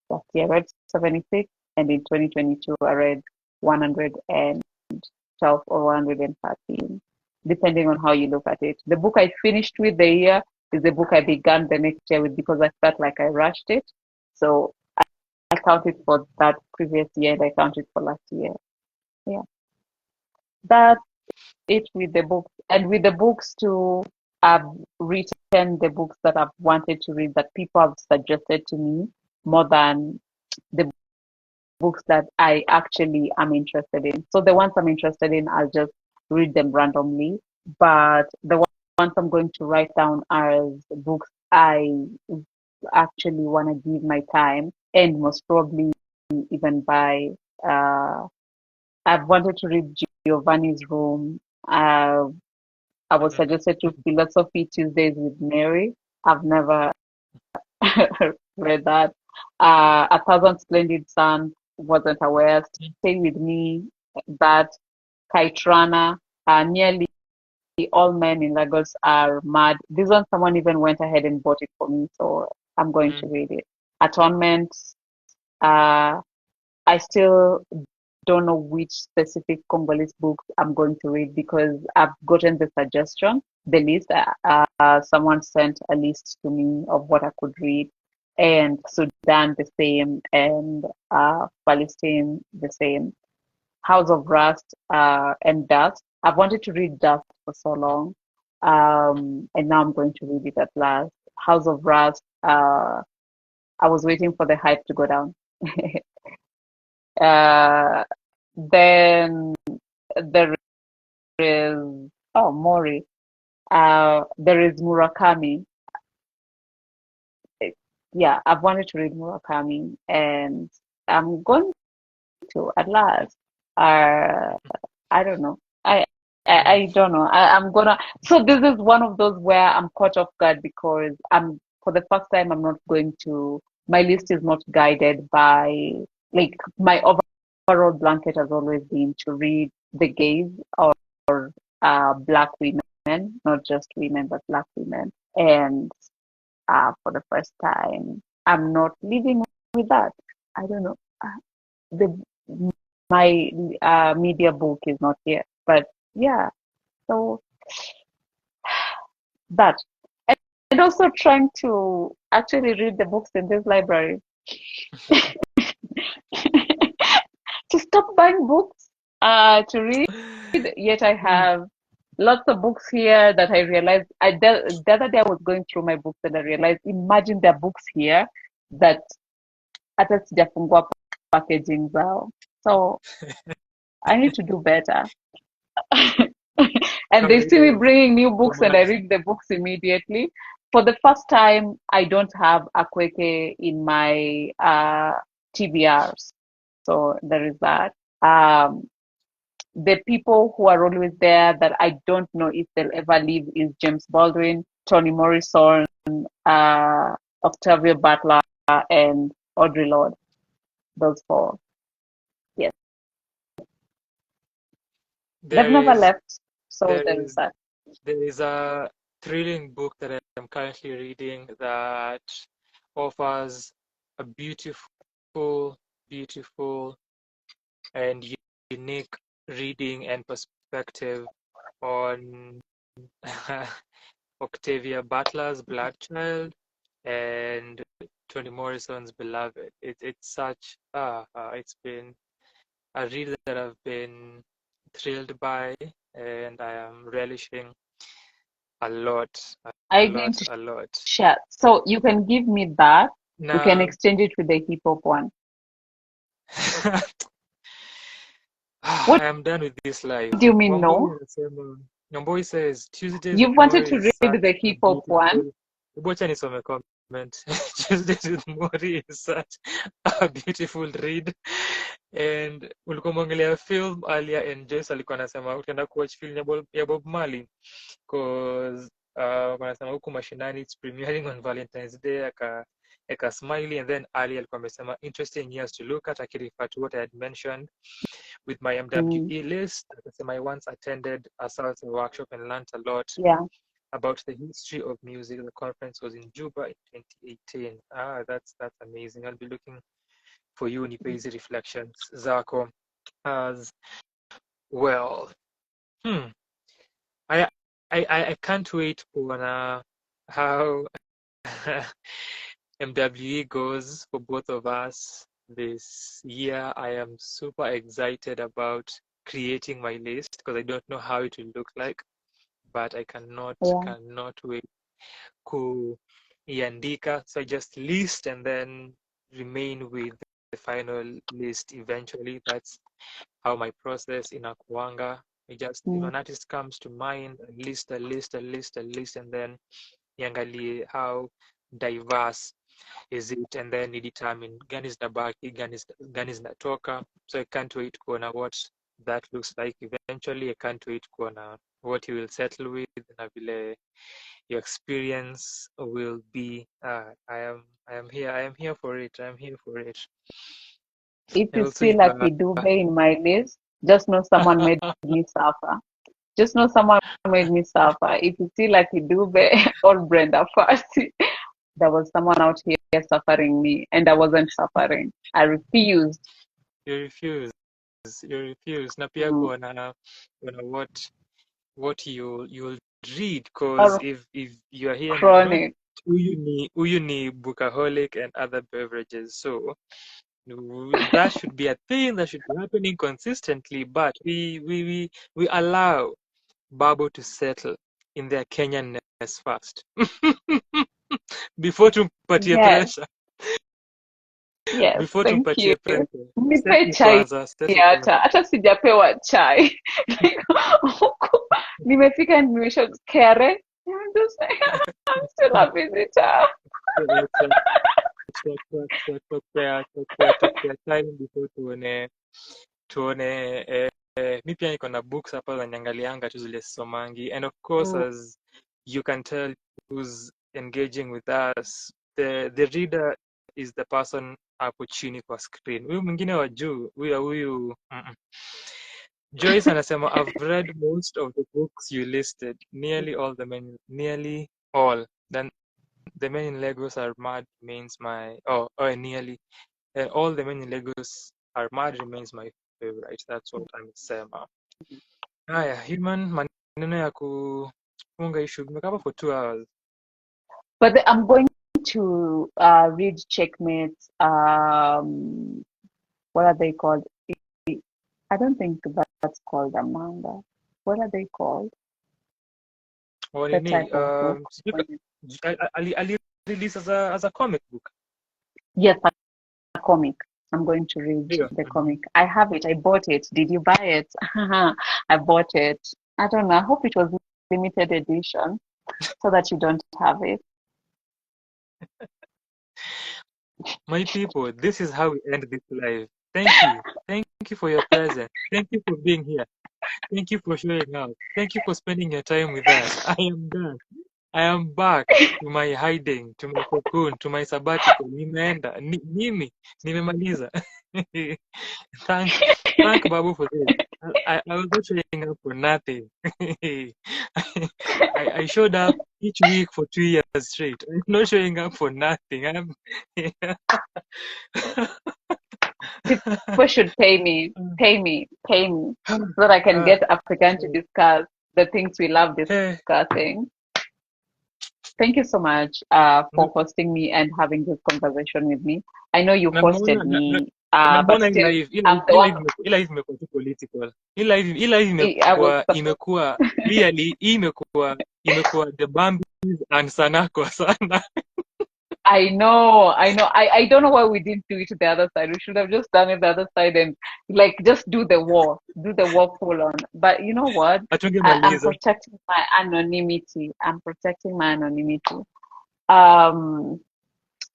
B: Last year I read 76, and in 2022 I read 112 or 113, depending on how you look at it. The book I finished with the year is the book I began the next year with because I felt like I rushed it. So I counted for that previous year and I counted for last year. Yeah. That's it with the books. And with the books too, I've written the books that I've wanted to read that people have suggested to me more than the books that I actually am interested in. So the ones I'm interested in, I'll just read them randomly. But the ones I'm going to write down as books I actually want to give my time and most probably even buy. I've wanted to read Giovanni's Room. I was suggested to Philosophy Tuesdays with Mary. I've never read that. A Thousand Splendid Suns, wasn't aware. Stay With Me, that Kaitrana, nearly all men in Lagos are mad. This one, someone even went ahead and bought it for me, so I'm going to read it. Atonement, uh, I still don't know which specific Congolese books I'm going to read because I've gotten the suggestion, the list. Someone sent a list to me of what I could read, and Sudan the same, and Palestine the same. House of Rust and Dust. I've wanted to read Dust for so long, and now I'm going to read it at last. House of Rust. I was waiting for the hype to go down. Then there is Mori. There is Murakami. Yeah, I've wanted to read Murakami, and I'm going to at last. I don't know. I don't know. I'm gonna. So this is one of those where I'm caught off guard because I'm for the first time I'm not going to. My list is not guided by like my overall blanket has always been to read the gays or black women, not just women but black women, and for the first time I'm not living with that. I don't know. The my media book is not here, but yeah. So that and also trying to actually read the books in this library to stop buying books to read. Yet I have lots of books here that I realized. The other day I was going through my books and I realized, imagine there are books here that hata sijafungua packaging zao. So I need to do better. And they see me bringing new books and I read the books immediately. For the first time, I don't have a kweke in my TBRs. So there is that. The people who are always there that I don't know if they'll ever leave is James Baldwin, Toni Morrison, Octavia Butler, and Audre Lorde. Those four. Yes. They've never left. So there is that.
A: There is a thrilling book that I'm currently reading that offers a beautiful, beautiful, and unique reading and perspective on Octavia Butler's Black Child and Toni Morrison's Beloved. It's such it's been a read that I've been thrilled by, and I am relishing a lot.
B: Share. So you can give me that.
A: Now,
B: we can exchange it with the hip hop one.
A: I am done with this life.
B: What do you mean no?
A: Nyamboi says Tuesdays
B: You've wanted to read the hip hop one.
A: Comment. Tuesdays with Mori is such a beautiful read. And ulikuwa umeongelea film earlier and Joyce alikuwa anasema utaenda kuwatch film ya Bob Marley cause wanasema huku mashinani it's premiering on Valentine's Day aka smiley, and then Ali alikuwa amesema interesting years to look at, akirefer to what I had mentioned with my MWE list. I once attended a salsa workshop and learned a lot about the history of music. The conference was in Juba in 2018. That's amazing. I'll be looking for you, Nipezi reflections, Zako, as well. I can't wait for how MWE goes for both of us this year. I am super excited about creating my list because I don't know how it will look like, but I cannot wait kuiandika. So I just list and then remain with the final list eventually. That's how my process in Akuanga. I just if an artist comes to mind, a list, and then niangalie how diverse is it, and then you determine gani zinabaki, gani zinatoka. So I can't wait kuona what that looks like eventually. I can't wait kuona what you will settle with na vile your experience will be. I am here for it.
B: If you see Lucky Dube in my list, just know someone made me suffer. Just know someone made me suffer. If you see Lucky Dube or Brenda Fassie, there was someone out here suffering me, and I wasn't suffering. I refused.
A: You refuse. Na pia kuona what you'll read, because if you are here,
B: chronic.
A: Uyu ni bookaholic and other beverages, so that should be a thing that should be happening consistently, but we allow Babo to settle in their Kenyanness first before tumpatie pressure.
B: Yes,
A: before
B: thank
A: tumpatie
B: you.
A: pressure.
B: Nipe chai hata sijapewa chai. Nimefika and nimesha kere. I'm still a visitor.
A: Time before tuone mi pia niko na books hapa za nyangalianga tu zile somangi, and of course as you can tell who's engaging with us, the reader is the person hapo chini kwa screen. Huyu mwingine wa juu huyu Joyce anasema I've read most of the books you listed, nearly all. Then the Men in Lagos Are Mad remains my nearly all the Men in Lagos Are Mad remains my favorite. That's what I'm saying. Haya, human maneno ya kufunga issue tumekapa for 2 hours.
B: But I'm going to read Checkmate's what are they called? I don't think that's called a manga. What are they called? The type of book.
A: Release as a comic book.
B: Yes, a comic. I'm going to read
A: Yeah.
B: the comic. I have it. I bought it. Did you buy it? I bought it. I don't know. I hope it was limited edition so that you don't have it.
A: My people, this is how we end this live. Thank you. Thank you for your presence. Thank you for being here. Thank you for showing up. Thank you for spending your time with us. I am done. I am back to my hiding, to my cocoon, to my sabbatical. Nimeenda. Mimi. Nimemaliza. Thank Babu for this. I was not showing up for nothing. I showed up each week for 2 years straight. I'm not showing up for nothing.
B: People should pay me, so that I can get African to discuss the things we love discussing. Thank you so much for hosting me and having this conversation with me. I know you hosted me, but still, I'm the one.
A: Imekuwa too political. Imekuwa really imekuwa the Bambis and Sanaa kwa sana.
B: I know. I don't know why we didn't do it to the other side. We should have just done it the other side and like just do the war full on. But you know what? I'm protecting my anonymity.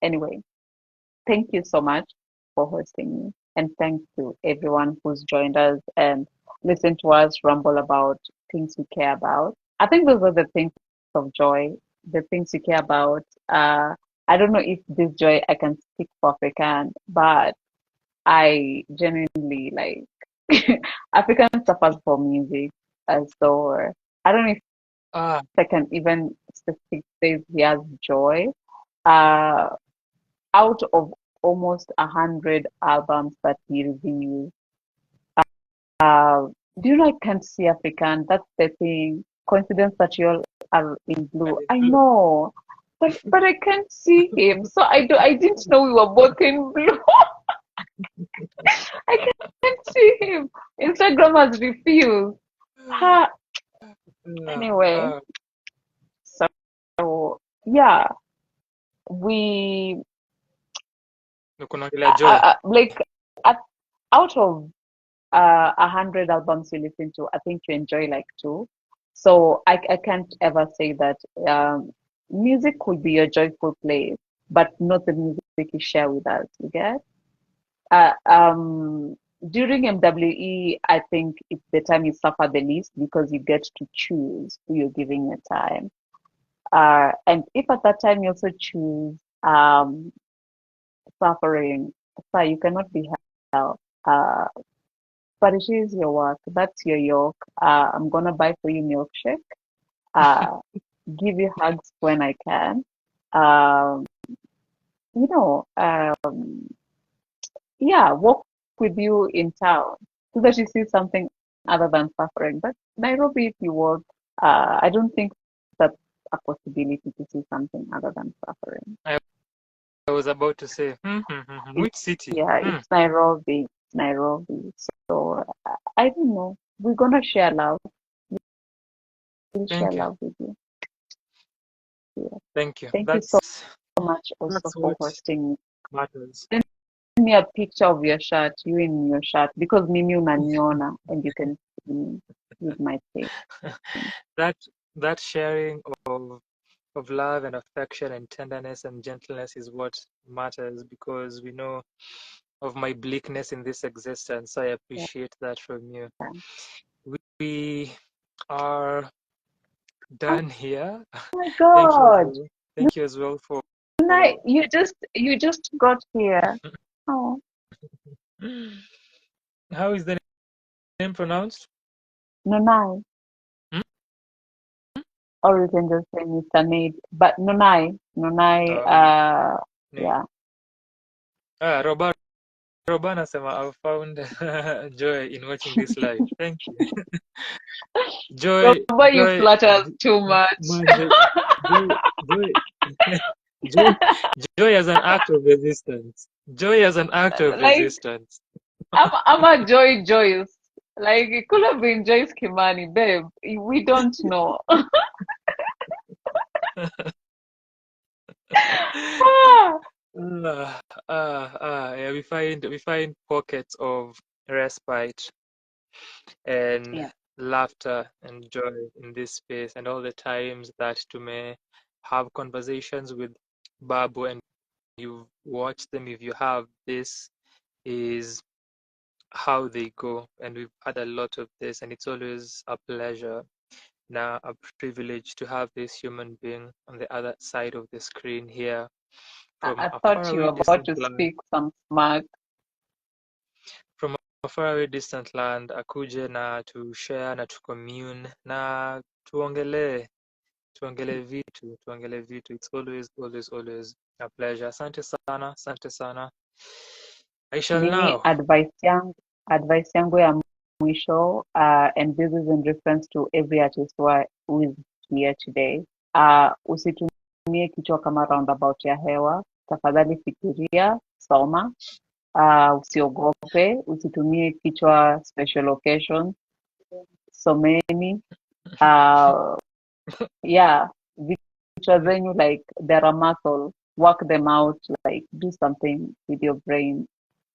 B: Anyway, thank you so much for hosting me, and thanks to everyone who's joined us and listened to us rumble about things we care about. I think those are the things of joy, the things we care about. I don't know if this joy I can speak for African, but I genuinely like African suffers for music, so I don't know if I can even specifically say he has joy. Out of almost 100 albums that he reviews, do you know I can't see African? That's the thing. Coincidence that you all are in blue. I know. But I can't see him, so I didn't know we were both in blue. I can't see him. Instagram has refused. Anyway, so yeah, we like out of 100 albums you listen to, I think you enjoy like 2. So I can't ever say that music could be your joyful place, but not the music you share with us. You get? During MWE, I think it's the time you suffer the least because you get to choose who you're giving your time. And if at that time you also choose suffering, so you cannot be helped. But it is your work. That's your yoke. I'm gonna buy for you milkshake. Give you hugs when I can. Walk with you in town so that you see something other than suffering. But Nairobi, if you walk, I don't think that's a possibility to see something other than suffering.
A: I was about to say, which city?
B: It's Nairobi. So I don't know. We're gonna share love. We'll share love with you. Yeah.
A: Thank you.
B: Thank you so much also for hosting me.
A: Matters.
B: Send me a picture of your shirt, you in your shirt, because Mimi unaniona and you can see me with my face.
A: That sharing of love and affection and tenderness and gentleness is what matters, because we know of my bleakness in this existence. So I appreciate that from you. We are done here.
B: Oh my God!
A: Thank you as well for.
B: You just got here. Oh.
A: How is the name pronounced?
B: Nonai. Or you can just say Mr. Nate. But Nonai. Yeah.
A: Robana Sema, I've found joy in watching this live. Thank you. Joy.
B: You flatter us too much.
A: Joy as an act of resistance. Resistance.
B: I'm a Joyce. Like, it could have been Joyce Kimani, babe. We don't know. Ah,
A: Yeah, we find pockets of respite and
B: yeah.
A: laughter and joy in this space, and all the times that to may have conversations with Babu, and you've watched them. If you have, this is how they go, and we've had a lot of this, and it's always a pleasure, now a privilege to have this human being on the other side of the screen here from
B: I
A: a
B: thought you
A: faraway
B: were about
A: distant
B: to
A: land.
B: speak some smart.
A: From a faraway distant land, akuje na to share na to commune na tuongelee tuongelee vitu. It's always a pleasure. Asante sana. I shall
B: Mimi
A: now.
B: advice yangu ya mwisho, and this is in reference to every artist who is here today. Usitumie kichwa kama roundabout ya hewa. Tafadhali fikiria, soma, usiogope, usitumie kichwa special occasions, someni. Yeah, vichwa zenyu, like they're a muscle, work them out, like do something with your brain.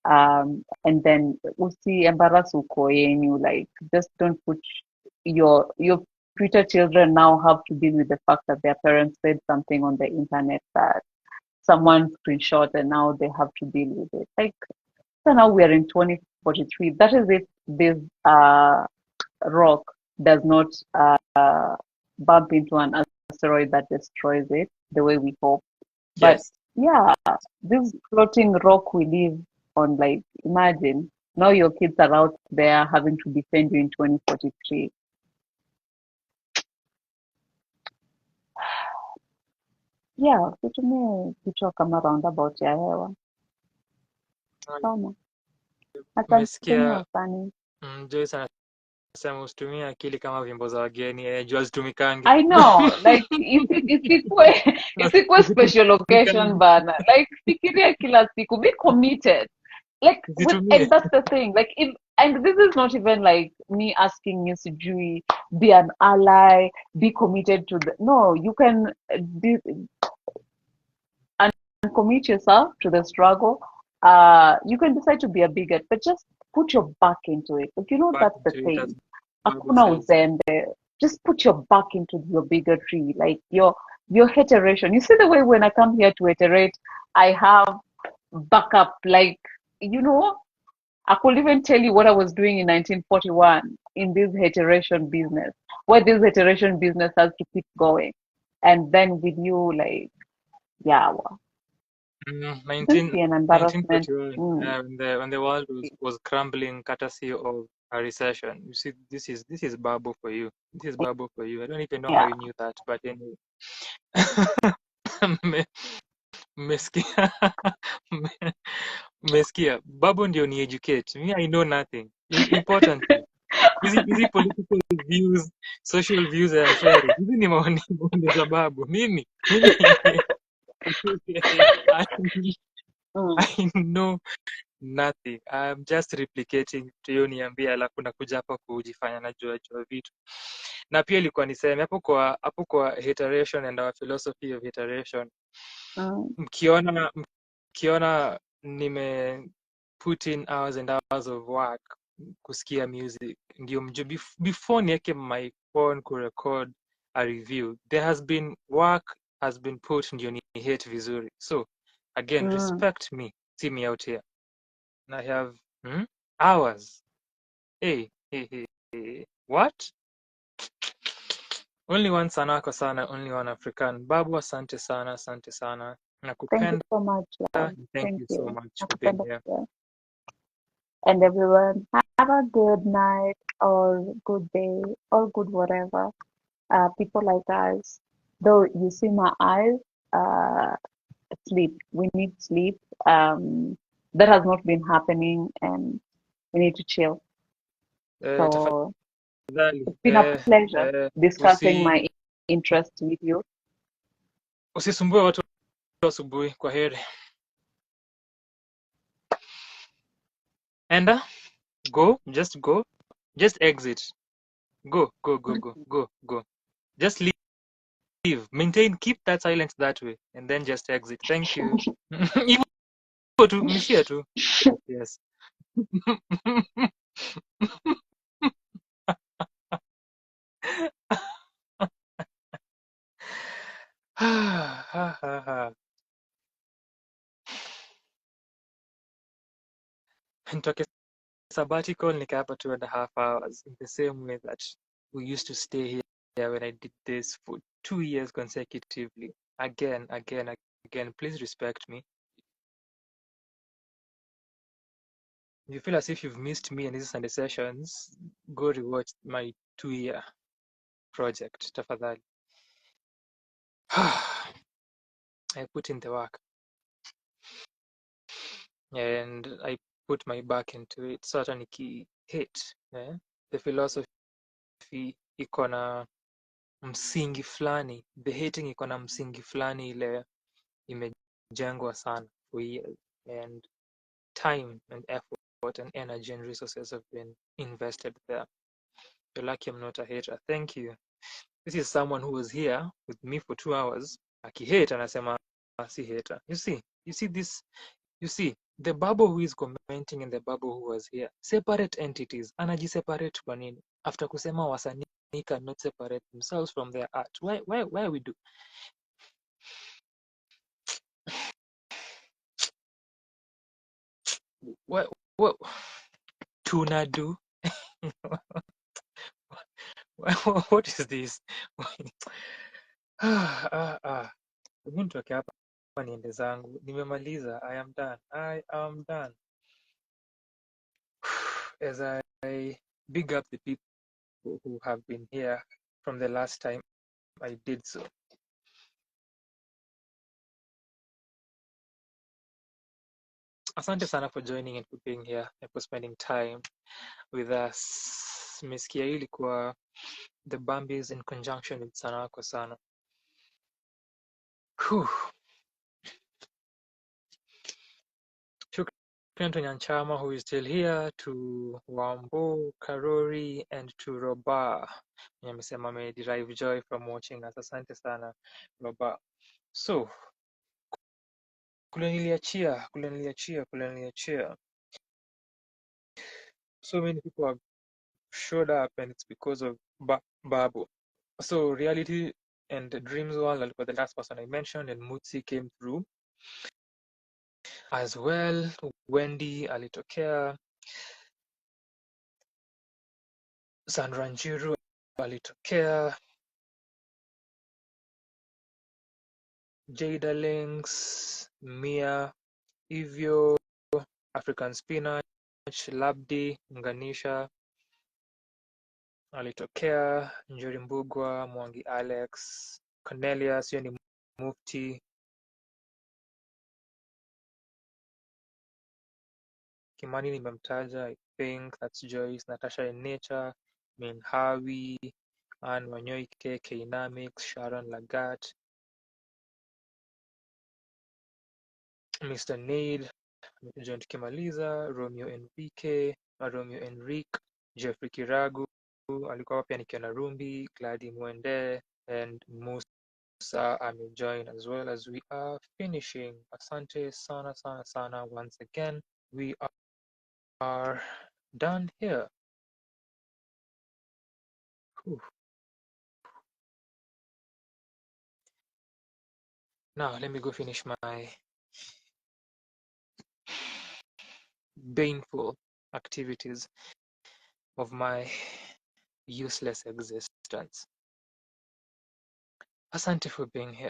B: And then usi-embarrass uko yenyu, like just don't put your future children now have to deal with the fact that their parents said something on the internet that someone screenshot, and now they have to deal with it. Like, so now we are in 2043. That is if this rock does not bump into an asteroid that destroys it the way we hope. But
A: Yes.
B: yeah, this floating rock we live on, like, imagine now your kids are out there having to defend you in 2043. Yeah, usitumie kichwa kama roundabout ya hewa. Soma. Asanteni
A: Umesikia
B: wasanii.
A: Joyce anasema usitumie akili kama vyombo za wageni, juu hazitumikangi.
B: I know, like isikuwe special occasion
A: Hazitumikangi.
B: bana. Like fikiria kila siku, be committed. Like
A: Usitumie.
B: and that's the thing. Like if and this is not even like me asking you to be an ally, be committed to the no, you can be and commit yourself to the struggle. You can decide to be a bigot, but just put your back into it. Like,
A: Back
B: that's the
A: into it, as
B: thing.
A: Babu
B: Hakuna
A: says.
B: uzembe. Just put your back into your bigotry, like your hateration. You see the way when I come here to iterate, I have backup. Like, I could even tell you what I was doing in 1941 in this hateration business, where this hateration business has to keep going. And then with you, like, yeah, well, don't be an embarrassment.
A: 1941,
B: Mm,
A: when the world was crumbling courtesy of a recession. You see, this is Babu for you. This is Babu for you. I don't even know how
B: yeah.
A: you knew that, but anyway. Me- Mmesikia? Mmesikia? Babu ndio ni educate. Me, I know nothing. Importantly, hizi political views, social views I am sharing. Hizi ni maoni za Babu. Mimi
B: Mm,
A: I know nothing. I'm just replicating tulioniambia, alafu nakuja hapa kujifanya najua vitu. Na pia ilikuwa niseme hapo kwa hateration and our philosophy of hateration.
B: mm,
A: Mkiona nime put in hours and hours of work kusikia music, ndio mjue before niweke my phone kurecord a review, there has been work has been put ndio ni hate vizuri. So again,
B: mm.
A: respect me, see me out here. And I have hours. Hey. What? Only one Sanaa kwa sana, only one African. Babu, asante sana.
B: Thank you
A: Nakupenda.
B: so much, love.
A: Thank
B: Thank
A: you so
B: you.
A: much for being
B: Nakupenda
A: here.
B: pia. And everyone, have a good night or good day or good whatever. People like us, though you see my eyes, sleep. We need sleep. That has not been happening, and we need to chill. So
A: Tafadhali,
B: it's been a pleasure discussing
A: usi
B: my interest with you.
A: usisumbue watu asubuhi. Kwa heri. Enda, just go, just exit. Go. Just leave. keep that silence that way, and then just exit. Thank you. Hivyo tu, nishia tu. Yes. Nitoke sabbatical nikaapa 2.5 hours in the same way that we used to stay here when I did this for 2 years consecutively. Again. Please respect me. If you feel as if you've missed me and these Sunday sessions, go rewatch my 2-year project, tafadhali. I put in the work and I put my back into it. So hata hate the philosophy iko na msingi fulani, the hating iko na msingi fulani ile imejengwa sana for years, and time and effort and energy and resources have been invested there. You're lucky I'm not a hater. Thank you. This is someone who was here with me for 2 hours. Akihate anasema si hater. You see this, you see the Babu who is commenting and the Babu who was here, separate entities. Anajiseparate kwa nini? After kusema wasanii cannot separate themselves from their art. Why we do? What tunadu? What is this? Hebu nitoke hapa niende zangu. Nimemaliza. I am done. As I big up the people who have been here from the last time I did so. Asante sana for joining and for being here and for spending time with us. Nimesikia hii ilikuwa the Bambis in conjunction with Sanaa kwa sana. Shukran to Nyanchama who is still here, to Wambo, Karori, and to Roba. Amesema may derive joy from watching us. Asante sana Roba. So kuleniliachia. So many people have showed up and it's because of Babu. So Reality and the Dreams World was the last person I mentioned, and Mutsi came through as well. Wendy alitokea, Sandra Njiru alitokea, Jada Links, Mia, Ivyo, African Spinach, Labdi, Nganisha alitokea, Njuri Mbugwa, Mwangi Alex, Cornelius, hiyo ni Mufti, Kimani nimemtaja, I think that's Joyce, Natasha in Nature, Minhawi, Anne Wanyoike, Kainamix, Sharon Lagat, Mr. Nade, John Kimaliza, Romeo Enrique, Romeo Enrique, Jeffrey Kiragu, alikuwa pia nikiona Rumbi, Gladi Mwende, and Musa amejoin as well as we are finishing. Asante sana once again. We are done here. Whew. Now let me go finish my baneful activities of my useless existence. Asante for being here.